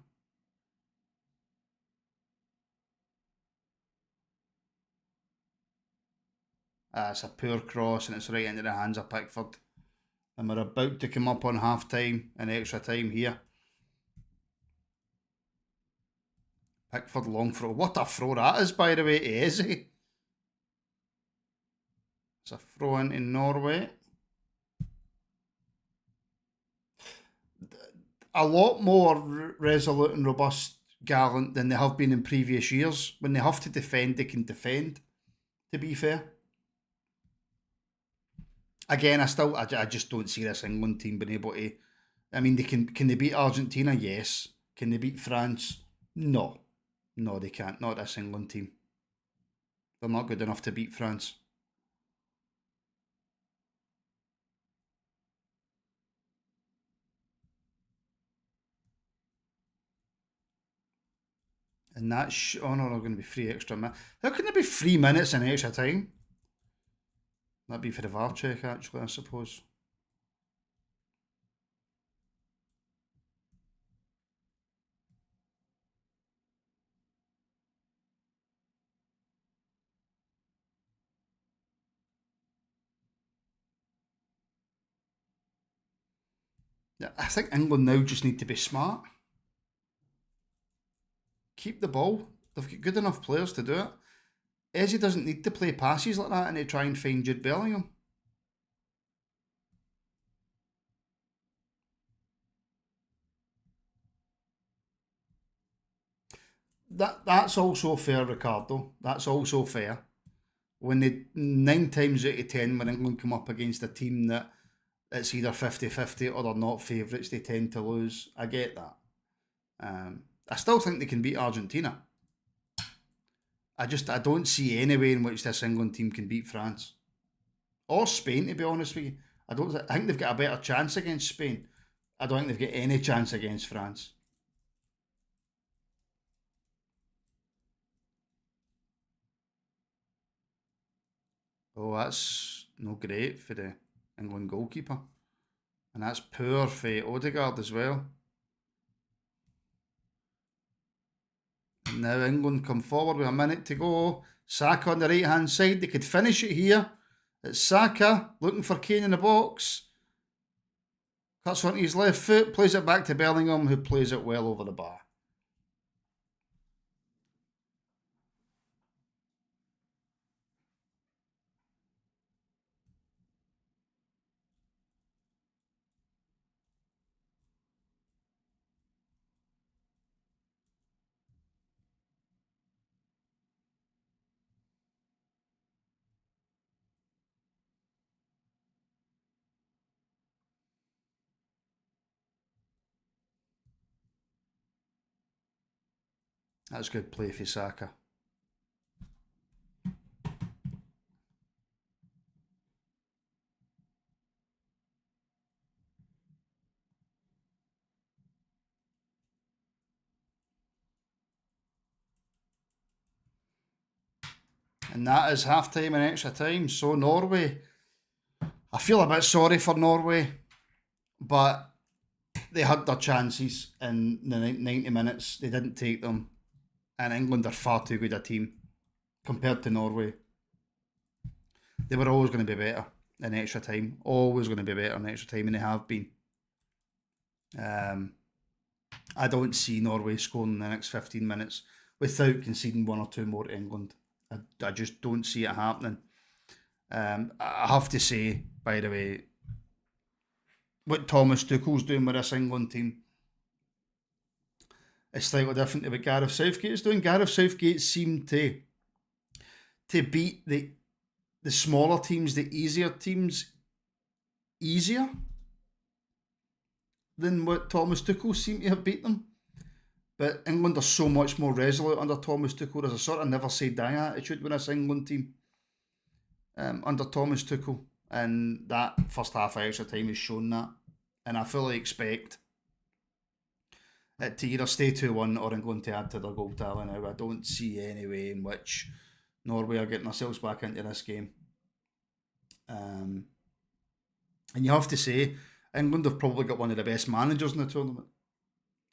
It's a poor cross and it's right into the hands of Pickford. And we're about to come up on half time and extra time here. Pickford long throw. What a throw that is, by the way, to Eze. It's a throw into Norway. A lot more resolute and robust, gallant than they have been in previous years. When they have to defend, they can defend, to be fair. Again, I just don't see this England team being able to. Can they beat Argentina? Yes. Can they beat France? No. No, they can't. Not this England team. They're not good enough to beat France. And that's... oh no, they're going to be 3 extra minutes. How can there be 3 minutes in extra time? That'd be for the VAR check, actually, I suppose. Yeah, I think England now just need to be smart. Keep the ball. They've got good enough players to do it. Eze doesn't need to play passes like that and to try and find Jude Bellingham. That's also fair, Ricardo. That's also fair. When they 9 times out of 10 when England come up against a team that it's either 50-50 or they're not favourites, they tend to lose. I get that. I still think they can beat Argentina. I don't see any way in which this England team can beat France. Or Spain, to be honest with you. I think they've got a better chance against Spain. I don't think they've got any chance against France. Oh, that's no great for the England goalkeeper. And that's poor for Odegaard as well. And now England come forward with a minute to go. Saka on the right hand side. They could finish it here. It's Saka looking for Kane in the box. Cuts onto his left foot. Plays it back to Bellingham, who plays it well over the bar. That's good play for Saka. And that is half time and extra time. So Norway, I feel a bit sorry for Norway, but they had their chances in the 90 minutes. They didn't take them. And England are far too good a team compared to Norway. They were always going to be better in extra time. Always going to be better in extra time, and they have been. I don't see Norway scoring in the next 15 minutes without conceding one or two more to England. I just don't see it happening. I have to say, by the way, what Thomas Tuchel's doing with this England team is slightly different to what Gareth Southgate is doing. Gareth Southgate seemed to beat the smaller teams, the easier teams, easier than what Thomas Tuchel seemed to have beat them. But England are so much more resolute under Thomas Tuchel. There's a sort of never say die attitude with this England team under Thomas Tuchel. And that first half of extra time has shown that. And I fully expect it to either stay 2-1 or England to add to their goal tally now. I don't see any way in which Norway are getting themselves back into this game. And you have to say, England have probably got one of the best managers in the tournament,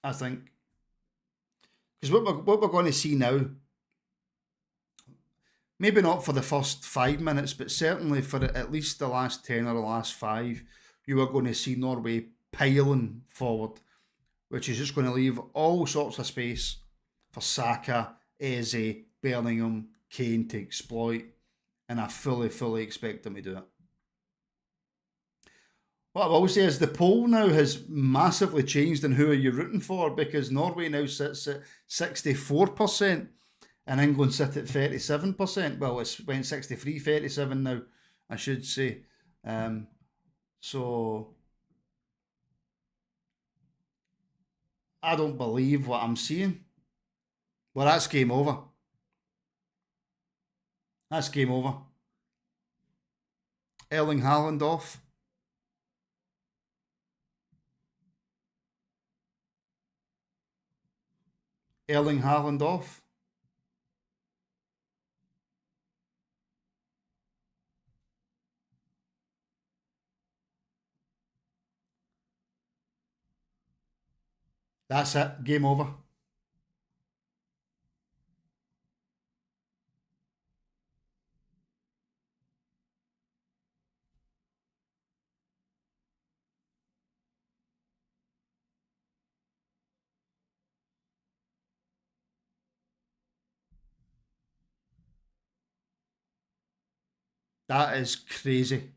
I think. Because what we're going to see now, maybe not for the first 5 minutes, but certainly for at least the last 10 or the last 5, you are going to see Norway piling forward, which is just going to leave all sorts of space for Saka, Eze, Bellingham, Kane to exploit. And I fully expect them to do it. What I will say is the poll now has massively changed in who are you rooting for, because Norway now sits at 64% and England sit at 37%. Well, it's went 63-37 now, I should say. So I don't believe what I'm seeing. Well, that's game over. That's game over. Erling Haaland off. Erling Haaland off. That's it. Game over. That is crazy.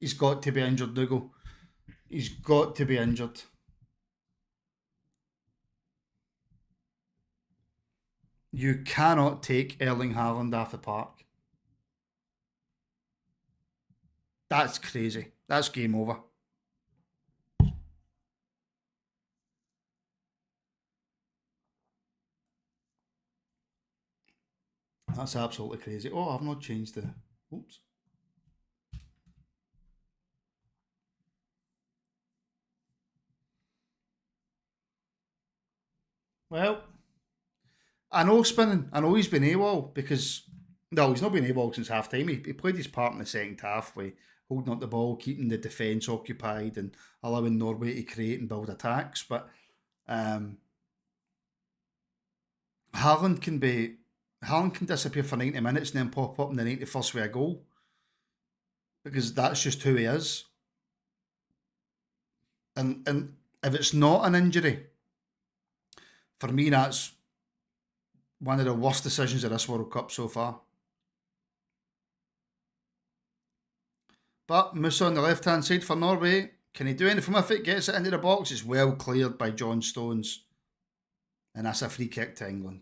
He's got to be injured, Dougal. He's got to be injured. You cannot take Erling Haaland off the park. That's crazy. That's game over. That's absolutely crazy. Oh, I've not changed the... Oops. Well, I know spinning. I know he's been AWOL because... No, he's not been AWOL since half-time. He played his part in the second half with holding up the ball, keeping the defence occupied and allowing Norway to create and build attacks. But Haaland can disappear for 90 minutes and then pop up in the 91st with a goal. Because that's just who he is. And if it's not an injury, for me that's one of the worst decisions of this World Cup so far. But Musa on the left-hand side for Norway, Can he do anything if it gets it into the box? It's well cleared by John Stones. And that's a free kick to England.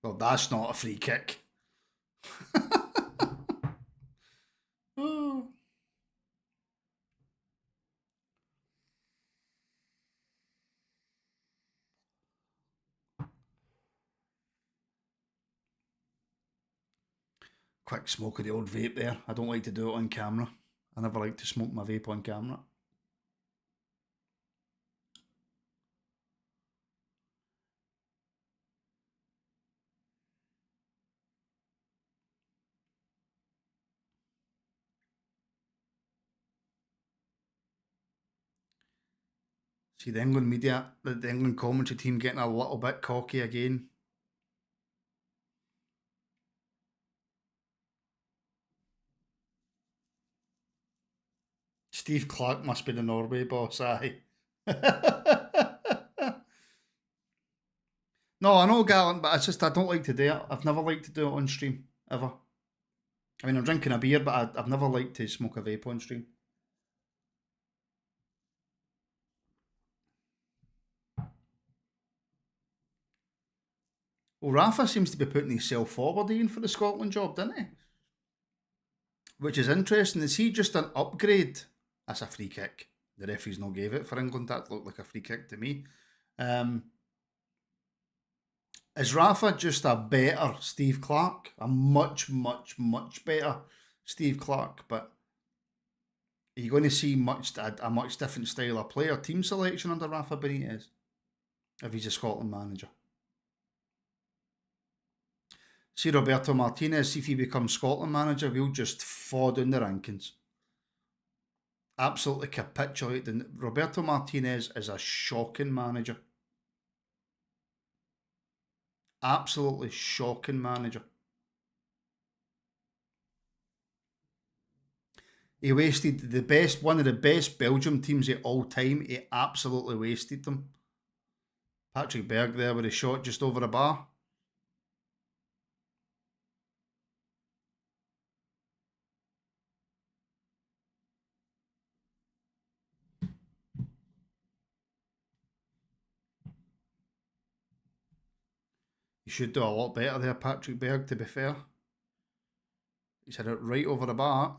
Well, that's not a free kick. Oh. Quick smoke of the old vape there. I don't like to do it on camera. I never like to smoke my vape on camera. See the England media, the England commentary team getting a little bit cocky again. Steve Clark must be the Norway boss, aye. No, I know Gallant, but it's just I don't like to do it. I've never liked to do it on stream, ever. I mean, I'm drinking a beer, but I've never liked to smoke a vape on stream. Well, Rafa seems to be putting himself forward in for the Scotland job, didn't he? Which is interesting. Is he just an upgrade? That's a free kick. The referee's not gave it for England. That looked like a free kick to me. Is Rafa just a better Steve Clark? A much, much, much better Steve Clark. But are you going to see a much different style of player team selection under Rafa Benitez if he's a Scotland manager? See Roberto Martinez, if he becomes Scotland manager, we'll just fall down the rankings. Absolutely capitulate. Roberto Martinez is a shocking manager. Absolutely shocking manager. He wasted one of the best Belgium teams of all time. He absolutely wasted them. Patrick Berg there with a shot just over the bar. You should do a lot better there, Patrick Berg, to be fair. He's had it right over the bar.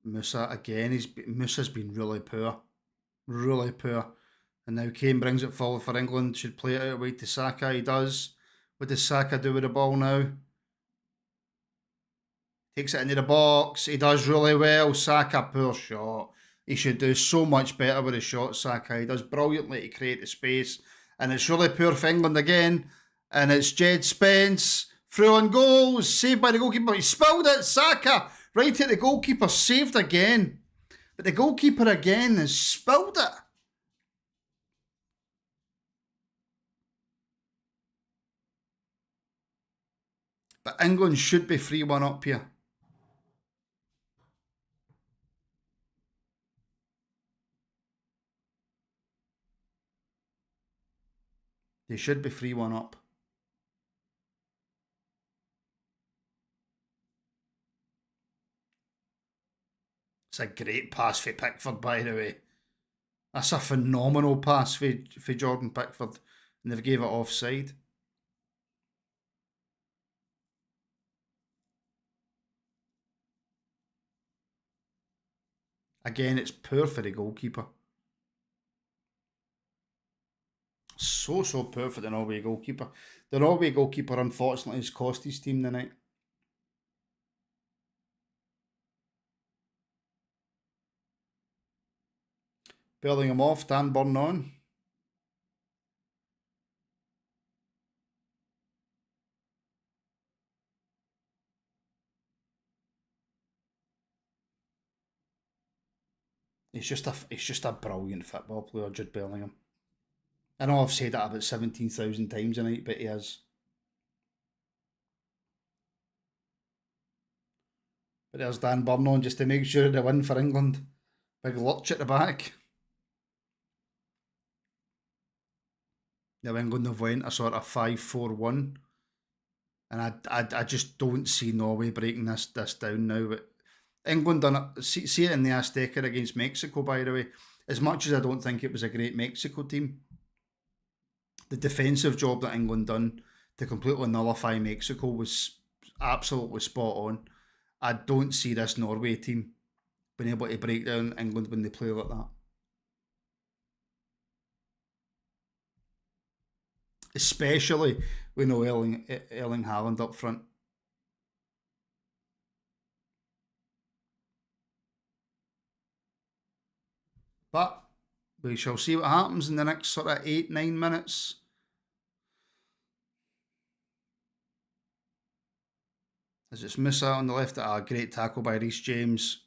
Musa again. Musa's been really poor. Really poor. And now Kane brings it forward for England. Should play it out away to Saka. He does. What does Saka do with the ball now? Takes it into the box. He does really well. Saka, poor shot. He should do so much better with his shot, Saka. He does brilliantly to create the space. And it's really poor for England again. And it's Jed Spence. Through on goal. Saved by the goalkeeper. He spilled it. Saka. Right at the goalkeeper. Saved again. But the goalkeeper again has spilled it. But England should be 3-1 up here. They should be 3-1 up. It's a great pass for Pickford, by the way. That's a phenomenal pass for Jordan Pickford. And they've gave it offside. Again, it's poor for the goalkeeper. So poor for the Norway goalkeeper. The Norway goalkeeper, unfortunately, has cost his team tonight. Bellingham off, Dan Burn on. He's just a brilliant football player, Jude Bellingham. I know I've said that about 17,000 times tonight, but he is. But there's Dan Burn on just to make sure they win for England. Big lurch at the back. Now England have went a sort of 5-4-1. And I just don't see Norway breaking this down now. But England done it. See it in the Azteca against Mexico, by the way. As much as I don't think it was a great Mexico team, the defensive job that England done to completely nullify Mexico was absolutely spot on. I don't see this Norway team being able to break down England when they play like that. Especially with no Erling Haaland up front. But we shall see what happens in the next sort of 8-9 minutes. As it's Musa on the left, a great tackle by Reece James.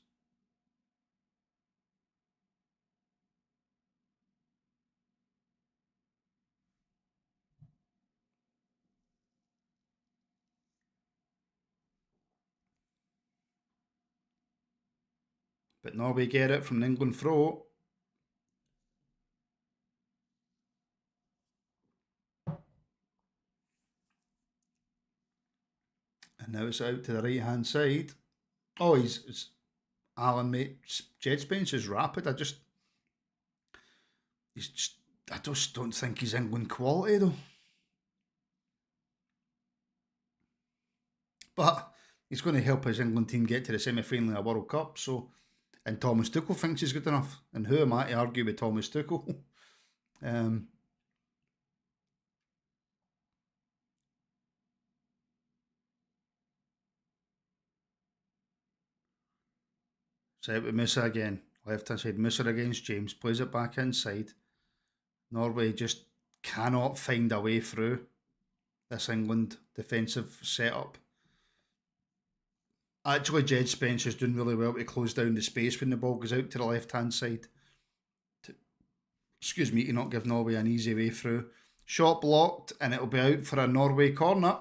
But Norway get it from the England throw. And now it's out to the right hand side. Oh, it's Alan, mate. Jed Spence is rapid. I just don't think he's England quality though. But he's going to help his England team get to the semi-final of a World Cup. So, and Thomas Tuchel thinks he's good enough. And who am I to argue with Thomas Tuchel? So out with Musa again. Left hand side, Musa against James. Plays it back inside. Norway just cannot find a way through this England defensive setup. Actually, Jed Spence is doing really well to close down the space when the ball goes out to the left hand side. To not give Norway an easy way through. Shot blocked, and it'll be out for a Norway corner.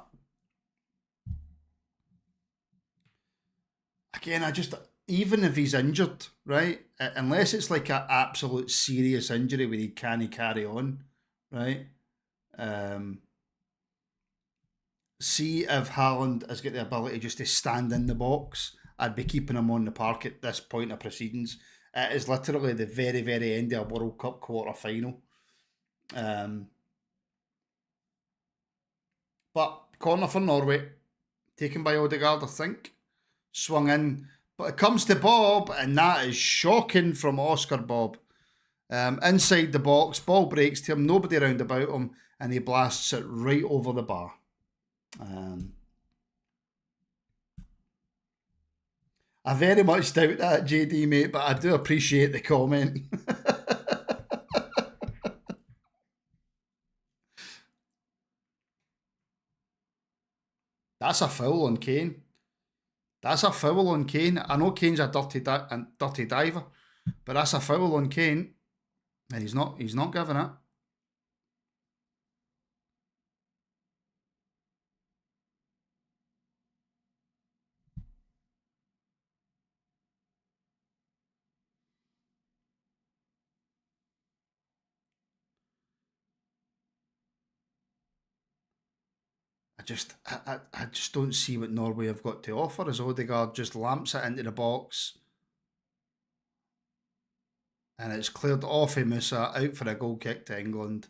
Again, even if he's injured, right? Unless it's like an absolute serious injury where he can't carry on, right? See if Haaland has got the ability just to stand in the box. I'd be keeping him on the park at this point of proceedings. It is literally the very, very end of a World Cup quarter final. But corner for Norway, taken by Odegaard, I think. Swung in, but it comes to Bob, and that is shocking from Oscar Bob. Inside the box, ball breaks to him, nobody around about him, and he blasts it right over the bar. I very much doubt that, JD, mate, but I do appreciate the comment. That's a foul on Kane. That's a foul on Kane. I know Kane's a dirty diver, but that's a foul on Kane, and he's not giving it. I just don't see what Norway have got to offer as Odegaard just lamps it into the box. And it's cleared off of Musa, out for a goal kick to England.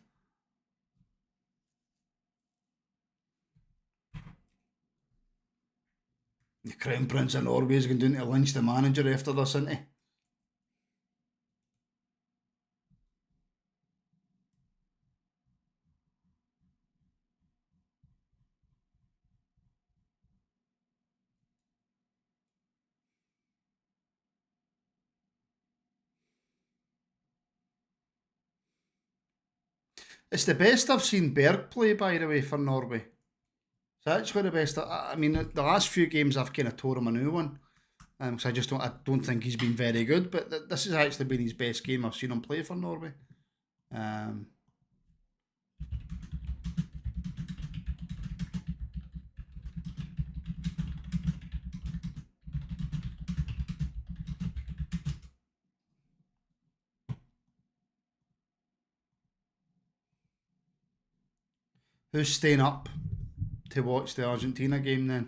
The Crown Prince of Norway is going down to lynch the manager after this, isn't he? It's the best I've seen Berg play, by the way, for Norway. It's actually the best. I mean, the last few games I've kind of tore him a new one, because I don't think he's been very good. But this has actually been his best game I've seen him play for Norway. Who's staying up to watch the Argentina game then?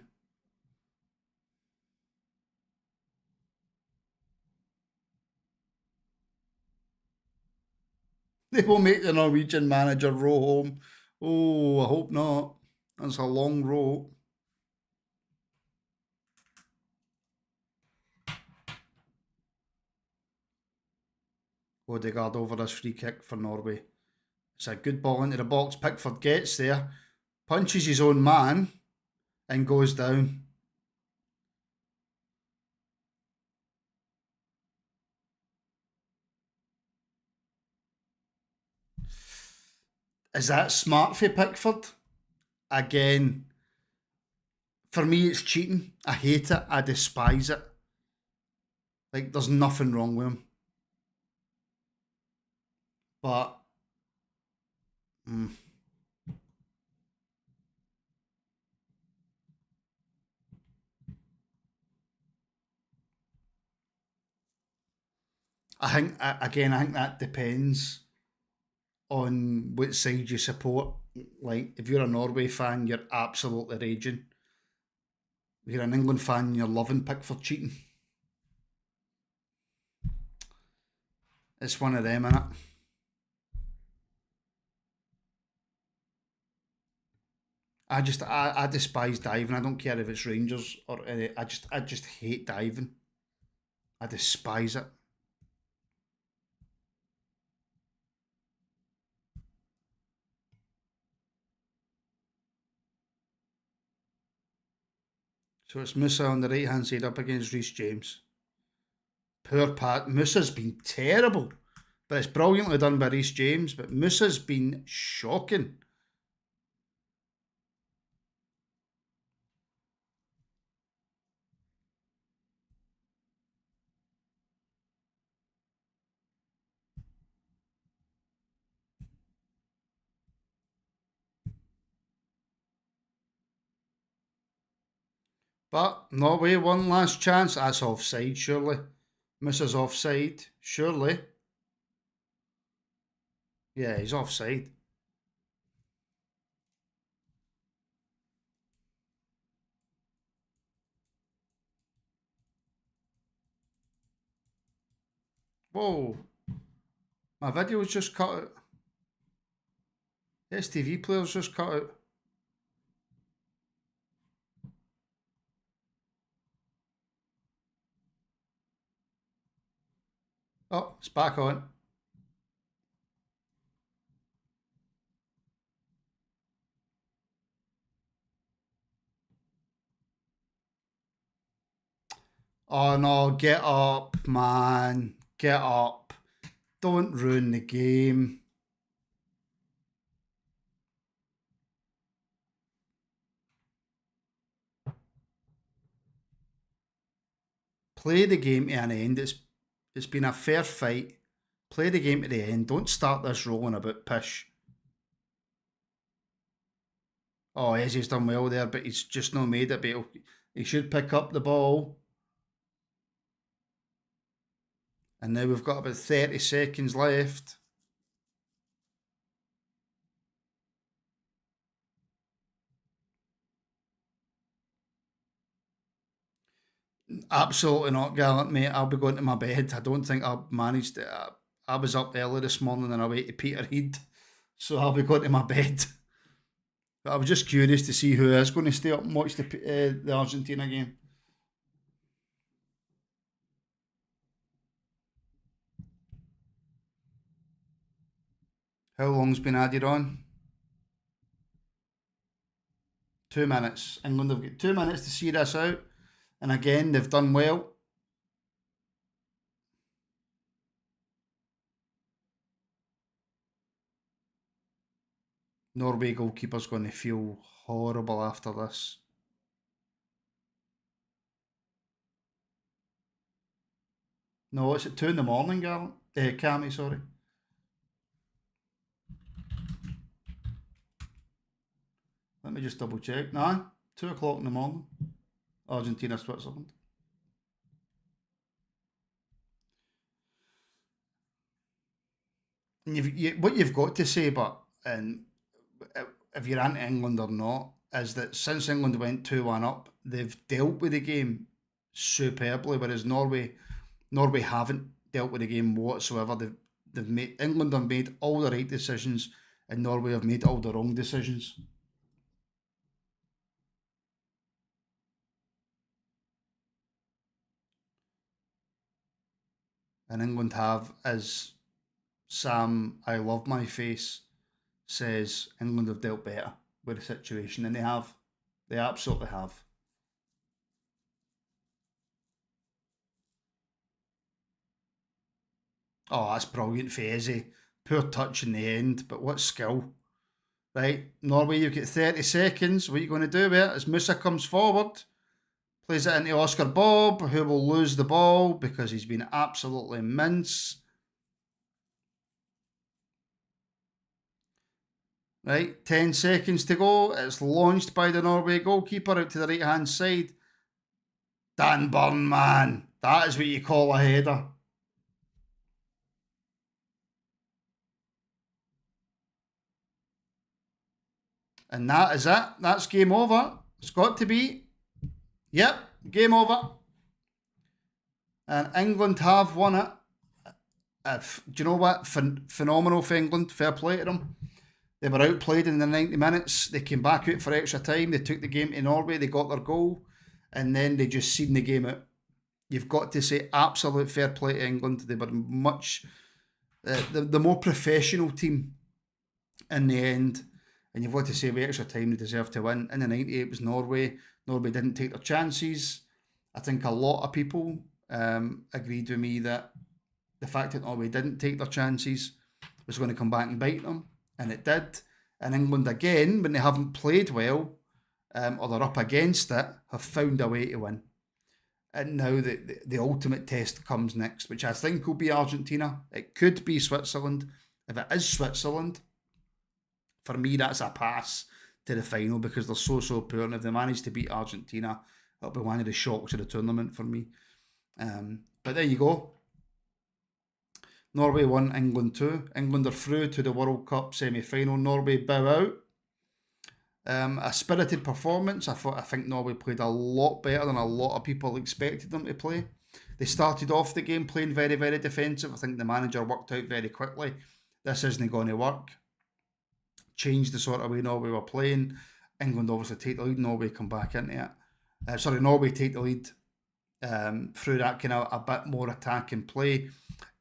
They will make the Norwegian manager row home. Oh, I hope not. That's a long row. Odegaard over this free kick for Norway. It's a good ball into the box. Pickford gets there, punches his own man, and goes down. Is that smart for Pickford? Again, for me it's cheating. I hate it. I despise it. Like, there's nothing wrong with him. But I think that depends on which side you support. Like, if you're a Norway fan, you're absolutely raging. If you're an England fan, you're loving Pickford cheating. It's one of them, innit? I despise diving. I don't care if it's Rangers or any. I just hate diving. I despise it. So it's Musa on the right hand side up against Reece James. Poor Pat. Musa's been terrible, but it's brilliantly done by Reece James. But Musa's been shocking. But Norway, one last chance. That's offside, surely. Musa's offside, surely. Yeah, he's offside. Whoa. My video was just cut out. STV player's just cut out. Oh, it's back on. Oh no, get up, man. Get up. Don't ruin the game. Play the game to an end. It's been a fair fight. Play the game to the end. Don't start this rolling about pish. Oh, Ezzy's done well there, but he's just not made it. But he should pick up the ball. And now we've got about 30 seconds left. Absolutely not, Gallant, mate. I'll be going to my bed. I don't think I'll manage to. I was up early this morning and I went to Peterhead. So I'll be going to my bed. But I was just curious to see who is going to stay up and watch the Argentina game. How long's been added on? 2 minutes. England have got 2 minutes to see this out. And again, they've done well. Norway goalkeeper's going to feel horrible after this. No, it's at 2 in the morning, Cammy, sorry. Let me just double check. Nah, 2 o'clock in the morning. Argentina, Switzerland. And what you've got to say, but and if you're into England or not, is that since England went 2-1 up, they've dealt with the game superbly, whereas Norway haven't dealt with the game whatsoever. England have made all the right decisions, and Norway have made all the wrong decisions. And England have, as Sam, I love my face, says, England have dealt better with the situation, and they have. They absolutely have. Oh, that's brilliant for Eze. Poor touch in the end, but what skill. Right, Norway, you've got 30 seconds. What are you going to do with it? As Musa comes forward, plays it into Oscar Bob, who will lose the ball because he's been absolutely mince. Right, 10 seconds to go. It's launched by the Norway goalkeeper out to the right-hand side. Dan Burn, man. That is what you call a header. And that is it. That's game over. It's got to be. Yep, game over. And England have won it. Do you know what? Phenomenal for England. Fair play to them. They were outplayed in the 90 minutes. They came back out for extra time. They took the game to Norway. They got their goal. And then they just seen the game out. You've got to say absolute fair play to England. They were much... the more professional team in the end. And you've got to say with extra time they deserve to win. In the 90 it was Norway. Norway didn't take their chances. I think a lot of people agreed with me that the fact that Norway didn't take their chances was going to come back and bite them. And it did. And England, again, when they haven't played well, or they're up against it, have found a way to win. And now the ultimate test comes next, which I think will be Argentina. It could be Switzerland. If it is Switzerland, for me, that's a pass to the final because they're so poor. And if they manage to beat Argentina, it'll be one of the shocks of the tournament for me. But there you go. Norway 1, England 2. England are through to the World Cup semi-final. Norway bow out. A spirited performance. I think Norway played a lot better than a lot of people expected them to play. They started off the game playing very, very defensive. I think the manager worked out very quickly. This isn't going to work. Changed the sort of way Norway were playing. England obviously take the lead. Norway come back into it. Norway take the lead through that kind of a bit more attacking play.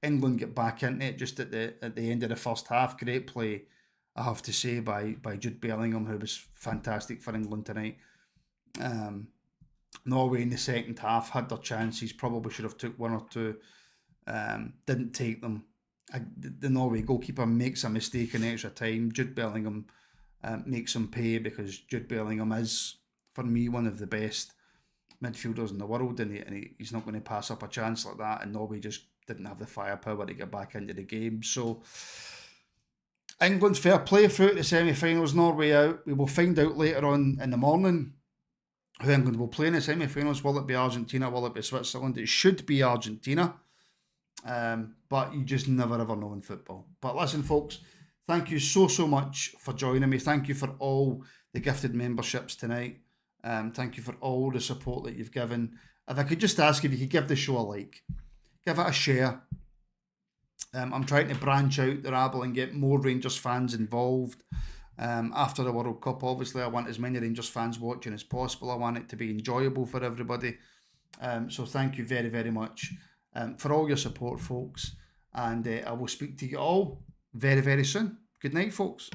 England get back into it just at the end of the first half. Great play, I have to say, by Jude Bellingham, who was fantastic for England tonight. Norway in the second half had their chances. Probably should have took one or two. Didn't take them. The Norway goalkeeper makes a mistake in extra time. Jude Bellingham makes him pay because Jude Bellingham is, for me, one of the best midfielders in the world, and he's not going to pass up a chance like that. And Norway just didn't have the firepower to get back into the game. So England's fair play through the semi-finals. Norway out. We will find out later on in the morning who England will play in the semi-finals. Will it be Argentina? Will it be Switzerland? It should be Argentina. But you just never ever know in football. But listen, folks, thank you so much for joining me. Thank you for all the gifted memberships tonight. Thank you for all the support that you've given. If I could just ask if you could give the show a like, give it a share. I'm trying to branch out the Rabble and get more Rangers fans involved. After the World Cup, obviously, I want as many Rangers fans watching as possible. I want it to be enjoyable for everybody. So thank you very, very much for all your support, folks. And I will speak to you all very, very soon. Good night, folks.